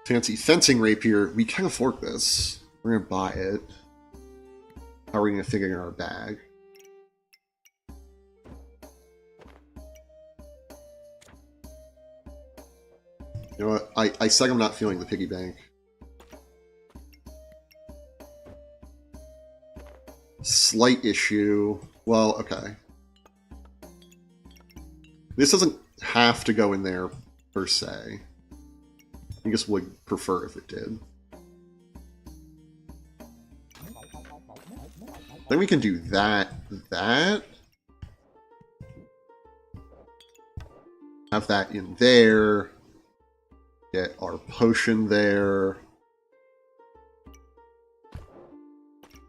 Fancy fencing rapier. We can afford this. We're gonna buy it. How are we gonna figure it in our bag? You know what? I said I'm not feeling the piggy bank. Slight issue. Well, okay. This doesn't have to go in there, per se. I just would prefer if it did. Then we can do that. Have that in there. Get our potion there.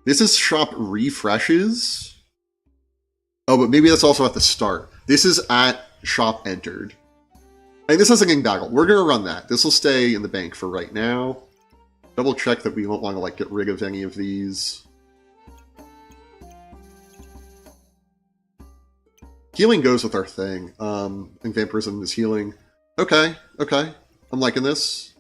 This is shop refreshes. Oh, but maybe that's also at the start. This is at shop entered. And this has a game battle. We're going to run that. This will stay in the bank for right now. Double check that we won't want to like get rid of any of these. Healing goes with our thing. I think vampirism is healing. Okay, okay. I'm liking this.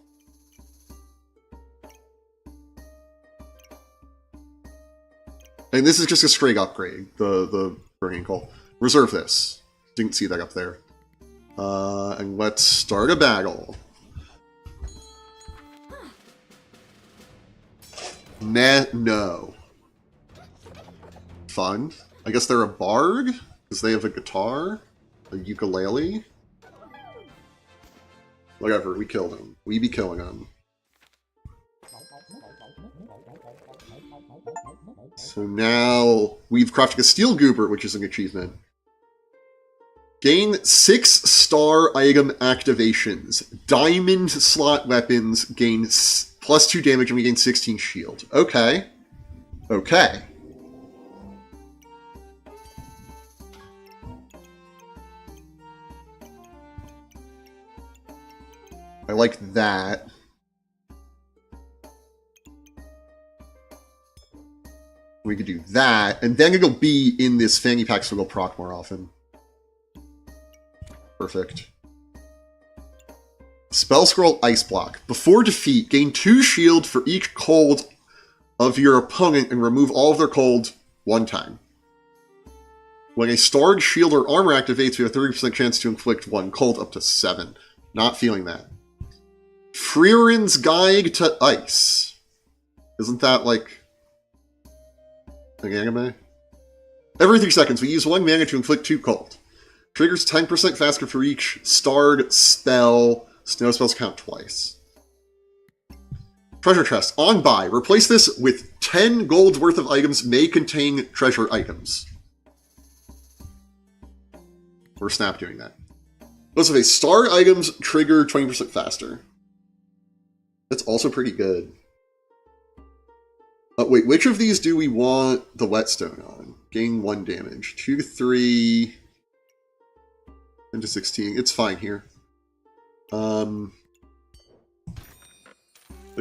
And this is just a straight upgrade, the Burning Coal. Reserve this. Didn't see that up there. And let's start a battle. Nah, no. Fun. I guess they're a bard, because they have a guitar, a ukulele. Whatever, we killed him. We be killing him. So now we've crafted a steel goober, which is an achievement. Gain 6-star item activations. Diamond slot weapons gain +2 damage and we gain 16 shield. Okay. Okay. I like that. We could do that, and then it'll be in this fanny pack so it'll proc more often. Perfect. Spell Scroll Ice Block. Before defeat, gain 2 shield for each cold of your opponent and remove all of their cold 1 time. When a starred shield or armor activates, we have a 30% chance to inflict 1 cold up to 7. Not feeling that. Frierin's Guide to Ice. Isn't that like an anime? Every 3 seconds, we use 1 mana to inflict 2 cold. Triggers 10% faster for each starred spell. Snow spells count twice. Treasure chest. On buy. Replace this with 10 gold worth of items may contain treasure items. We're snap doing that. Those of a star items trigger 20% faster. That's also pretty good. Wait, which of these do we want the whetstone on? Gain 1 damage. 2, 3... into 16. It's fine here. The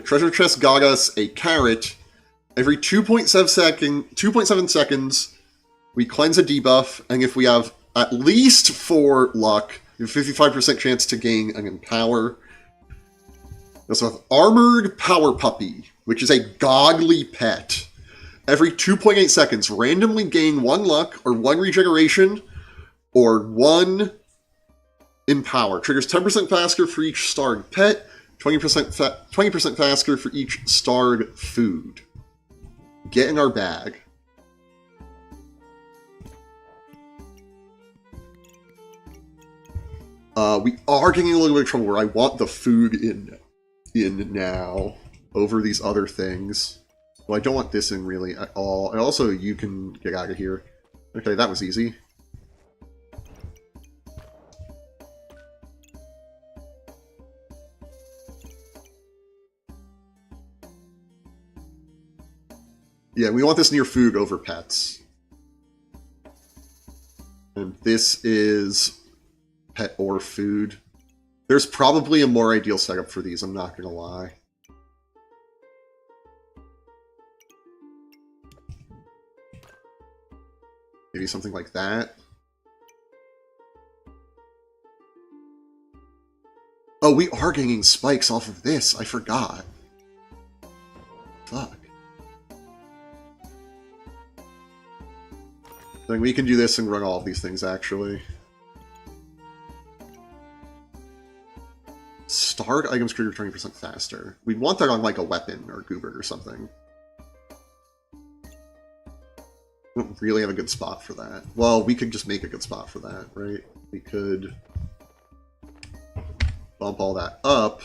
treasure chest got us a carrot. Every 2.7 seconds, we cleanse a debuff, and if we have at least 4 luck, we have a 55% chance to gain an empower. We also have Armored Power Puppy, which is a godly pet. Every 2.8 seconds, randomly gain 1 luck, or 1 regeneration, or 1 empower. Triggers 10% faster for each starred pet, 20% faster for each starred food. Get in our bag. We are getting a little bit of trouble where I want the food in now over these other things. Well, I don't want this in really at all. And also, you can get out of here. Okay, that was easy. Yeah, we want this near food over pets. And this is pet or food. There's probably a more ideal setup for these, I'm not gonna lie. Maybe something like that. Oh, we are getting spikes off of this. I forgot. Fuck. Then we can do this and run all of these things, actually. Starred items trigger 20% faster. We'd want that on, like, a weapon or goober or something. We don't really have a good spot for that. Well, we could just make a good spot for that, right? We could bump all that up.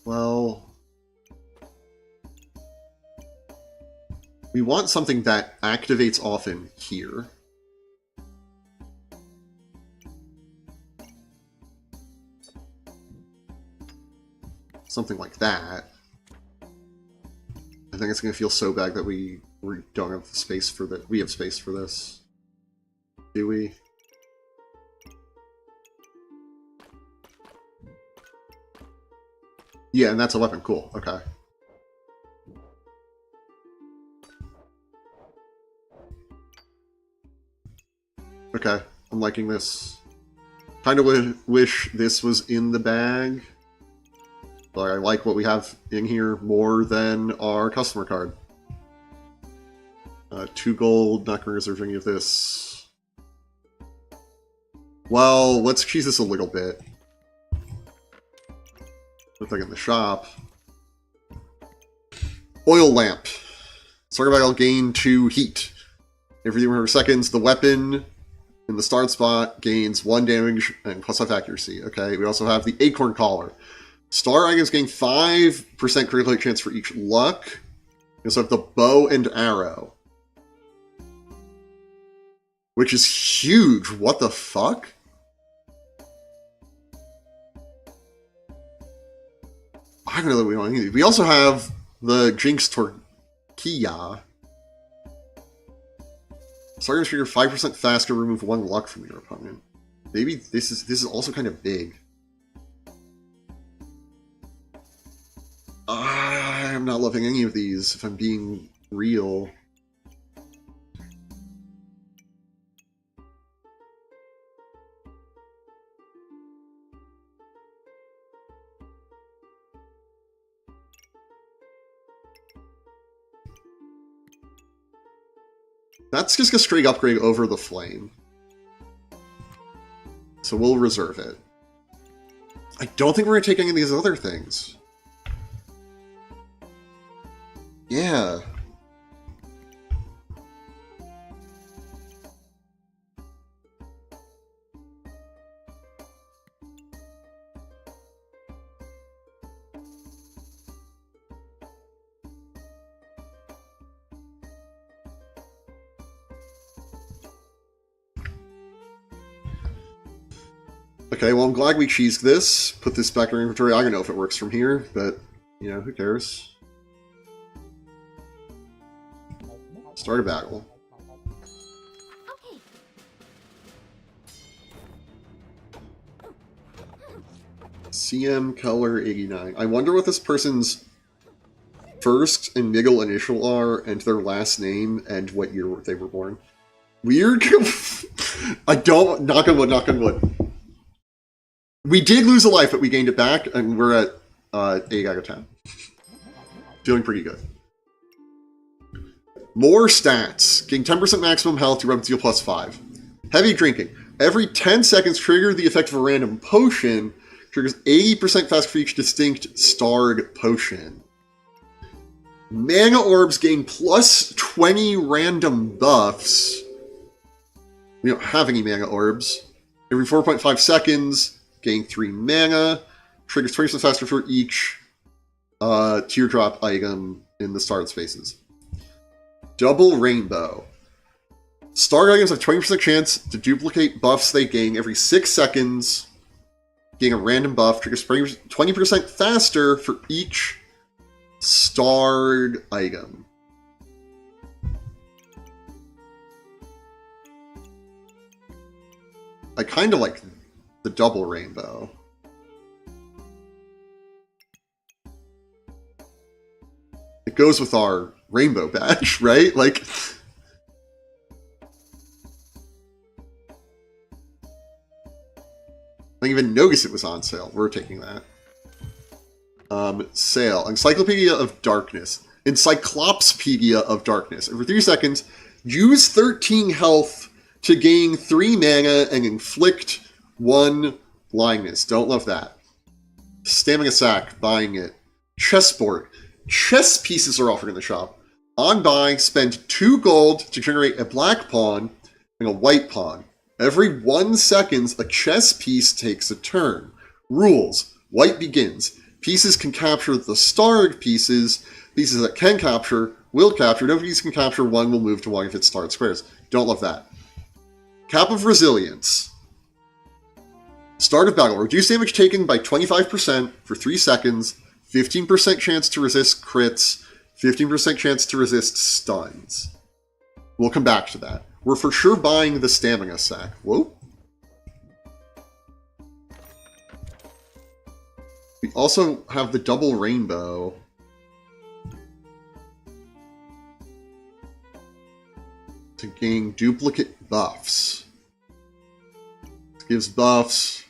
Well, we want something that activates often here. Something like that. I think it's going to feel so bad that we don't have space for that. We have space for this. Do we? Yeah, and that's a weapon. Cool. Okay. Okay. I'm liking this. Kind of wish this was in the bag. But I like what we have in here more than our customer card. 2 gold, not going to reserve any of this. Well, let's cheese this a little bit. Looks like in the shop. Oil lamp. Starter battle gain 2 heat. Every 300 seconds, the weapon in the start spot gains 1 damage and +5 accuracy. Okay, we also have the acorn collar. Star items gain 5% critical hit chance for each luck. We also have the bow and arrow, which is huge. What the fuck? I don't know that we want any of these. We also have the Jinx Torquilla. Starting trigger 5% faster, remove 1 luck from your opponent. Maybe this is also kind of big. I'm not loving any of these, if I'm being real. That's just a straight upgrade over the flame. So we'll reserve it. I don't think we're going to take any of these other things. Yeah. Okay, well, I'm glad we cheesed this. Put this back in our inventory. I don't know if it works from here, but, you know, who cares? Start a battle. CM Color 89. I wonder what this person's first and middle initial are, and their last name, and what year they were born. Weird? I don't... Knock on wood, knock on wood. We did lose a life, but we gained it back, and we're at 8 out of 10. Feeling pretty good. More stats. Gain 10% maximum health to weapons deal +5. Heavy drinking. Every 10 seconds, trigger the effect of a random potion. Triggers 80% faster for each distinct starred potion. Mana orbs gain +20 random buffs. We don't have any mana orbs. Every 4.5 seconds, gain 3 mana. Triggers 20% faster for each teardrop item in the starred spaces. Double Rainbow. Star items have 20% chance to duplicate buffs they gain every 6 seconds. Gain a random buff, triggers 20% faster for each starred item. I kind of like the Double Rainbow. It goes with our rainbow badge, right? Like, I didn't even notice it was on sale. We're taking that. Sale. Encyclopedia of Darkness. Encyclopedia of Darkness. Every 3 seconds, use 13 health to gain 3 mana and inflict 1 blindness. Don't love that. Stamina Sack. Buying it. Chessboard. Chess pieces are offered in the shop. On buy, spend 2 gold to generate a black pawn and a white pawn. Every 1 second, a chess piece takes a turn. Rules. White begins. Pieces can capture the starred pieces. Pieces that can capture will capture. No piece can capture 1 will move to 1 if it's starred squares. Don't love that. Cap of Resilience. Start of battle. Reduce damage taken by 25% for 3 seconds. 15% chance to resist crits. 15% chance to resist stuns. We'll come back to that. We're for sure buying the Stamina Sack. Whoa. We We also have the double rainbow. To gain duplicate buffs. This gives buffs.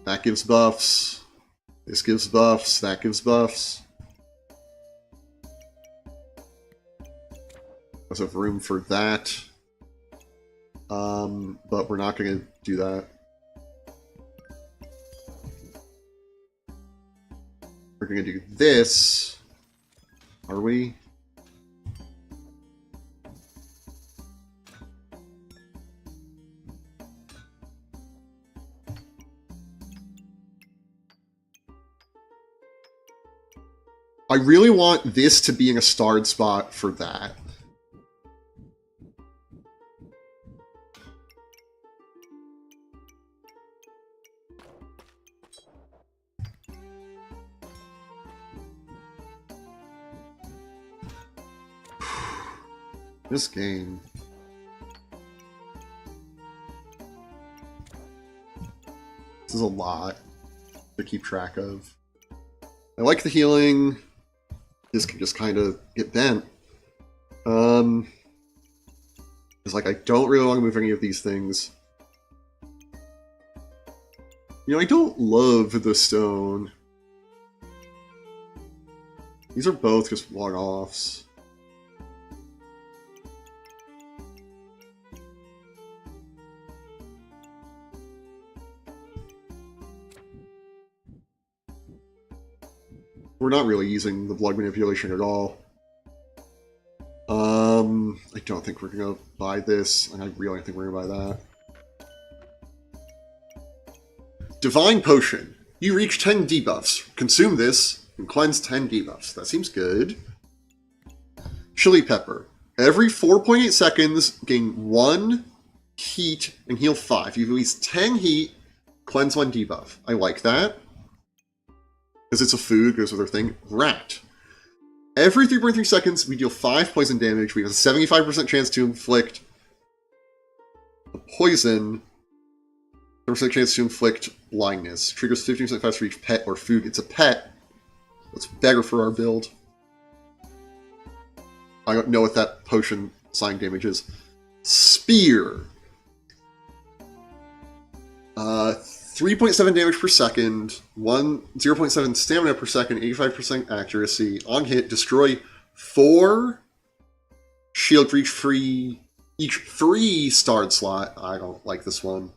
That gives buffs. This gives buffs. That gives buffs. There's have room for that. But we're not going to do that. We're going to do this. Are we? I really want this to be in a starred spot for that. This game. This is a lot to keep track of. I like the healing. This can just kind of get bent. It's like I don't really want to move any of these things. You know, I don't love the stone. These are both just one-offs. We're not really using the blood manipulation at all. I don't think we're going to buy this, and I really don't think we're going to buy that. Divine Potion. You reach 10 debuffs. Consume this and cleanse 10 debuffs. That seems good. Chili Pepper. Every 4.8 seconds, gain 1 heat and heal 5. You release 10 heat, cleanse 1 debuff. I like that. Because it's a food, goes with our thing. Rat. Every 3.3 seconds, we deal 5 poison damage. We have a 75% chance to inflict a poison. 10% chance to inflict blindness. Triggers 15% faster for each pet or food. It's a pet. That's better for our build. I don't know what that potion sign damage is. Spear. 3.7 damage per second, 0.7 stamina per second, 85% accuracy. On hit, destroy 4 shield for each 3 starred slot. I don't like this one.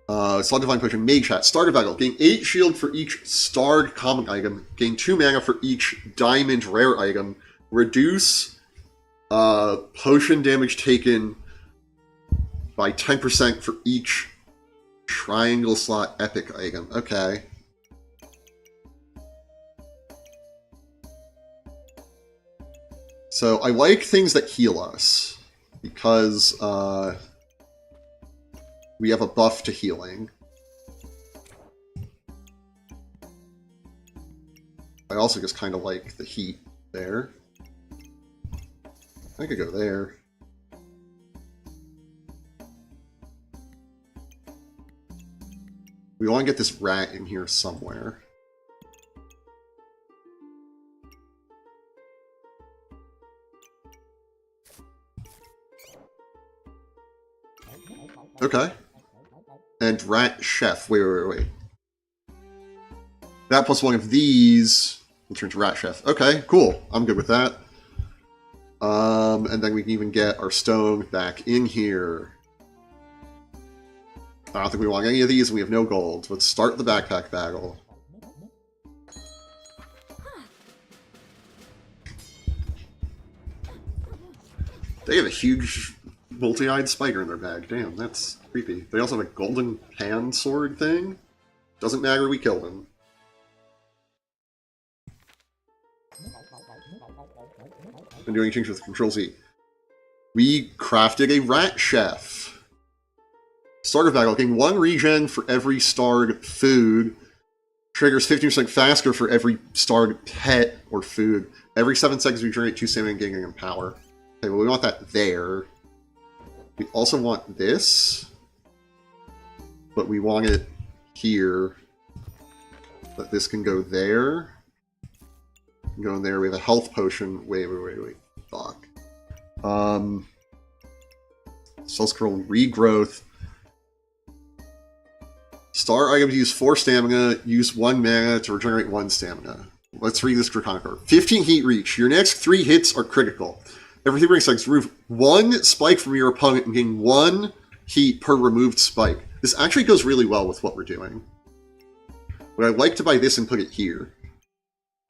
Slot Divine Potion, Mage Hat, Start of Battle. Gain 8 shield for each starred common item. Gain 2 mana for each diamond rare item. Reduce potion damage taken by 10% for each triangle slot epic item. Okay. So I like things that heal us because we have a buff to healing. I also just kind of like the heat there. I could go there. We want to get this rat in here somewhere. Okay. And rat chef. Wait. That plus 1 of these will turn to rat chef. Okay, cool. I'm good with that. And then we can even get our stone back in here. I don't think we want any of these, and we have no gold. Let's start the backpack battle. They have a huge multi-eyed spider in their bag. Damn, that's creepy. They also have a golden hand sword thing. Doesn't matter, we kill them. I'm doing change with Control Z. We crafted a rat chef. Starter Battle, gain 1 regen for every starred food. Triggers 15% faster for every starred pet or food. Every 7 seconds we generate 2 stamina gaining and power. Okay, well we want that there. We also want this. But we want it here. But this can go there. Go in there. We have a health potion. Wait. Fuck. Spell scroll regrowth. Star item to use 4 stamina. Use 1 mana to regenerate 1 stamina. Let's read this Draconic card. 15 heat reach. Your next 3 hits are critical. Every 3 strikes, remove 1 spike from your opponent and gain 1 heat per removed spike. This actually goes really well with what we're doing. But I'd like to buy this and put it here.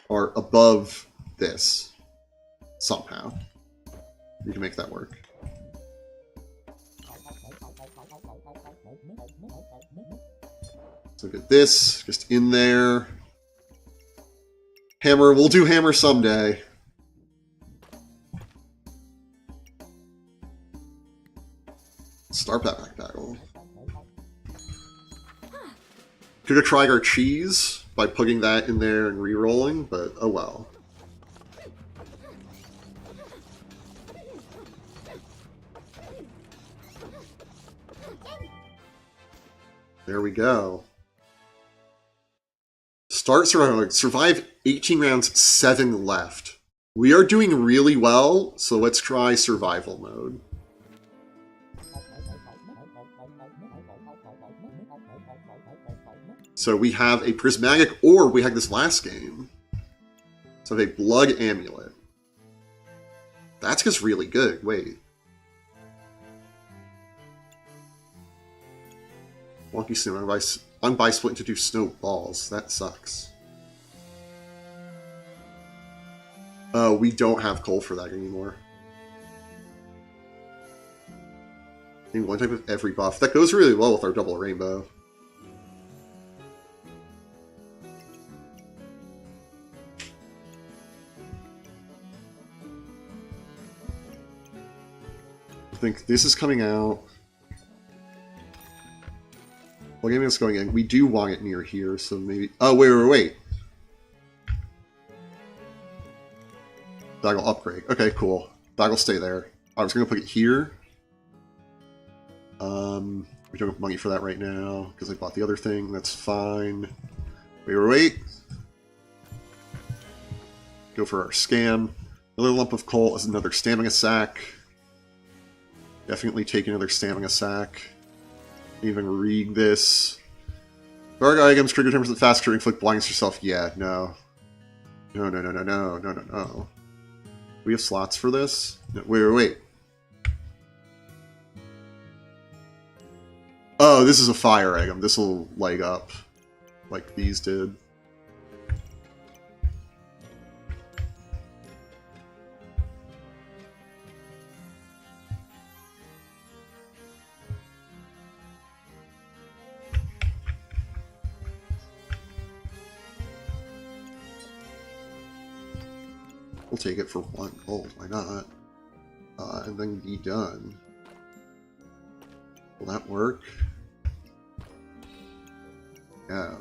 Or above this. Somehow. We can make that work. So get this just in there. Hammer, we'll do hammer someday. Start that back battle. Could have tried our cheese by putting that in there and re-rolling, but oh well. There we go. Start survival. Survive 18 rounds, 7 left. We are doing really well, so let's try survival mode. So we have a prismatic orb we had this last game. So we have a blood amulet. That's just really good. Wait. Wonky snow. Unbuy split into 2 snowballs. That sucks. We don't have coal for that anymore. I think 1 type of every buff. That goes really well with our double rainbow. I think this is coming out. Well, gaming is going in. We do want it near here, so maybe... Oh, wait. That'll upgrade. Okay, cool. That'll stay there. I was going to put it here. We don't have money for that right now, because I bought the other thing. That's fine. Wait. Go for our scam. Another lump of coal is another stamina sack. Definitely take another stamina sack. Even read this. Dark items trigger 10% faster, inflict blindness yourself. Yeah, no. No. We have slots for this? No, wait. Oh, this is a fire item. This will light up like these did. We'll take it for 1 gold, why not? And then be done. Will that work? Yeah.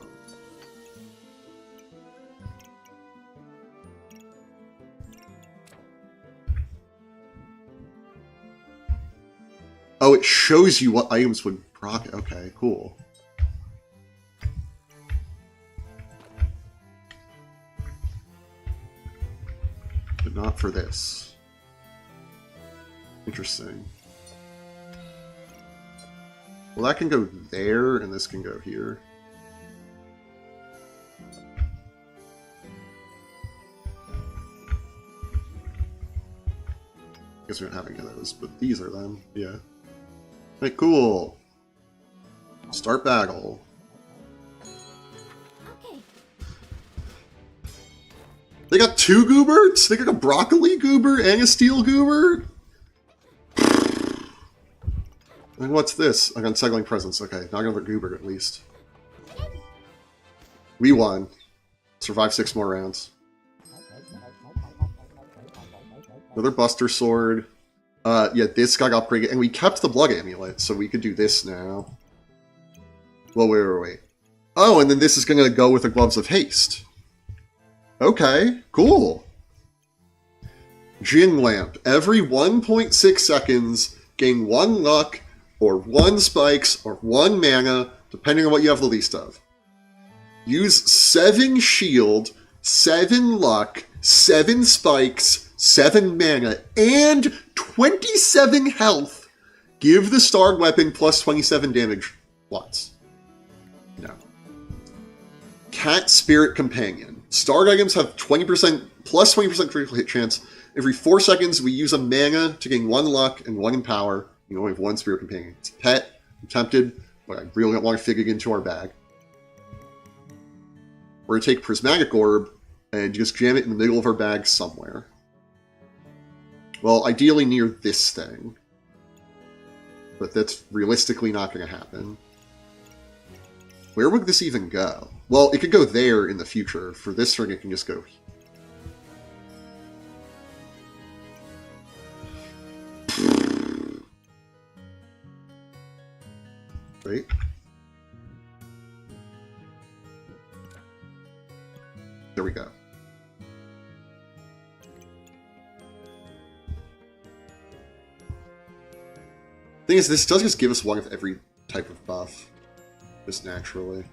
Oh, it shows you what items would proc. Okay, cool. But not for this. Interesting. Well, that can go there, and this can go here. Guess we don't have any of those, but these are them. Yeah. Hey, cool. Start battle. They got 2 goobers? They got a broccoli goober and a steel goober? And what's this? I got unsettling presence. Okay, not another goober at least. We won. Survived 6 more rounds. Another Buster Sword. Yeah, this got upgraded. And we kept the Blood Amulet, so we could do this now. Well, wait. Oh, and then this is going to go with the Gloves of Haste. Okay, cool. Gin Lamp. Every 1.6 seconds, gain 1 luck, or 1 spikes, or 1 mana depending on what you have the least of. Use 7 shield, 7 luck, 7 spikes, 7 mana, and 27 health. Give the starred weapon plus 27 damage once. No. Cat Spirit Companion. Starred items have 20% plus 20% critical hit chance. Every 4 seconds, we use a mana to gain 1 luck and 1 in power. You only have 1 Spirit Companion. It's a pet. I'm tempted, but I really don't want to fit it into our bag. We're going to take Prismatic Orb and just jam it in the middle of our bag somewhere. Well, ideally near this thing. But that's realistically not going to happen. Where would this even go? Well, it could go there in the future. For this turn, it can just go... Right? There we go. Thing is, this does just give us one of every type of buff. Just naturally.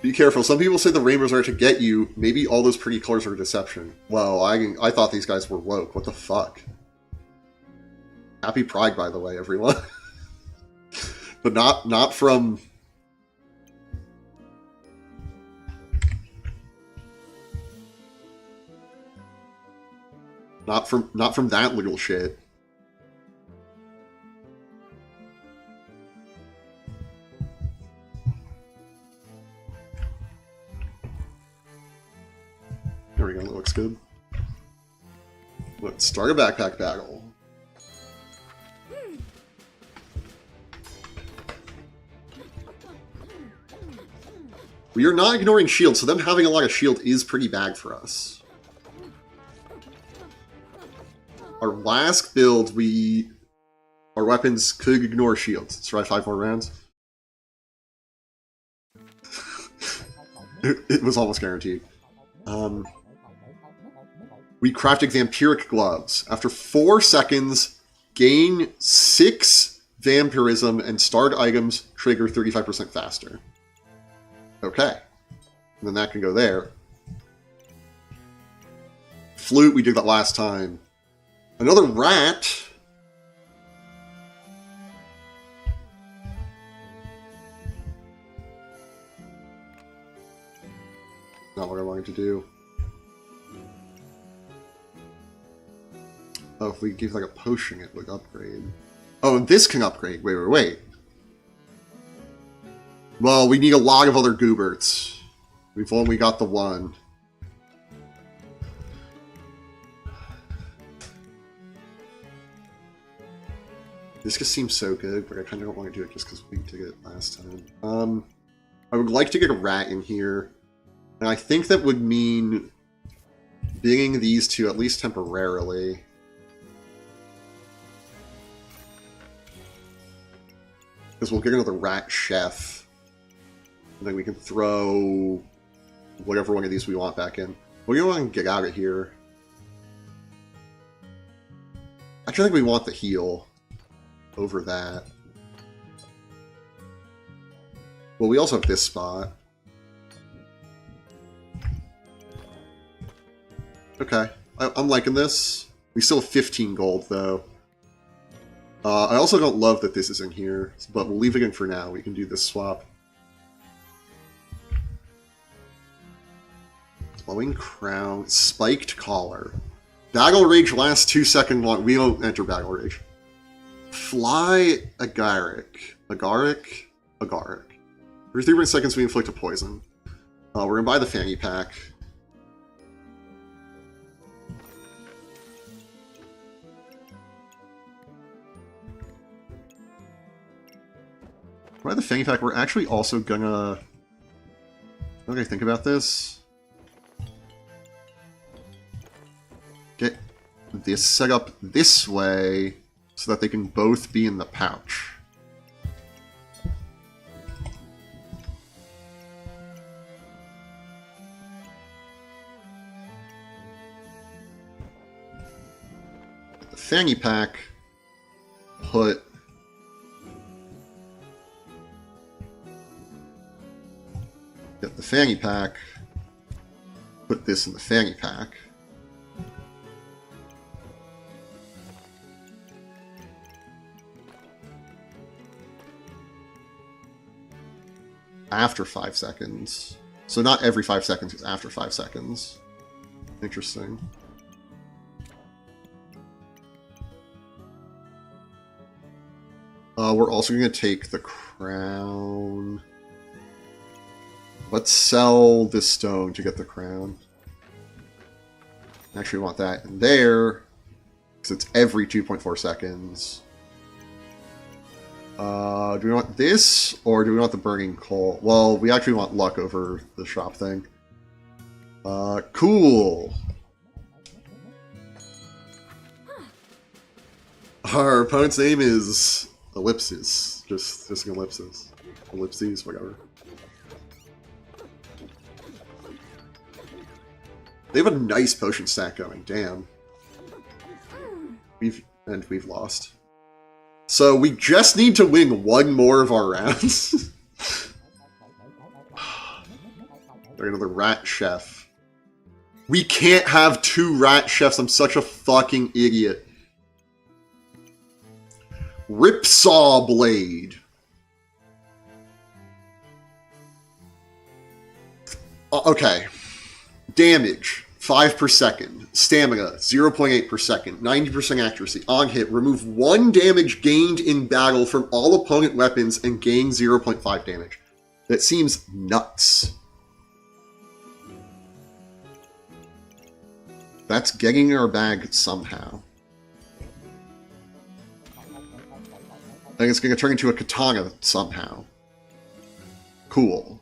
Be careful. Some people say the rainbows are to get you. Maybe all those pretty colors are deception. Well, I thought these guys were woke. What the fuck? Happy Pride, by the way, everyone. But not from... Not from that little shit. There we go, that looks good. Let's start a backpack battle. We are not ignoring shield, so them having a lot of shield is pretty bad for us. Our last build, our weapons could ignore shields. Let's try 5 more rounds. It was almost guaranteed. We crafted Vampiric Gloves. After 4 seconds, gain 6 Vampirism and starred items trigger 35% faster. Okay. And then that can go there. Flute, we did that last time. Another rat. Not what I wanted to do. Oh, if we give like a potion, it would upgrade. Oh, and this can upgrade. Wait. Well, we need a lot of other gooberts. We've only got the one. This just seems so good, but I kind of don't want to do it just because we did it last time. I would like to get a rat in here. And I think that would mean bidding these two, at least temporarily. Because we'll get another rat chef. And then we can throw whatever one of these we want back in. We don't want to get out of here. Actually, I think we want the heal over that. Well, we also have this spot. Okay, I'm liking this. We still have 15 gold, though. I also don't love that this is in here, but we'll leave it in for now. We can do this swap. Glowing Crown, Spiked Collar. Battle Rage lasts 2 seconds long. We don't enter Battle Rage. Fly Agaric. Agaric? Agaric. Every 3 seconds we inflict a poison. We're going to buy the fanny pack. Buy the fanny pack. We're actually also gonna... Okay, think about this. Get this set up this way so that they can both be in the pouch. the fanny pack, put get the fanny pack, put this in the fanny pack. After 5 seconds. So not every 5 seconds, it's after 5 seconds. Interesting. We're also going to take the crown. Let's sell this stone to get the crown. Actually, we want that in there, because it's every 2.4 seconds. Do we want this, or do we want the burning coal? Well, we actually want luck over the shop thing. Cool. Our opponent's name is Ellipses. Just an ellipses. Ellipses, whatever. They have a nice potion stack going, damn. We've lost. So we just need to win one more of our rounds. Another rat chef. We can't have 2 rat chefs, I'm such a fucking idiot. Ripsaw Blade. Okay. Damage, 5 per second. Stamina, 0.8 per second. 90% accuracy. On hit, remove 1 damage gained in battle from all opponent weapons and gain 0.5 damage. That seems nuts. That's getting in our bag somehow. I think it's going to turn into a katana somehow. Cool.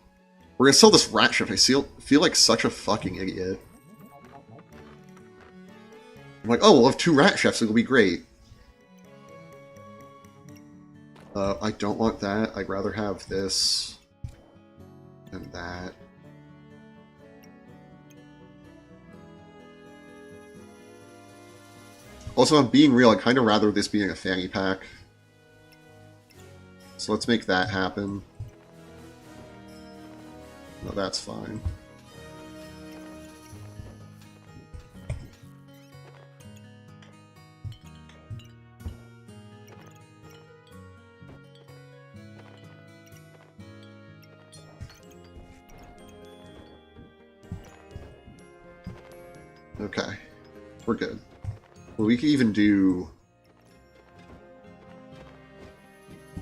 We're going to sell this rat chef. I feel like such a fucking idiot. I'm like, oh, we'll have 2 rat chefs. It'll be great. I don't want that. I'd rather have this and that. Also, I'm being real. I'd kind of rather this being a fanny pack. So let's make that happen. No, that's fine. Okay, we're good. Well, we can even do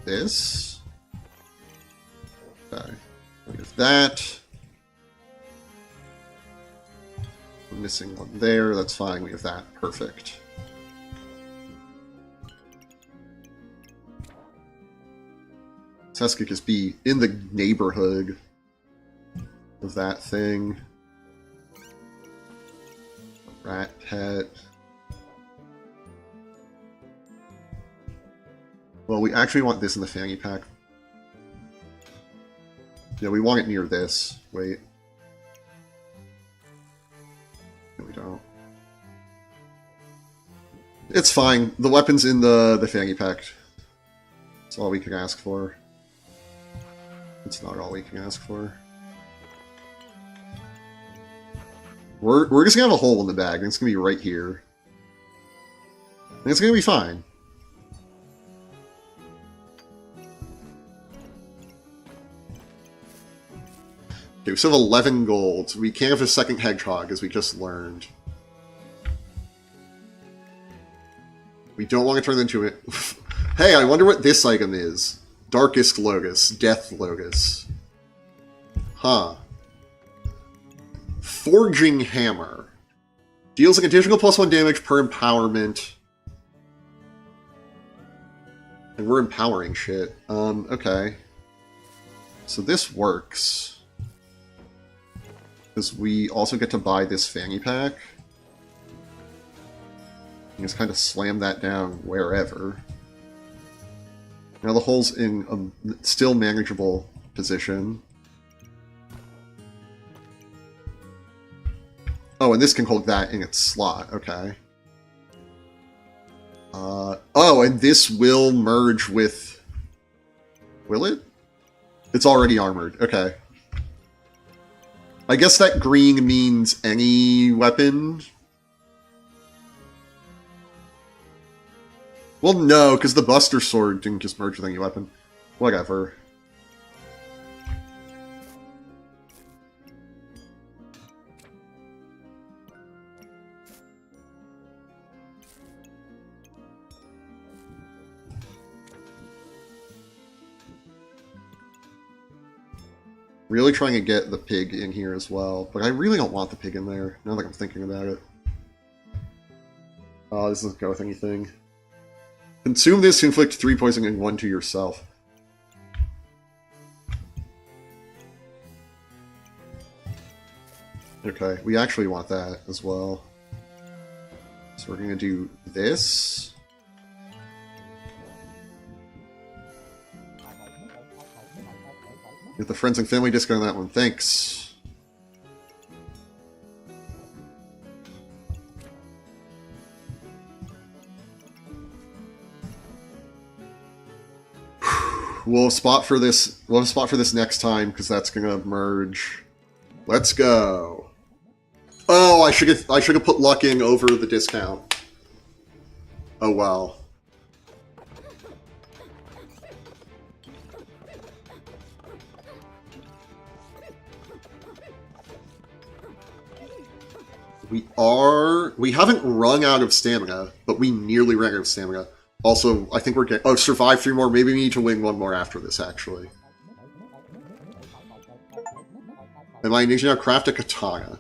this. Okay, with that. We're missing one there. That's fine. We have that. Perfect. This could just be in the neighborhood of that thing. Rat pet. Well, we actually want this in the fanny pack. Yeah, we want it near this. Wait. No, we don't. It's fine. The weapon's in the fanny pack. That's all we can ask for. It's not all we can ask for. We're just gonna have a hole in the bag, and it's gonna be right here. And it's gonna be fine. Okay, we still have 11 gold. We can't have a second hedgehog, as we just learned. We don't want to turn into it. Hey, I wonder what this item is. Darkest Logos. Death Logos. Huh. Forging Hammer. Deals an additional +1 damage per empowerment. And we're empowering shit. Okay. So this works. Because we also get to buy this fanny pack. You just kind of slam that down wherever. Now the hole's in a still manageable position. Oh, and this can hold that in its slot. Okay. Oh, and this will merge with... Will it? It's already armored. Okay. I guess that green means any weapon. Well, no, because the Buster Sword didn't just merge with any weapon. Whatever. Really trying to get the pig in here as well, but I really don't want the pig in there, now that I'm thinking about it. Oh, this doesn't go with anything. Consume this to inflict 3 poison and 1 to yourself. Okay, we actually want that as well. So we're going to do this. Get the friends and family discount on that one. Thanks. We'll have a spot for this. We'll have a spot for this next time because that's gonna merge. Let's go. Oh, I should have put luck in over the discount. Oh wow. We haven't run out of stamina, but we nearly ran out of stamina. Also, I think we're getting... Oh, survive 3 more. Maybe we need to win 1 more after this, actually. And I need to now craft a katana.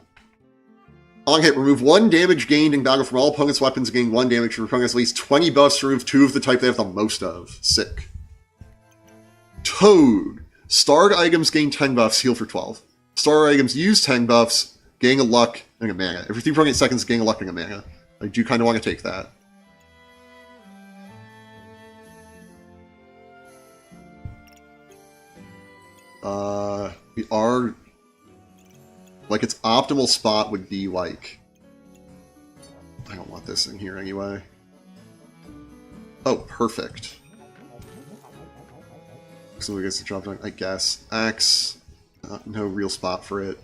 On hit, remove 1 damage gained in battle from all opponents' weapons, gain 1 damage. Your opponent has at least 20 buffs to remove 2 of the type they have the most of. Sick. Toad. Starred items gain 10 buffs, heal for 12. Starred items use 10 buffs, gain a luck and a mana. Every 3.8 seconds, gain a luck and a mana. I do kind of want to take that. We are... Like, its optimal spot would be, like... I don't want this in here anyway. Oh, perfect. So we get the job done, I guess. Axe. No real spot for it.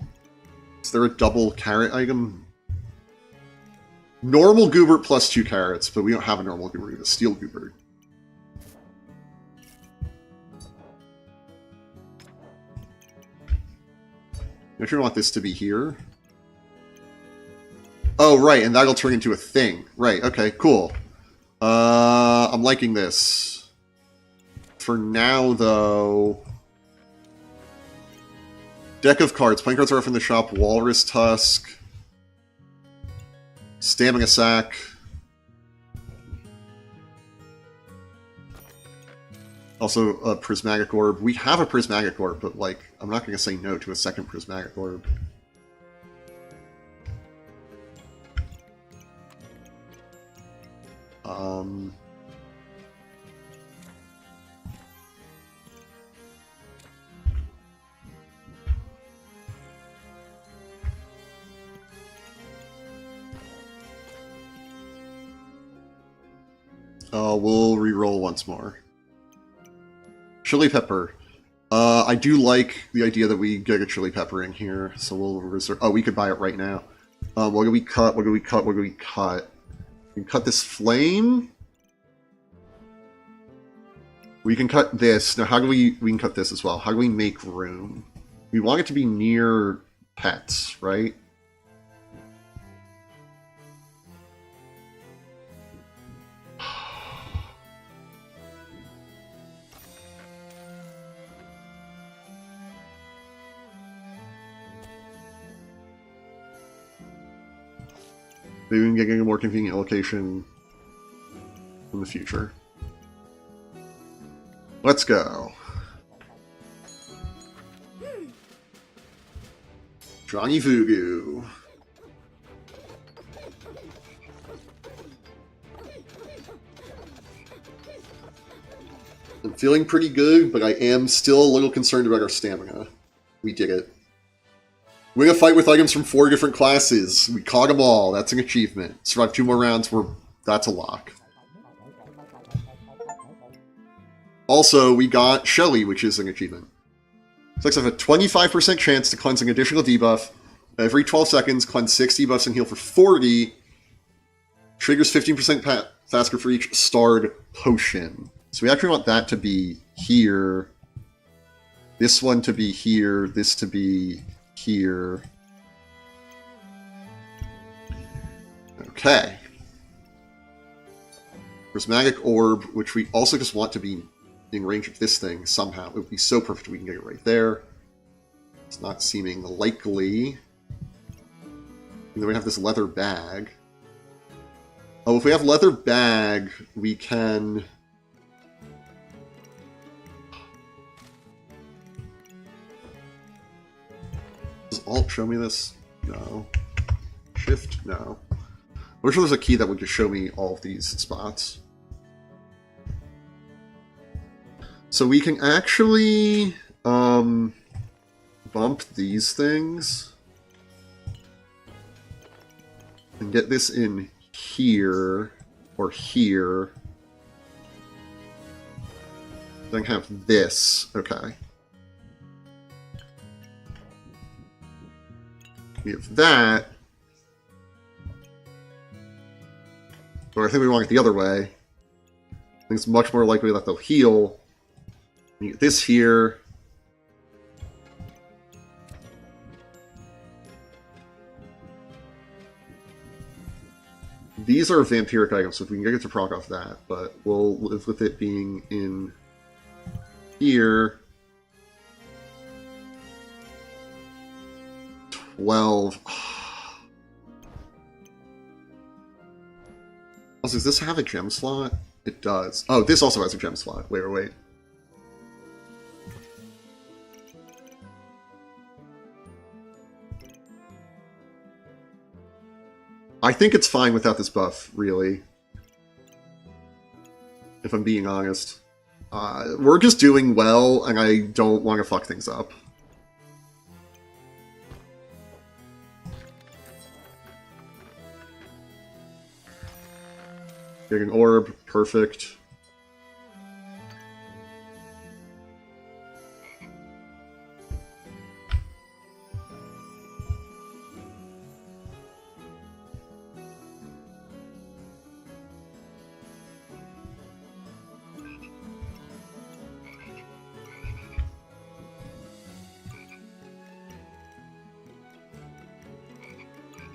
Is there a double carrot item? Normal Goobert plus 2 carrots, but we don't have a normal Goobert. We have a steel Goobert. Don't you want this to be here? Oh, right, and that'll turn into a thing. Right, okay, cool. I'm liking this. For now, though... Deck of cards. Playing cards are off in the shop. Walrus Tusk. Stamina Sack. Also, a Prismatic Orb. We have a Prismatic Orb, but, like, I'm not going to say no to a second Prismatic Orb. We'll re-roll once more. Chili pepper. I do like the idea that we get a chili pepper in here, so we'll reserve... Oh, we could buy it right now. What do we cut? What do we cut? What do we cut? We can cut this flame. We can cut this. Now, how do we... We can cut this as well. How do we make room? We want it to be near pets, right? Maybe we can get a more convenient location in the future. Let's go. Johnny Fugu. I'm feeling pretty good, but I am still a little concerned about our stamina. We did it. Win a fight with items from 4 different classes. We caught them all. That's an achievement. Survive 2 more rounds. That's a lock. Also, we got Shelly, which is an achievement. So I have a 25% chance to cleanse an additional debuff. Every 12 seconds, cleanse 6 debuffs and heal for 40. Triggers 15% faster for each starred potion. So we actually want that to be here. This one to be here. This to be here. Okay. Prismatic Orb, which we also just want to be in range of this thing somehow. It would be so perfect if we can get it right there. It's not seeming likely. And then we have this leather bag. Oh, if we have leather bag, we can... Does Alt show me this? No. Shift? No. I'm sure there's a key that would just show me all of these spots. So we can actually bump these things and get this in here or here. Then have this. Okay. We have that. Or I think we want it the other way. I think it's much more likely that they'll heal. You get this here. These are vampiric items, so if we can get to proc off that, but we'll live with it being in here. 12. Also, does this have a gem slot? It does. Oh, this also has a gem slot. Wait. I think it's fine without this buff, really. If I'm being honest. We're just doing well, and I don't want to fuck things up. Getting an orb, perfect.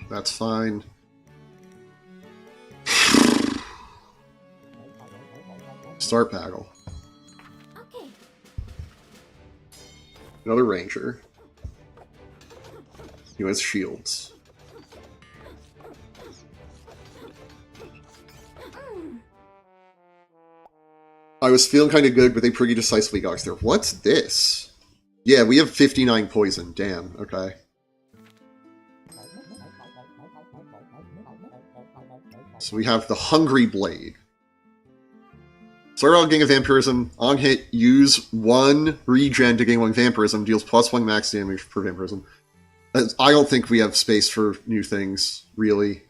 That's fine. Start battle. Okay. Another ranger. He has shields. I was feeling kind of good, but they pretty decisively got us there. What's this? Yeah, we have 59 poison. Damn, okay. So we have the Hungry Blade. Start out getting a Vampirism. On hit, use 1 regen to gain 1 Vampirism. Deals +1 max damage per Vampirism. I don't think we have space for new things, really.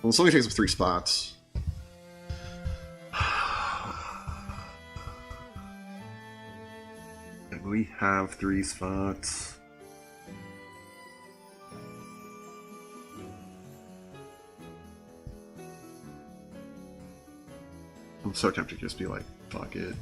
Well, this only takes up 3 spots. And we have 3 spots. I'm so tempted to just be like, fuck it.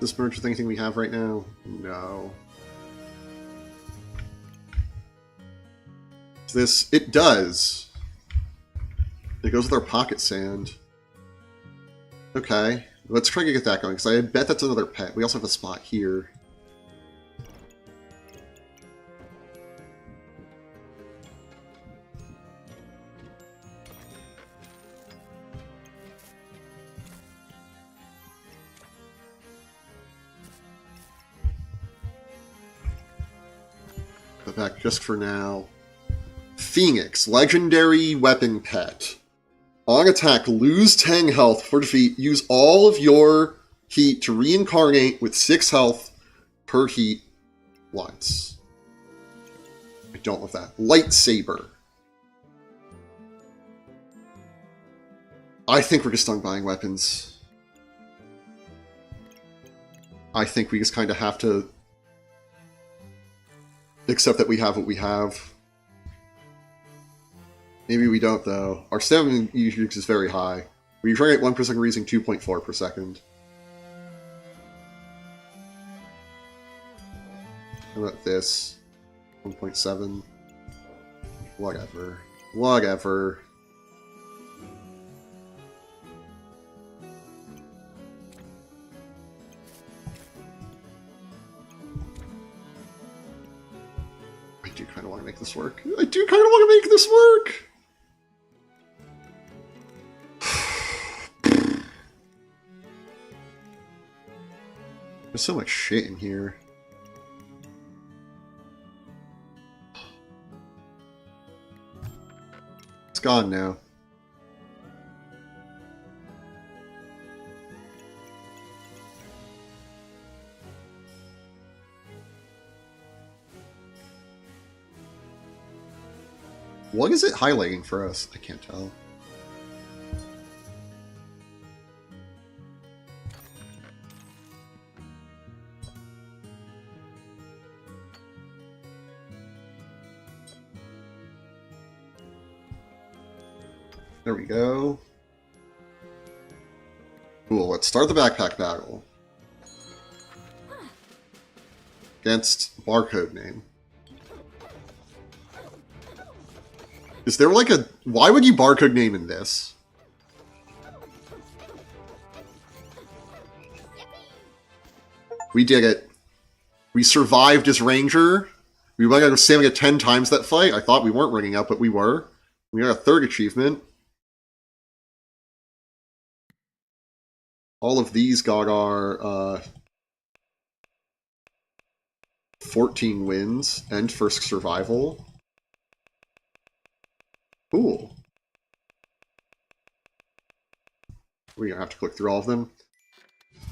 Does this merge with anything we have right now? No. This, it does. It goes with our pocket sand. Okay, let's try to get that going, because I bet that's another pet. We also have a spot here. that back just for now. Phoenix, legendary weapon pet. On attack, lose 10 health for defeat. Use all of your heat to reincarnate with 6 health per heat once. I don't love that. Lightsaber. I think we're just done buying weapons. I think we just kind of have to accept that we have what we have. Maybe we don't, though. Our stamina use is very high. We regenerate 1 per second, we're using 2.4 per second. How about this? 1.7. Whatever. Whatever. I do kind of want to make this work. I do kind of want to make this work! There's so much shit in here. It's gone now. What is it highlighting for us? I can't tell. There we go. Cool, let's start the backpack battle. Against barcode name. Is there like a... Why would you barcode name in this? We did it. We survived as Ranger. We went out of Samiga 10 times that fight. I thought we weren't running out, but we were. We got a 3rd achievement. All of these got our 14 wins and first survival. Cool. We're gonna have to click through all of them.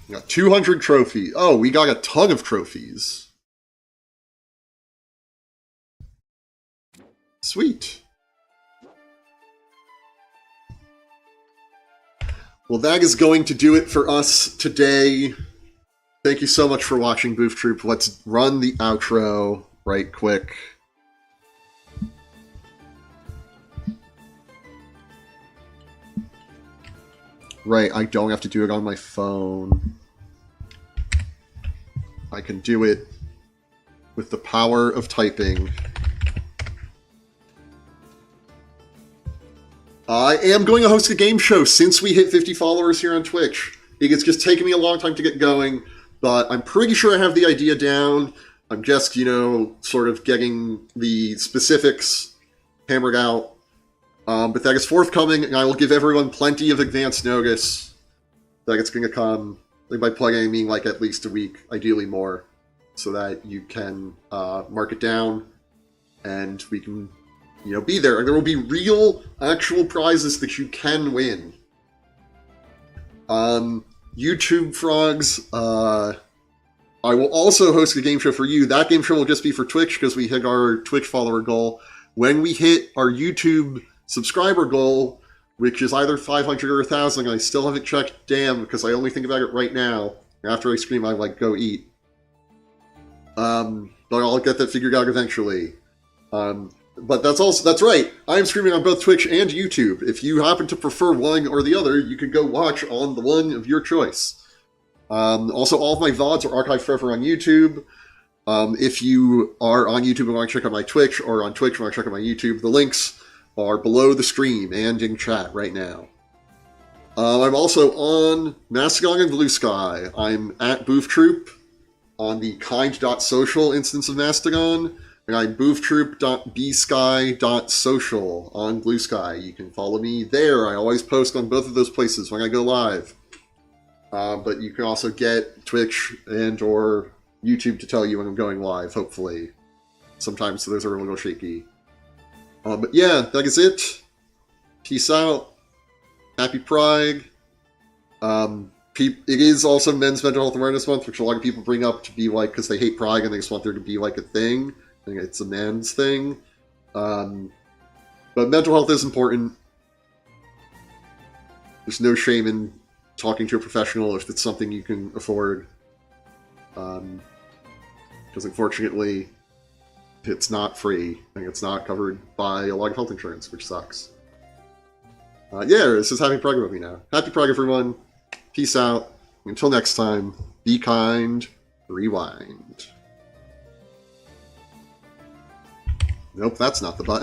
We got 200 trophies. Oh, we got a ton of trophies. Sweet. Well, that is going to do it for us today. Thank you so much for watching, Boof Troop. Let's run the outro right quick. Right, I don't have to do it on my phone. I can do it with the power of typing. I am going to host a game show since we hit 50 followers here on Twitch. It's just taken me a long time to get going, but I'm pretty sure I have the idea down. I'm just, you know, sort of getting the specifics hammered out. But that is forthcoming, and I will give everyone plenty of advance notice that it's going to come. Like by plugging, I mean like at least a week, ideally more, so that you can mark it down, and we can, you know, be there. And there will be real, actual prizes that you can win. YouTube Frogs, I will also host a game show for you. That game show will just be for Twitch, because we hit our Twitch follower goal. When we hit our YouTube subscriber goal, which is either 500 or 1,000, I still haven't checked, damn, because I only think about it right now. After I scream, I like, go eat. But I'll get that figured out eventually. But that's right. I'm streaming on both Twitch and YouTube. If you happen to prefer one or the other, you can go watch on the one of your choice. Also, all of my VODs are archived forever on YouTube. If you are on YouTube and want to check out my Twitch, or on Twitch and want to check out my YouTube, the links are below the stream and in chat right now. I'm also on Mastodon and Blue Sky. I'm at Boof Troop on the kind.social instance of Mastodon, and I'm booftroop.bsky.social on Blue Sky. You can follow me there. I always post on both of those places when I go live. But you can also get Twitch and or YouTube to tell you when I'm going live, hopefully. sometimes, so those are a little shaky. But yeah, that is it. Peace out. Happy Pride. It is also Men's Mental Health Awareness Month, which a lot of people bring up to be like, because they hate Pride and they just want there to be like a thing. I think it's a man's thing. But mental health is important. There's no shame in talking to a professional if it's something you can afford. Because unfortunately, it's not free, and it's not covered by a lot of health insurance, which sucks. Yeah, this is Happy Pride with me now. Happy Pride, everyone. Peace out. Until next time, be kind, rewind. Nope, that's not the button.